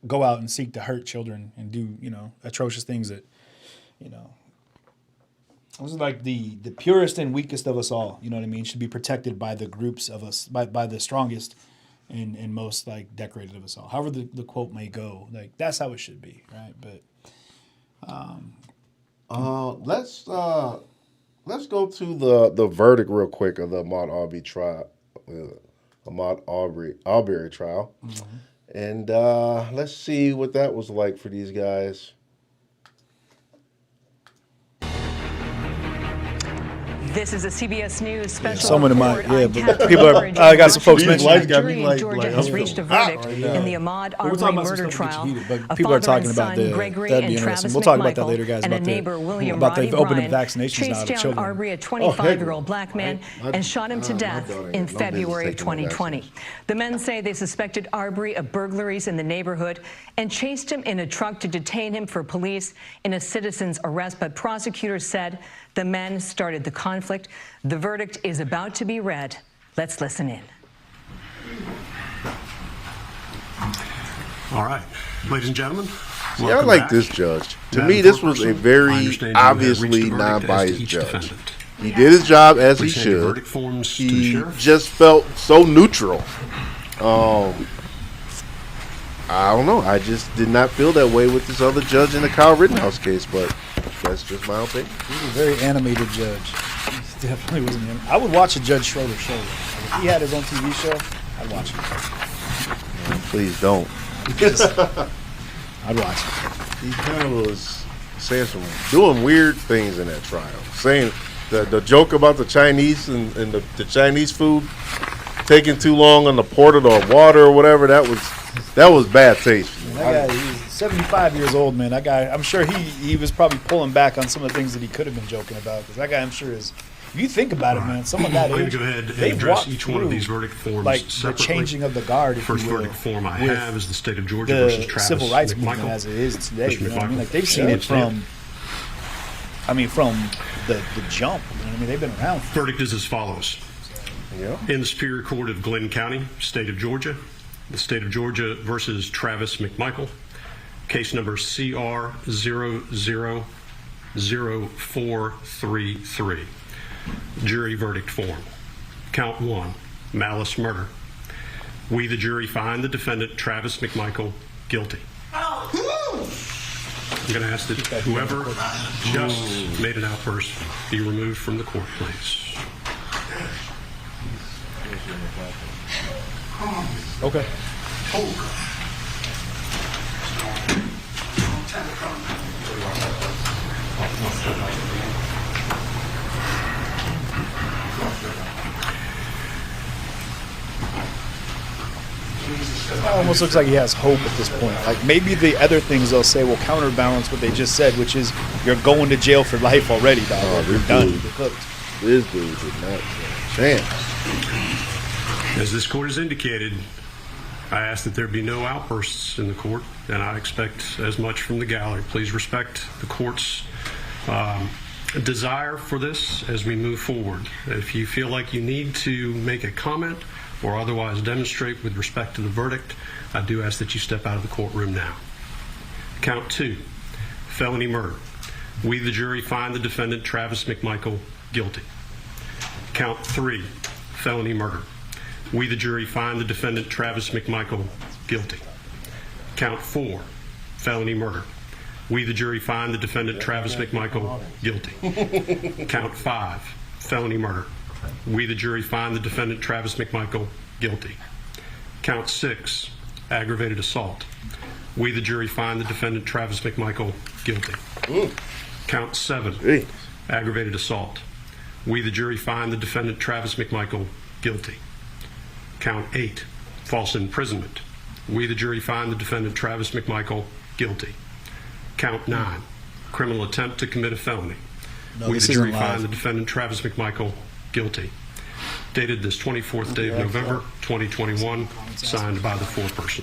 go out and seek to hurt children and do atrocious things that This is like the purest and weakest of us all. You know what I mean? Should be protected by the groups of us, by the strongest and most like decorated of us all. However the quote may go, like that's how it should be, right? But let's go to the verdict real quick of the Ahmaud Arbery trial, Arbery trial, and let's see what that was like for these guys. This is a CBS News special someone report in my, on but people are. I got some folks mentioning. The jury in Georgia has reached a verdict in the Ahmaud Arbery murder trial. But people are talking about the. Gregory That'd be and interesting. Travis We'll talk about that McMichael later, guys. And About a neighbor, William about Roddy the opening Bryan, vaccinations now chased to down children. Arbery, a 25-year-old black man, and shot him to death in February of 2020. The men say they suspected Arbery of burglaries in the neighborhood and chased him in a truck to detain him for police in a citizen's arrest. But prosecutors said the men started the conflict. The verdict is about to be read. Let's listen in. All right, ladies and gentlemen. See, I like this judge. To me, this was a very obviously non-biased judge. He did his job as he should. He just felt so neutral. I don't know. I just did not feel that way with this other judge in the Kyle Rittenhouse case, but that's just my opinion. He was a very animated judge. He definitely wasn't animated. I would watch a Judge Schroeder show. If he had his own TV show, I'd watch it. Please don't. I'd watch it. He kind of was saying doing weird things in that trial. Saying the joke about the Chinese and the Chinese food taking too long on the port of the water or whatever, that was bad taste. That guy, he's 75 years old, man. That guy, I'm sure he was probably pulling back on some of the things that he could have been joking about. Because that guy, I'm sure, is. If you think about it, man, someone that age, I'm going to go ahead and address each one of these verdict forms like separately. The changing of the guard, if First you will, verdict form I have is the state of Georgia versus Travis civil rights McMichael. movement as it is today. You know what I mean? Like they've seen Yeah, it from. I mean, from the jump. You know what I mean, they've been around. Verdict is as follows. Yeah. In the Superior Court of Glenn County, state of Georgia, the state of Georgia versus Travis McMichael, case number CR 000433. Jury verdict form. Count 1, malice murder. We, the jury, find the defendant, Travis McMichael, guilty. I'm going to ask that whoever just made an outburst be removed from the court, please. Okay. It almost looks like he has hope at this point. Like maybe the other things they'll say will counterbalance what they just said, which is you're going to jail for life already, dog. You're done. You're cooked. This dude did not chance. As this court has indicated, I ask that there be no outbursts in the court, and I expect as much from the gallery. Please respect the court's desire for this as we move forward. If you feel like you need to make a comment or otherwise demonstrate with respect to the verdict, I do ask that you step out of the courtroom now. Count 2, felony murder. We, the jury, find the defendant, Travis McMichael, guilty. Count 3, felony murder. We, the jury, find the defendant, Travis McMichael, guilty. Count 4, felony murder. We, the jury, find the defendant, Travis McMichael, guilty. Count 5, felony murder. We, the jury, find the defendant, Travis McMichael, guilty. Count 6, aggravated assault. We, the jury, find the defendant, Travis McMichael, guilty. Count 7, aggravated assault. We, the jury, find the defendant, Travis McMichael, guilty. Count 8, false imprisonment. We, the jury, find the defendant, Travis McMichael, guilty. Count 9, criminal attempt to commit a felony. We, the jury, find the defendant, Travis McMichael, guilty. Dated this 24th day of November, 2021, signed by the foreperson.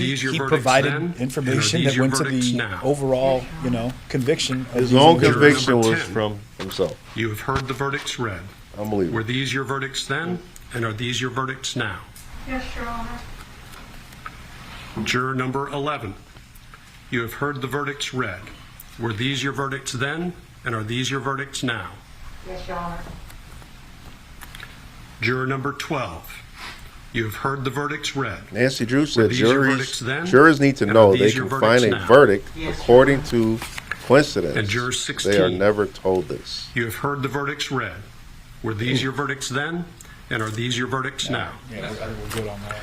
these your he verdicts provided then? information And are that these your went to verdicts the now? overall, conviction. Of His these own individuals. conviction Number was 10. from himself. You have heard the verdicts read. Unbelievable. Were these your verdicts then, and are these your verdicts now? Yes, Your Honor. Juror number 11. You have heard the verdicts read. Were these your verdicts then, and are these your verdicts now? Yes, Your Honor. Juror number 12. You have heard the verdicts read. Nancy Drew Were said these your verdicts then, jurors need to and know are they these your can find verdicts a now? verdict Yes, according to coincidence. And juror 16. They are never told this. You have heard the verdicts read. Were these your verdicts then, and are these your verdicts now? Yeah, we're good on that.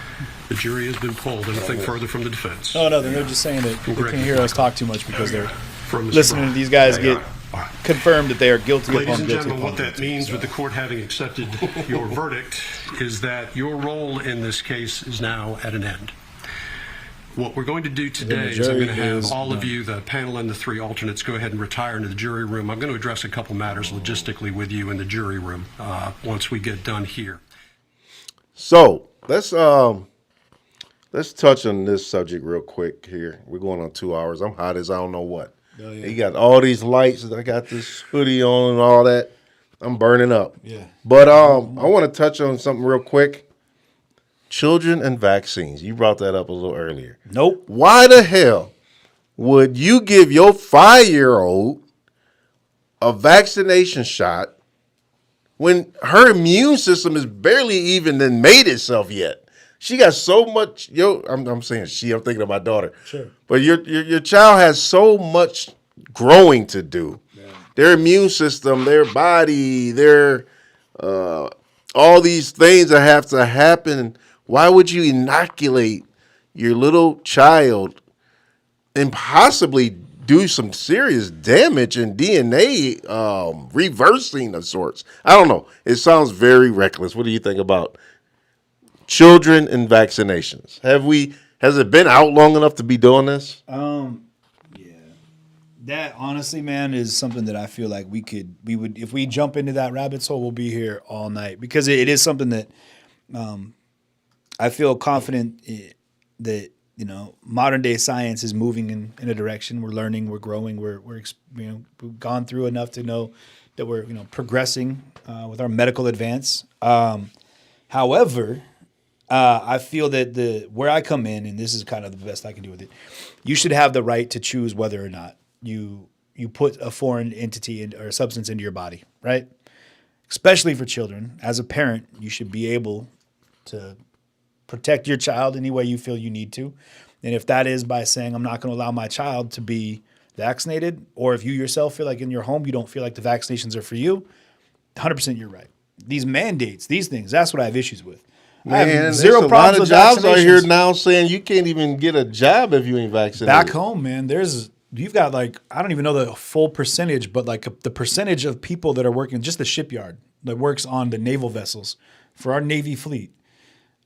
The jury has been polled. Anything further from the defense? No, they're just saying that they can't hear us talk too much because they're From Mr. listening Brown. to these guys Yeah, get all right. confirmed that they are guilty Ladies upon and guilty gentlemen, upon what that guilty. means with the court having accepted your verdict is that your role in this case is now at an end. What we're going to do today is I'm going to have all of you, the panel and the three alternates, go ahead and retire into the jury room. I'm going to address a couple matters logistically with you in the jury room once we get done here. So let's touch on this subject real quick here. We're going on 2 hours. I'm hot as I don't know what. Oh, yeah. You got all these lights. I got this hoodie on and all that. I'm burning up. Yeah. But I want to touch on something real quick. Children and vaccines. You brought that up a little earlier. Nope. Why the hell would you give your 5-year-old a vaccination shot when her immune system is barely even then made itself yet? She got so much. I'm saying she. I'm thinking of my daughter. Sure. But your child has so much growing to do. Yeah. Their immune system, their body, their all these things that have to happen. Why would you inoculate your little child and possibly do some serious damage in DNA reversing of sorts? I don't know. It sounds very reckless. What do you think about children and vaccinations? Has it been out long enough to be doing this? Yeah. That honestly, man, is something that I feel like we would, if we jump into that rabbit hole, we'll be here all night because it is something that I feel confident that, modern day science is moving in a direction. We're learning, we're growing, we've gone through enough to know that we're, progressing with our medical advance. However, I feel that where I come in, and this is kind of the best I can do with it, you should have the right to choose whether or not you put a foreign entity or a substance into your body, right? Especially for children. As a parent, you should be able to protect your child any way you feel you need to. And if that is by saying, I'm not going to allow my child to be vaccinated, or if you yourself feel like in your home you don't feel like the vaccinations are for you, 100% you're right. These mandates, these things, that's what I have issues with. I have zero problems with jobs out here vaccinations. now saying you can't even get a job if you ain't vaccinated. Back home, man, you've got I don't even know the full percentage, but the percentage of people that are working, just the shipyard that works on the naval vessels for our Navy fleet.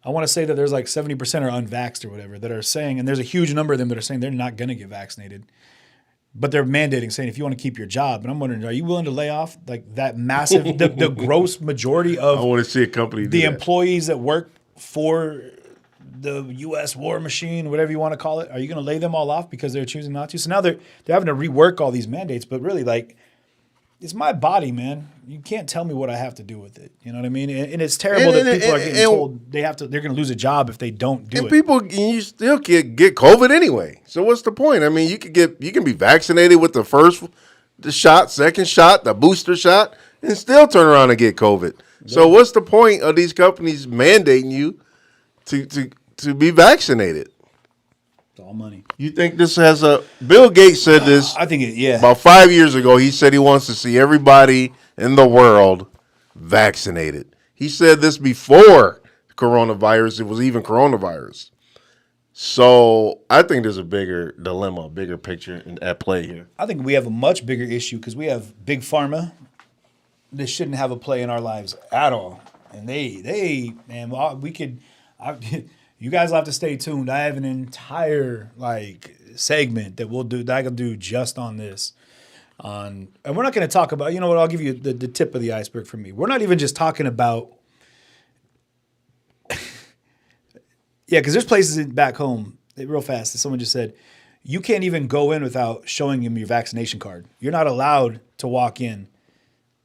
I want to say that there's 70% are unvaxxed or whatever that are saying, and there's a huge number of them that are saying they're not going to get vaccinated. But they're mandating, saying if you want to keep your job. And I'm wondering, are you willing to lay off that massive, the gross majority of I want to see a company do the that. employees that work for the U.S. war machine, whatever you want to call it? Are you going to lay them all off because they're choosing not to? So now they're having to rework all these mandates. But really, it's my body, man. You can't tell me what I have to do with it. You know what I mean? And it's terrible that people are getting told they're going to lose a job if they don't do it. You still get COVID anyway. So what's the point? I mean, you can be vaccinated with the shot, second shot, the booster shot, and still turn around and get COVID. Yeah. So what's the point of these companies mandating you to be vaccinated? It's all money. You think this has Bill Gates said this I think yeah. About 5 years ago, he said he wants to see everybody in the world vaccinated. He said this before coronavirus. It was even coronavirus. So I think there's a bigger dilemma, a bigger picture at play here. I think we have a much bigger issue because we have big pharma. This shouldn't have a play in our lives at all. And you guys will have to stay tuned. I have an entire segment that I can do just on this. And we're not going to talk about, I'll give you the tip of the iceberg for me. We're not even just talking about, because there's places back home, real fast, someone just said, you can't even go in without showing them your vaccination card. You're not allowed to walk in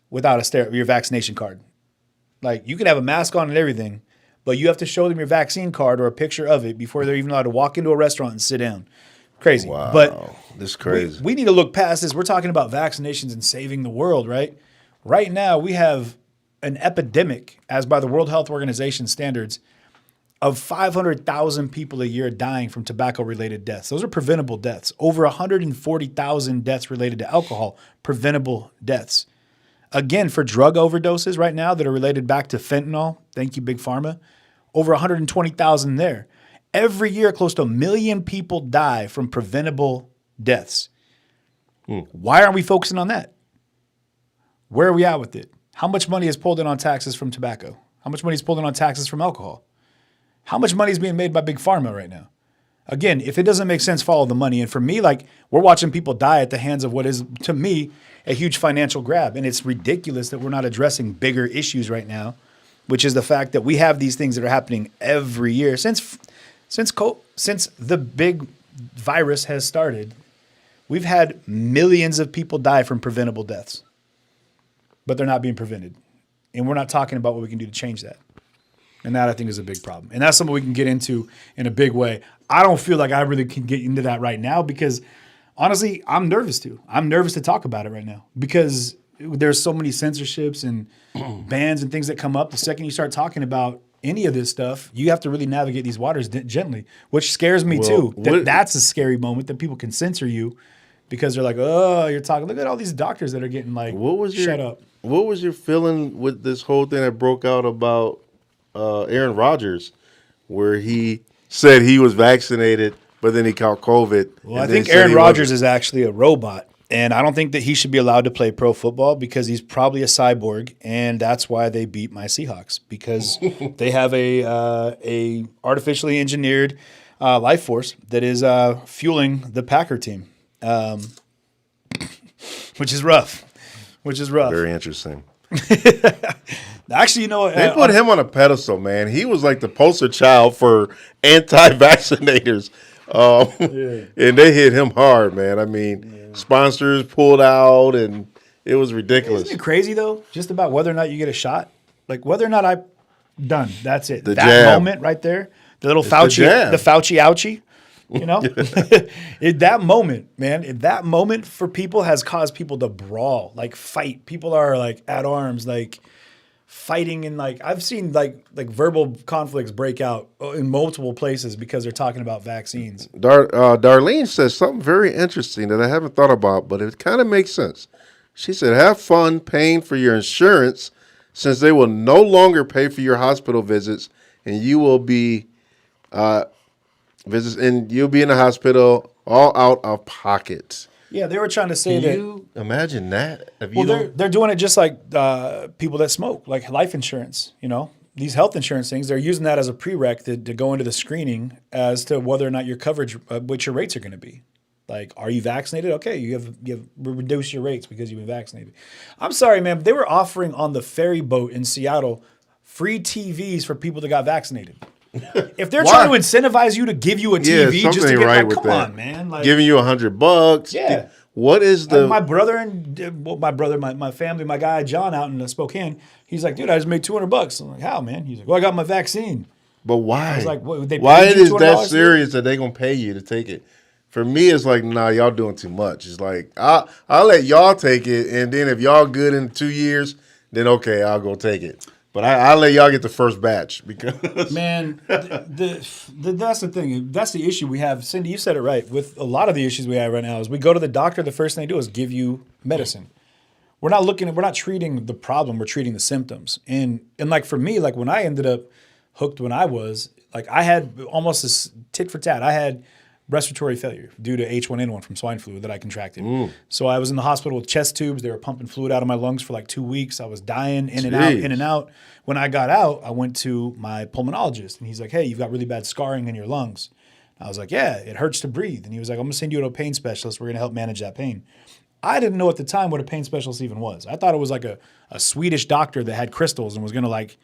without your vaccination card. You can have a mask on and everything, but you have to show them your vaccine card or a picture of it before they're even allowed to walk into a restaurant and sit down. Crazy. Wow. But this is crazy. We need to look past this. We're talking about vaccinations and saving the world, right? Right now, we have an epidemic, as by the World Health Organization standards, of 500,000 people a year dying from tobacco-related deaths. Those are preventable deaths. Over 140,000 deaths related to alcohol, preventable deaths. Again, for drug overdoses right now that are related back to fentanyl, thank you, Big Pharma, over 120,000 there. Every year, close to 1 million people die from preventable deaths. Why aren't we focusing on that? Where are we at with it? How much money is pulled in on taxes from tobacco? How much money is pulled in on taxes from alcohol? How much money is being made by Big Pharma right now? Again, if it doesn't make sense, follow the money. And for me, like, we're watching people die at the hands of what is, to me, a huge financial grab. And it's ridiculous that we're not addressing bigger issues right now, which is the fact that we have these things that are happening every year. Since the big virus has started, we've had millions of people die from preventable deaths, but they're not being prevented. And we're not talking about what we can do to change that. And that, I think, is a big problem. And that's something we can get into in a big way. I don't feel like I really can get into that right now because, honestly, I'm nervous to. I'm nervous to talk about it right now because there's so many censorships and bans and things that come up. The second you start talking about any of this stuff, you have to really navigate these waters gently, which scares me too. That's a scary moment that people can censor you because they're like, oh, you're talking. Look at all these doctors that are getting like, shut up. What was your feeling with this whole thing that broke out about Aaron Rodgers, where he said he was vaccinated, but then he caught COVID? Well, I think Aaron Rodgers is actually a robot, and I don't think that he should be allowed to play pro football because he's probably a cyborg, and that's why they beat my Seahawks because they have a artificially engineered life force that is fueling the Packer team, which is rough. Very interesting. Actually, you know what? They put him on a pedestal, man. He was like the poster child for anti-vaccinators. And they hit him hard, man. I mean, sponsors pulled out, and it was ridiculous. Isn't it crazy, though, just about whether or not you get a shot? Like, whether or not done. That's it. That jab. moment right there, the little Fauci, the Fauci ouchie, you know? That moment, man, that moment for people has caused people to brawl, like fight. People are, like, at arms, like, fighting, and like I've seen like verbal conflicts break out in multiple places because they're talking about vaccines. Darlene says something very interesting that I haven't thought about, but it kind of makes sense. She said, have fun paying for your insurance since they will no longer pay for your hospital visits, and you will be you'll be in the hospital all out of pocket. Yeah, they were trying to say Can you imagine that? They're doing it just like people that smoke, like life insurance, you know, these health insurance things. They're using that as a prereq to go into the screening as to whether or not your coverage, what your rates are going to be. Like, are you vaccinated? Okay, you have reduced your rates because you've been vaccinated. I'm sorry, man, but they were offering on the ferry boat in Seattle free TVs for people that got vaccinated. If they're trying to incentivize you to give you a TV just to get right, come on, man. Like, giving you $100. Yeah. What is the my family, my guy John out in Spokane, he's like, dude, I just made $200. I'm like, how, man? He's like, well, I got my vaccine. But why? I was like, what, why it is that serious that they're gonna pay you to take it? For me, it's like, nah, y'all doing too much. It's like I'll let y'all take it, and then if y'all good in 2 years, then okay, I'll go take it. But I'll let y'all get the first batch because man, that's the thing. That's the issue we have. Cindy, you said it right. With a lot of the issues we have right now is we go to the doctor. The first thing they do is give you medicine. We're not treating the problem. We're treating the symptoms. And like for me, like when I ended up hooked when I was like I had almost this tit for tat. I had respiratory failure due to H1N1 from swine flu that I contracted. So I was in the hospital with chest tubes. They were pumping fluid out of my lungs for like 2 weeks. I was dying in and out. When I got out, I went to my pulmonologist, and he's like, hey, you've got really bad scarring in your lungs. I was like, yeah, it hurts to breathe. And he was like, I'm going to send you to a pain specialist. We're going to help manage that pain. I didn't know at the time what a pain specialist even was. I thought it was like a Swedish doctor that had crystals and was going to like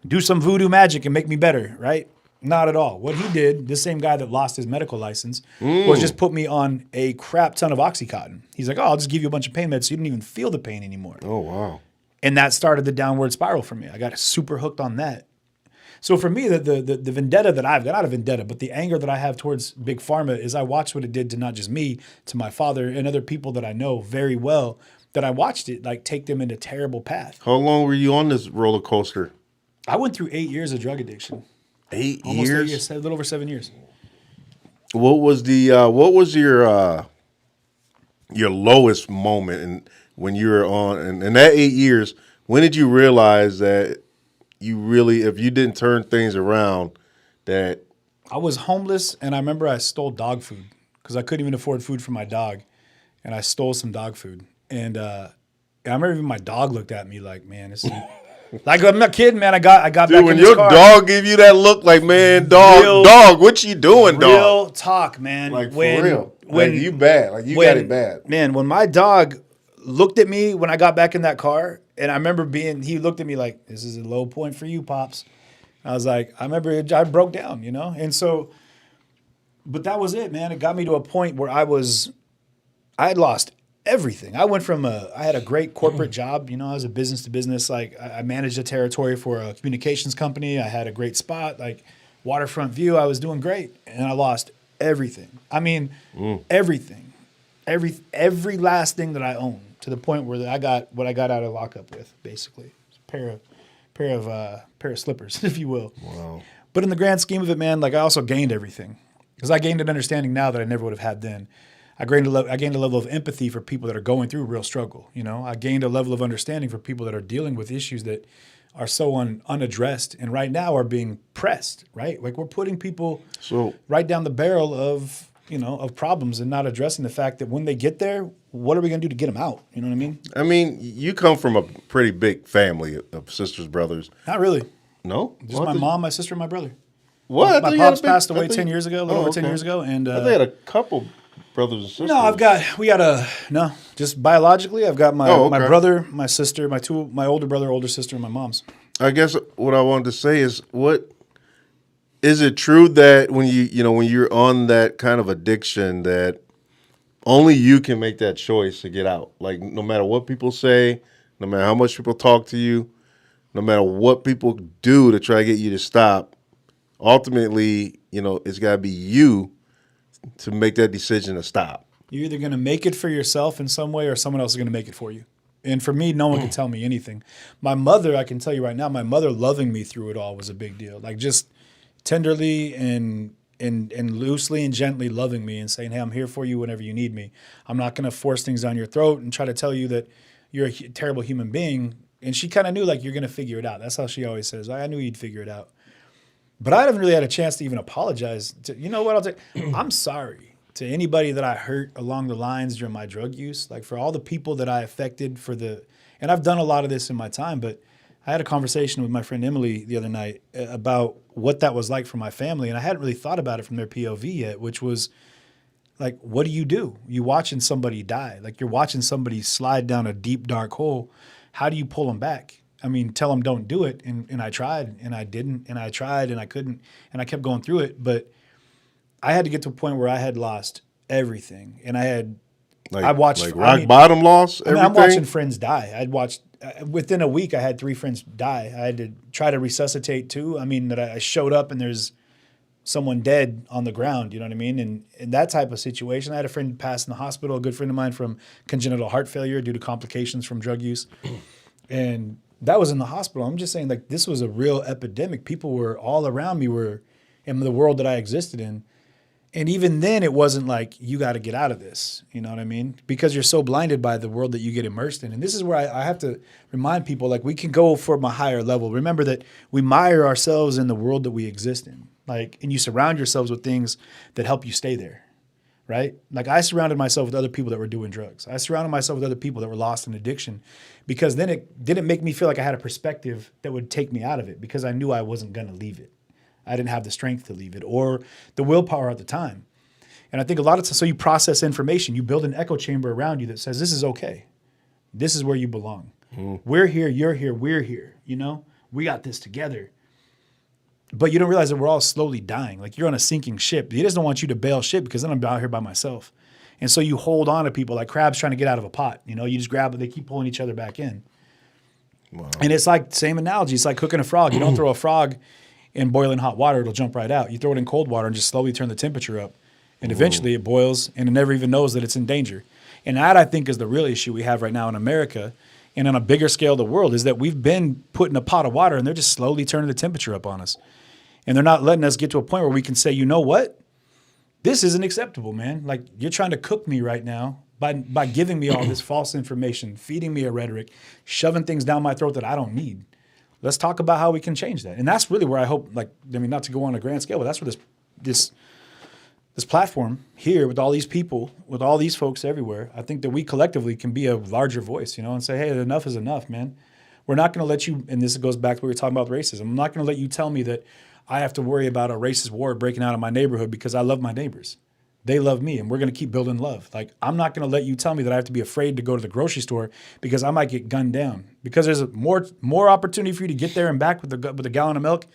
do some voodoo magic and make me better, right? Not at all. What he did, this same guy that lost his medical license, was just put me on a crap ton of Oxycontin. He's like, oh, I'll just give you a bunch of pain meds so you don't even feel the pain anymore. Oh, wow. And that started the downward spiral for me. I got super hooked on that. So for me, the vendetta that I've got, not a vendetta, but the anger that I have towards Big Pharma is I watched what it did to not just me, to my father and other people that I know very well, that I watched it like take them into a terrible path. How long were you on this roller coaster? I went through 8 years of drug addiction. Almost 8 years, a little over 7 years. What was your lowest moment and when you were on in that 8 years? When did you realize that you really, if you didn't turn things around, that I was homeless, and I remember I stole dog food because I couldn't even afford food for my dog, and I stole some dog food. And I remember even my dog looked at me like, "Man, this is like I'm not kidding, man. I got dude, back when in this your car. dog give you that look, like, man, dog, what you doing, dog? Real talk, man. Like, when, for real, when like, you bad, like you got it bad, man. When my dog looked at me when I got back in that car, and I remember he looked at me like, "This is a low point for you, Pops." I was like, I remember I broke down, you know, and so, but that was it, man. It got me to a point where I had lost everything. I went from I had a great corporate job, you know, I was a business to business. Like I managed a territory for a communications company. I had a great spot, like waterfront view. I was doing great, and I lost everything. I mean, everything, every last thing that I owned, to the point where I got what I got out of lockup with, basically, a pair of slippers, if you will. Wow. But in the grand scheme of it, man, like I also gained everything, because I gained an understanding now that I never would have had then. I gained a level of empathy for people that are going through real struggle. You know, I gained a level of understanding for people that are dealing with issues that are so unaddressed and right now are being pressed, right? Like we're putting people right down the barrel of, you know, of problems and not addressing the fact that when they get there, what are we going to do to get them out? You know what I mean? I mean, you come from a pretty big family of sisters, brothers. Not really. No? Just my mom, my sister, and my brother. What? My pops passed away 10 years ago, a little over 10 years ago. And I had a couple brothers and sisters. No, just biologically, I've got my brother, my sister, my older brother, older sister, and my mom's. I guess what I wanted to say is, what is it true that when when you're on that kind of addiction, that only you can make that choice to get out? Like, no matter what people say, no matter how much people talk to you, no matter what people do to try to get you to stop, ultimately, it's got to be you to make that decision to stop. You're either going to make it for yourself in some way, or someone else is going to make it for you. And for me, no one can tell me anything. My mother, I can tell you right now, my mother loving me through it all was a big deal. Like, just tenderly and loosely and gently loving me and saying, "Hey, I'm here for you whenever you need me. I'm not going to force things down your throat and try to tell you that you're a terrible human being." And she kind of knew, like, you're going to figure it out. That's how she always says. I knew you'd figure it out. But I haven't really had a chance to even apologize. You know what? I'm sorry to anybody that I hurt along the lines during my drug use. Like, for all the people that I affected, and I've done a lot of this in my time, but I had a conversation with my friend Emily the other night about what that was like for my family. And I hadn't really thought about it from their POV yet, which was like, what do? You watching somebody die. Like, you're watching somebody slide down a deep, dark hole. How do you pull them back? I mean, tell them don't do it. And I tried, and I didn't, and I tried, and I couldn't, and I kept going through it. But I had to get to a point where I had lost everything. And I watched bottom loss, everything? I'm watching friends die. Within a week, I had 3 friends die. I had to try to resuscitate 2. I mean, that I showed up and there's someone dead on the ground, you know what I mean? And that type of situation. I had a friend pass in the hospital, a good friend of mine, from congenital heart failure due to complications from drug use. And that was in the hospital. I'm just saying, like, this was a real epidemic. People were all around me, were in the world that I existed in. And even then, it wasn't like, you got to get out of this. You know what I mean? Because you're so blinded by the world that you get immersed in. And this is where I have to remind people, like, we can go from a higher level. Remember that we mire ourselves in the world that we exist in. Like, and you surround yourselves with things that help you stay there, right? Like, I surrounded myself with other people that were doing drugs. I surrounded myself with other people that were lost in addiction, because then it didn't make me feel like I had a perspective that would take me out of it, because I knew I wasn't going to leave it. I didn't have the strength to leave it or the willpower at the time. And I think a lot of times, so you process information, you build an echo chamber around you that says, this is okay. This is where you belong. We're here, you're here, we're here. We got this together. But you don't realize that we're all slowly dying. Like, you're on a sinking ship. He doesn't want you to bail ship, because then I'm out here by myself. And so you hold on to people like crabs trying to get out of a pot. You just grab it, they keep pulling each other back in. Wow. And it's like, same analogy. It's like cooking a frog. You don't throw a frog in boiling hot water, it'll jump right out. You throw it in cold water and just slowly turn the temperature up. And eventually it boils and it never even knows that it's in danger. And that, I think, is the real issue we have right now in America and on a bigger scale of the world, is that we've been put in a pot of water and they're just slowly turning the temperature up on us. And they're not letting us get to a point where we can say, you know what? This isn't acceptable, man. Like, you're trying to cook me right now by giving me all this false information, feeding me a rhetoric, shoving things down my throat that I don't need. Let's talk about how we can change that. And that's really where I hope, like, I mean, not to go on a grand scale, but that's where this platform here with all these people, with all these folks everywhere, I think that we collectively can be a larger voice, you know, and say, hey, enough is enough, man. We're not going to let you, and this goes back to what we were talking about racism. I'm not going to let you tell me that I have to worry about a racist war breaking out in my neighborhood because I love my neighbors. They love me, and we're going to keep building love. Like, I'm not going to let you tell me that I have to be afraid to go to the grocery store because I might get gunned down. Because there's more opportunity for you to get there and back with a gallon of milk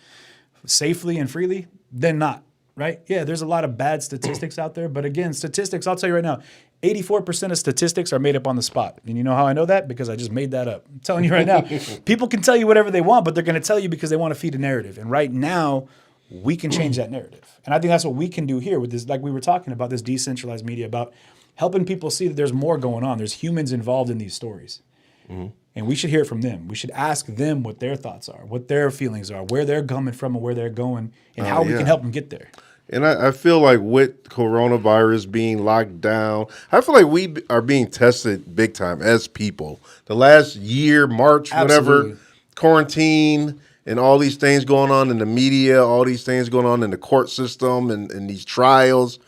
safely and freely than not, right? Yeah, there's a lot of bad statistics out there. But again, statistics, I'll tell you right now, 84% of statistics are made up on the spot. And you know how I know that? Because I just made that up. I'm telling you right now, people can tell you whatever they want, but they're going to tell you because they want to feed a narrative. And right now, we can change that narrative. And I think that's what we can do here with this, like we were talking about, this decentralized media, about helping people see that there's more going on. There's humans involved in these stories. Mm-hmm. And we should hear it from them. We should ask them what their thoughts are, what their feelings are, where they're coming from and where they're going, and how we can help them get there. And I feel like with coronavirus being locked down, I feel like we are being tested big time as people. The last year, March, whatever, quarantine and all these things going on in the media, all these things going on in the court system and these trials.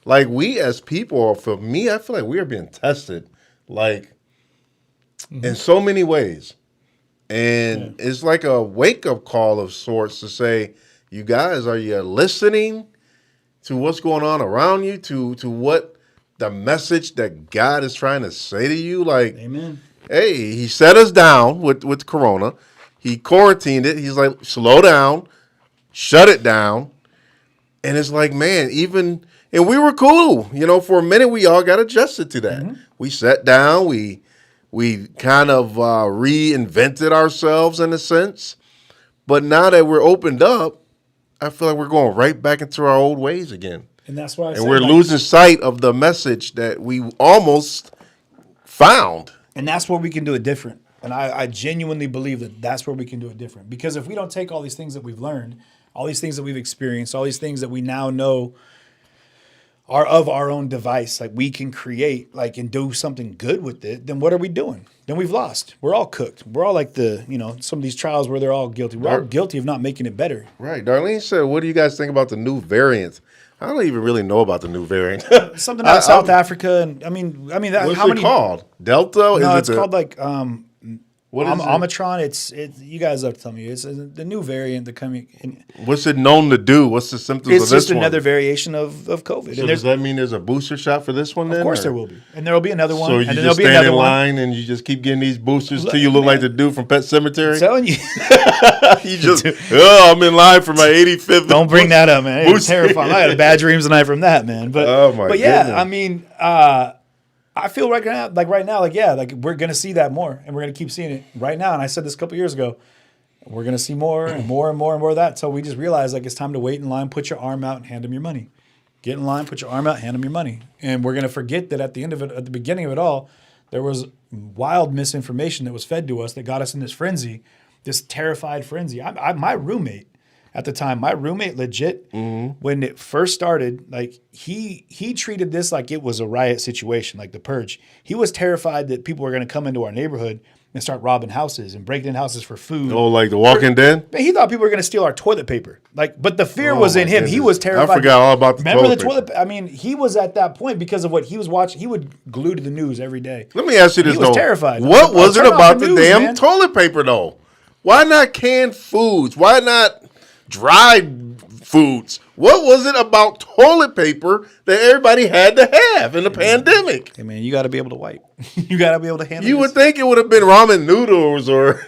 Like, we as people, for me, I feel like we are being tested, like, in so many ways. And it's like a wake-up call of sorts to say, you guys, are you listening to what's going on around you, to what the message that God is trying to say to you? Like, amen. Hey, he set us down with Corona. He quarantined it. He's like, slow down, shut it down. And it's like, man, and we were cool. You know, for a minute, we all got adjusted to that. Mm-hmm. We sat down. We kind of reinvented ourselves in a sense. But now that we're opened up, I feel like we're going right back into our old ways again. And that's why we're losing sight of the message that we almost found. And that's where we can do it different. And I genuinely believe that that's where we can do it different. Because if we don't take all these things that we've learned, all these things that we've experienced, all these things that we now know are of our own device, like we can create, like, and do something good with it, then what are we doing? Then we've lost. We're all cooked. We're all like some of these trials where they're all guilty. We're all guilty of not making it better. Right. Darlene said, what do you guys think about the new variant? I don't even really know about the new variant. Something out of South Africa. And I mean, what's it called? Delta? No, it's called like what is Omicron. It's you guys have to tell me. It's the new variant that coming. What's it known to do? What's the symptoms of this one? It's just another variation of COVID. So does that mean there's a booster shot for this one then? Of course there will be. And there will be another one. So you just stand in line and you just keep getting these boosters till you look like the dude from Pet Sematary? I'm telling you. You just, I'm in line for my 85th. Don't bring that up, man. It was terrifying. I had bad dreams tonight from that, man. But yeah, goodness. I mean, I feel right now, like we're going to see that more, and we're going to keep seeing it right now. And I said this a couple years ago, we're going to see more and more and more and more of that. So we just realized, like, it's time to wait in line, put your arm out, and hand them your money. Get in line, put your arm out, hand them your money. And we're going to forget that at the end of it, at the beginning of it all, there was wild misinformation that was fed to us that got us in this frenzy, this terrified frenzy. My roommate at the time, legit, when it first started, like he treated this like it was a riot situation, like the purge. He was terrified that people were going to come into our neighborhood and start robbing houses and breaking in houses for food. Oh, like The Walking Dead? He thought people were going to steal our toilet paper. But the fear was in him. Goodness. He was terrified. I forgot all about the toilet paper. I mean, he was at that point because of what he was watching. He would glue to the news every day. Let me ask you this, though. He was terrified. What was it about the damn toilet paper, though? Why not canned foods? Why not dried foods? What was it about toilet paper that everybody had to have in the pandemic? Hey, man, you got to be able to wipe. You got to be able to handle You would think it would have been ramen noodles or...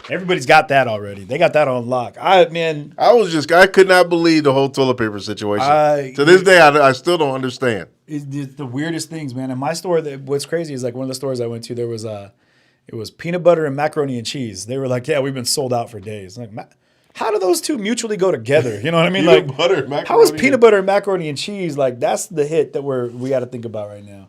Everybody's got that already. They got that on lock. I could not believe the whole toilet paper situation. To this day, I still don't understand. It's the weirdest things, man. In my store, what's crazy is, like, one of the stores I went to, there was it was peanut butter and macaroni and cheese. They were like, yeah, we've been sold out for days. I'm like, how do those two mutually go together? You know what I mean? Peanut Like, butter and macaroni how is and- peanut butter and macaroni and cheese? Like, that's the hit that we got to think about right now.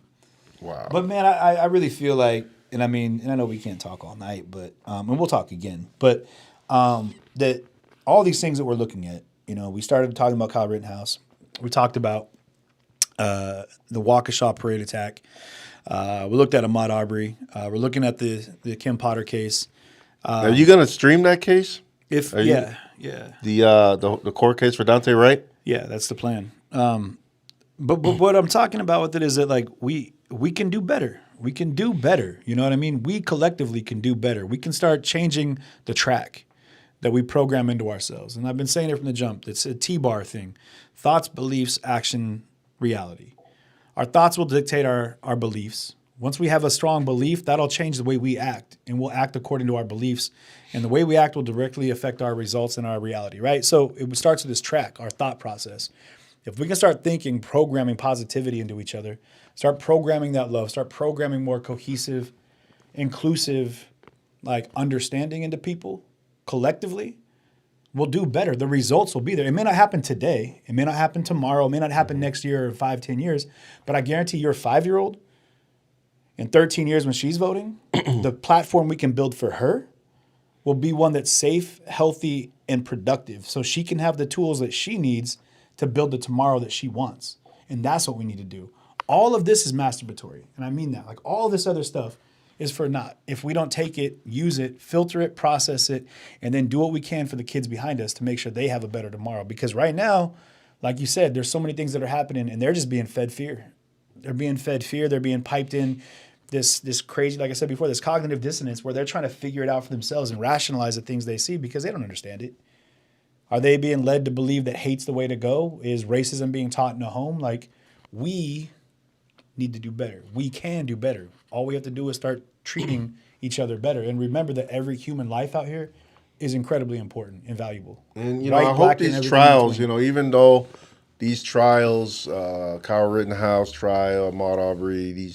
Wow. But man, I really feel like, and I mean, and I know we can't talk all night, but and we'll talk again. But that all these things that we're looking at, you know, we started talking about Kyle Rittenhouse. We talked about the Waukesha parade attack. We looked at Ahmaud Arbery. We're looking at the Kim Potter case. Are you gonna stream that case? Yeah. The court case for Dante Wright? Yeah, that's the plan. But what I'm talking about with it is that like we can do better. We can do better. You know what I mean? We collectively can do better. We can start changing the track that we program into ourselves. And I've been saying it from the jump. It's a T-bar thing. Thoughts, beliefs, action, reality. Our thoughts will dictate our beliefs. Once we have a strong belief, that'll change the way we act, and we'll act according to our beliefs. And the way we act will directly affect our results and our reality, right? So it starts with this track, our thought process. If we can start thinking, programming positivity into each other, start programming that love, start programming more cohesive, inclusive, like understanding into people collectively, we'll do better. The results will be there. It may not happen today. It may not happen tomorrow. It may not happen next year or 5-10 years. But I guarantee your 5-year-old in 13 years when she's voting, the platform we can build for her will be one that's safe, healthy, and productive. So she can have the tools that she needs to build the tomorrow that she wants. And that's what we need to do. All of this is masturbatory. And I mean that. Like all this other stuff is for naught. If we don't take it, use it, filter it, process it, and then do what we can for the kids behind us to make sure they have a better tomorrow. Because right now, like you said, there's so many things that are happening and they're just being fed fear. They're being fed fear. They're being piped in this crazy, like I said before, this cognitive dissonance where they're trying to figure it out for themselves and rationalize the things they see because they don't understand it. Are they being led to believe that hate's the way to go? Is racism being taught in a home? Like, we need to do better. We can do better. All we have to do is start treating each other better. And remember that every human life out here is incredibly important and valuable. And, you know, I hope these trials, you know, even though these trials, Kyle Rittenhouse trial, Ahmaud Arbery,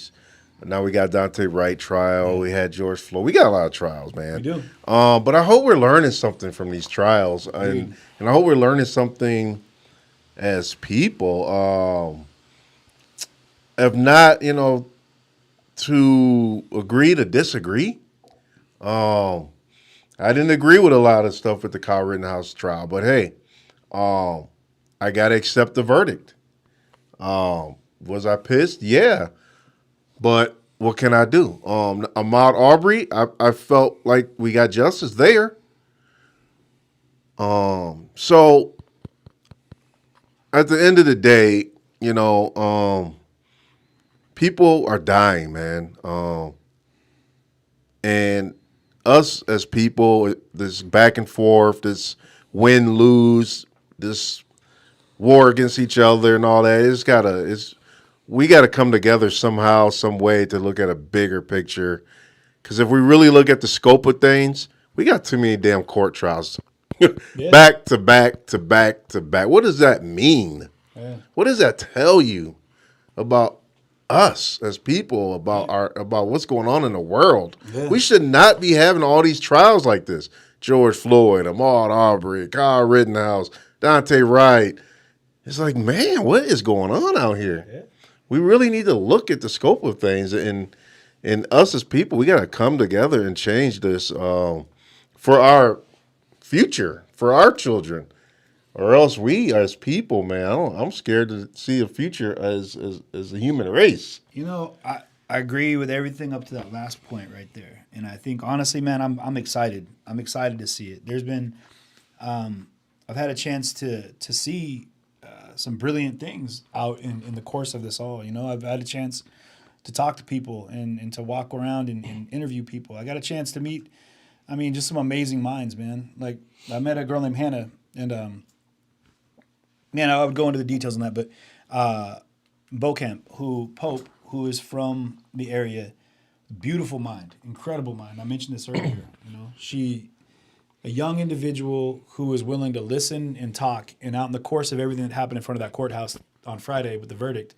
now we got Dante Wright trial, we had George Floyd. We got a lot of trials, man. We do. But I hope we're learning something from these trials. And I hope we're learning something as people. If not, you know, to agree to disagree. I didn't agree with a lot of stuff with the Kyle Rittenhouse trial, but hey, I got to accept the verdict. Was I pissed? Yeah. But what can I do? Ahmaud Arbery, I felt like we got justice there. So at the end of the day, you know, people are dying, man. And us as people, this back and forth, this win-lose, this war against each other and all that, we got to come together somehow, some way to look at a bigger picture. Because if we really look at the scope of things, we got too many damn court trials. Back to back to back to back. What does that mean? Yeah. What does that tell you about us as people, about what's going on in the world? Yeah. We should not be having all these trials like this. George Floyd, Ahmaud Arbery, Kyle Rittenhouse, Dante Wright. It's like, man, what is going on out here? Yeah. We really need to look at the scope of things, and us as people, we got to come together and change this for our future, for our children, or else we as people, man, I'm scared to see a future as a human race. You know, I agree with everything up to that last point right there, and I think honestly, man, I'm excited. I'm excited to see it. There's been, I've had a chance to see some brilliant things out in the course of this all. You know, I've had a chance to talk to people and to walk around and interview people. I got a chance to meet, I mean, just some amazing minds, man. Like, I met a girl named Hannah, and man, I would go into the details on that, but Pope, who is from the area, beautiful mind, incredible mind. I mentioned this earlier. You know, a young individual who was willing to listen and talk, and out in the course of everything that happened in front of that courthouse on Friday with the verdict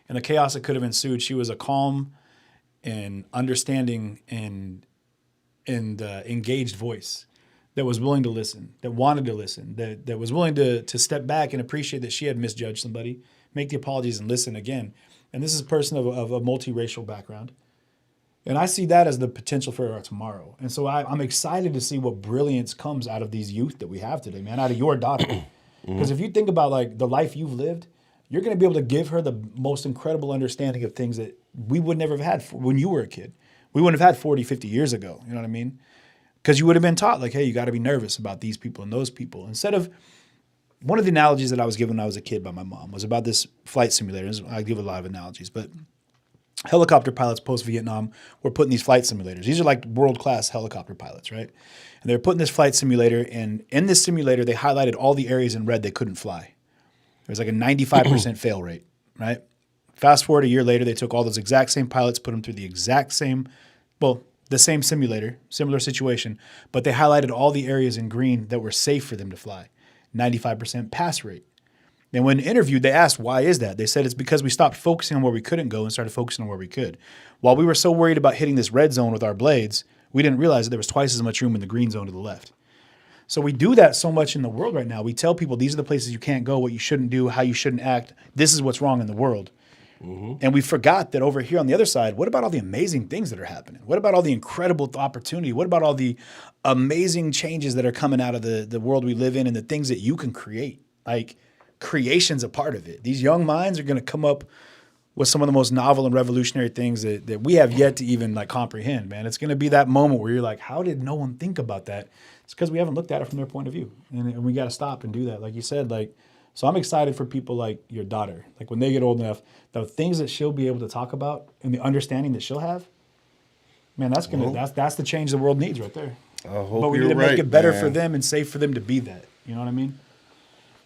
and the chaos that could have ensued, she was a calm and understanding and engaged voice that was willing to listen, that wanted to listen, that was willing to step back and appreciate that she had misjudged somebody, make the apologies and listen again. And this is a person of a multiracial background. And I see that as the potential for our tomorrow. And so I'm excited to see what brilliance comes out of these youth that we have today, man, out of your daughter. Because if you think about like the life you've lived, you're going to be able to give her the most incredible understanding of things that we would never have had when you were a kid. We wouldn't have had 40, 50 years ago. You know what I mean? Because you would have been taught like, hey, you got to be nervous about these people and those people. Instead of, one of the analogies that I was given when I was a kid by my mom was about this flight simulator. I give a lot of analogies, but helicopter pilots post-Vietnam were putting these flight simulators. These are like world-class helicopter pilots, right? And they're putting this flight simulator, and in this simulator, they highlighted all the areas in red they couldn't fly. There's like a 95% fail rate, right? Fast forward a year later, they took all those exact same pilots, put them through the exact same, well, the same simulator, similar situation, but they highlighted all the areas in green that were safe for them to fly. 95% pass rate. And when interviewed, they asked, why is that? They said it's because we stopped focusing on where we couldn't go and started focusing on where we could. While we were so worried about hitting this red zone with our blades, we didn't realize that there was twice as much room in the green zone to the left. So we do that so much in the world right now. We tell people these are the places you can't go, what you shouldn't do, how you shouldn't act. This is what's wrong in the world. And we forgot that over here on the other side, what about all the amazing things that are happening? What about all the incredible opportunity? What about all the amazing changes that are coming out of the world we live in and the things that you can create? Like, creation's a part of it. These young minds are going to come up with some of the most novel and revolutionary things that we have yet to even like comprehend, man. It's going to be that moment where you're like, how did no one think about that? It's because we haven't looked at it from their point of view. And we got to stop and do that. Like you said, like, so I'm excited for people like your daughter. Like when they get old enough, the things that she'll be able to talk about and the understanding that she'll have, man, that's the change the world needs right there. I hope but we need to make it better for them and safe for them to be that. You know what I mean?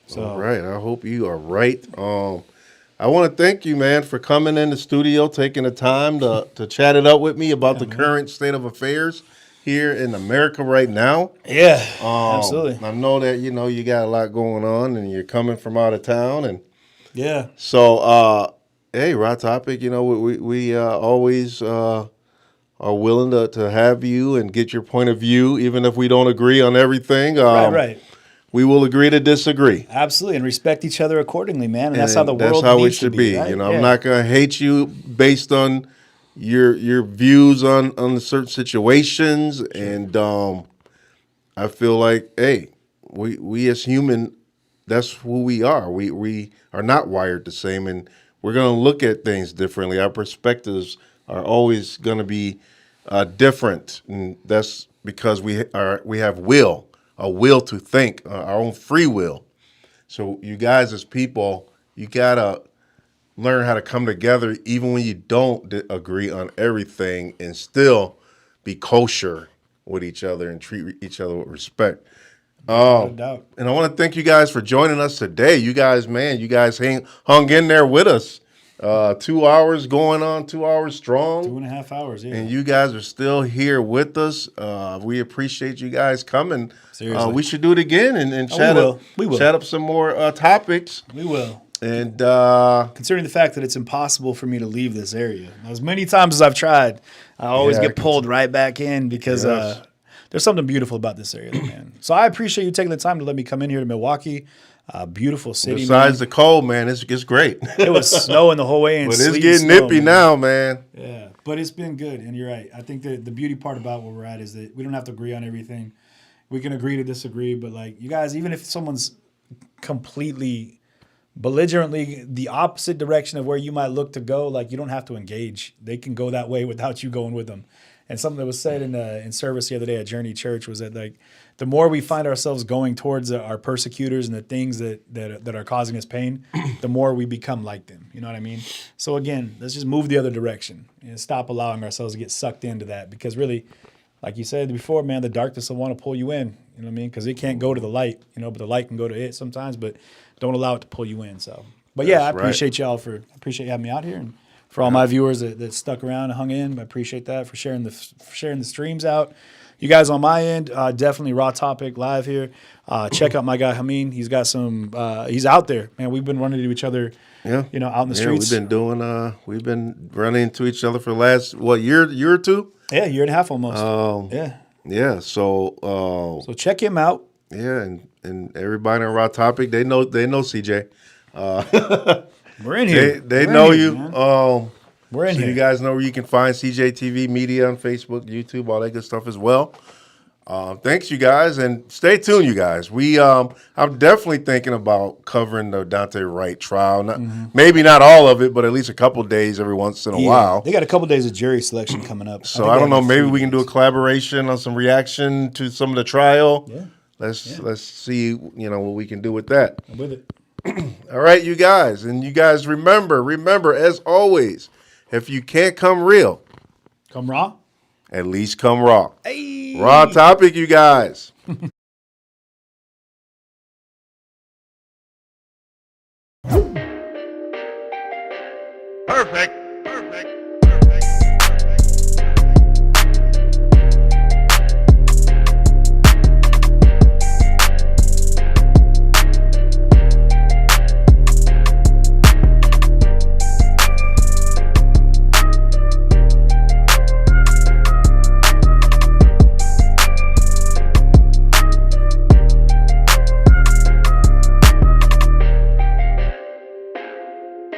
So all right. I hope you are right. I want to thank you, man, for coming in the studio, taking the time to chat it up with me about the current state of affairs here in America right now. Yeah, absolutely. I know that, you got a lot going on and you're coming from out of town. And yeah. So, hey, Raw Topic, we always are willing to have you and get your point of view, even if we don't agree on everything. Right. We will agree to disagree. Absolutely, and respect each other accordingly, man. And that's how the world it should be. Right? I'm not going to hate you based on your views on certain situations, and I feel like, hey, we as human, that's who we are. We are not wired the same, and we're going to look at things differently. Our perspectives are always going to be different, and that's because we have a will to think, our own free will. So you guys as people, you gotta learn how to come together even when you don't agree on everything and still be kosher with each other and treat each other with respect. No doubt. And I want to thank you guys for joining us today. You guys hung in there with us. 2 hours going on, 2 hours strong. 2.5 hours, yeah. And you guys are still here with us. We appreciate you guys coming. Seriously. We should do it again and chat up some more topics. We will. And considering the fact that it's impossible for me to leave this area, as many times as I've tried, I always get pulled right back in because there's something beautiful about this area, man. So I appreciate you taking the time to let me come in here to Milwaukee. Beautiful city. Besides the cold, man, it's great. It was snowing the whole way, and but it's getting nippy now, man. Yeah, but it's been good, and you're right. I think that the beauty part about where we're at is that we don't have to agree on everything. We can agree to disagree, but like you guys, even if someone's completely belligerently the opposite direction of where you might look to go, like you don't have to engage. They can go that way without you going with them. And something that was said in service the other day at Journey Church was that like the more we find ourselves going towards our persecutors and the things that are causing us pain, the more we become like them. You know what I mean? So again, let's just move the other direction and stop allowing ourselves to get sucked into that, because really, like you said before, man, the darkness will want to pull you in. You know what I mean? Because it can't go to the light, but the light can go to it sometimes, but don't allow it to pull you in. So, but yeah, I appreciate y'all appreciate you having me out here, and for all my viewers that stuck around and hung in. I appreciate that, for sharing the streams out. You guys on my end, definitely Raw Topic live here. Check out my guy Hamin. He's got some. He's out there, man. We've been running into each other. Yeah, out in the streets. We've been running into each other for the last year or two. Yeah, year and a half almost. Yeah. Yeah, so So check him out. yeah, and everybody on Raw Topic, they know CJ. We're in here. They We're know in here, you. man. We're in so here. you guys know where you can find CJTV Media on Facebook, YouTube, all that good stuff as well. Thanks, you guys, and stay tuned, you guys. I'm definitely thinking about covering the Dante Wright trial. Maybe not all of it, but at least a couple days every once in a while. They got a couple days of jury selection coming up. So I don't know. Maybe we can do a collaboration on some reaction to some of the trial. Yeah. Let's see, what we can do with that. I'm with it. All right, you guys. And you guys remember, as always, if you can't come real, come raw. At least come raw. Hey. Raw Topic, you guys. Perfect.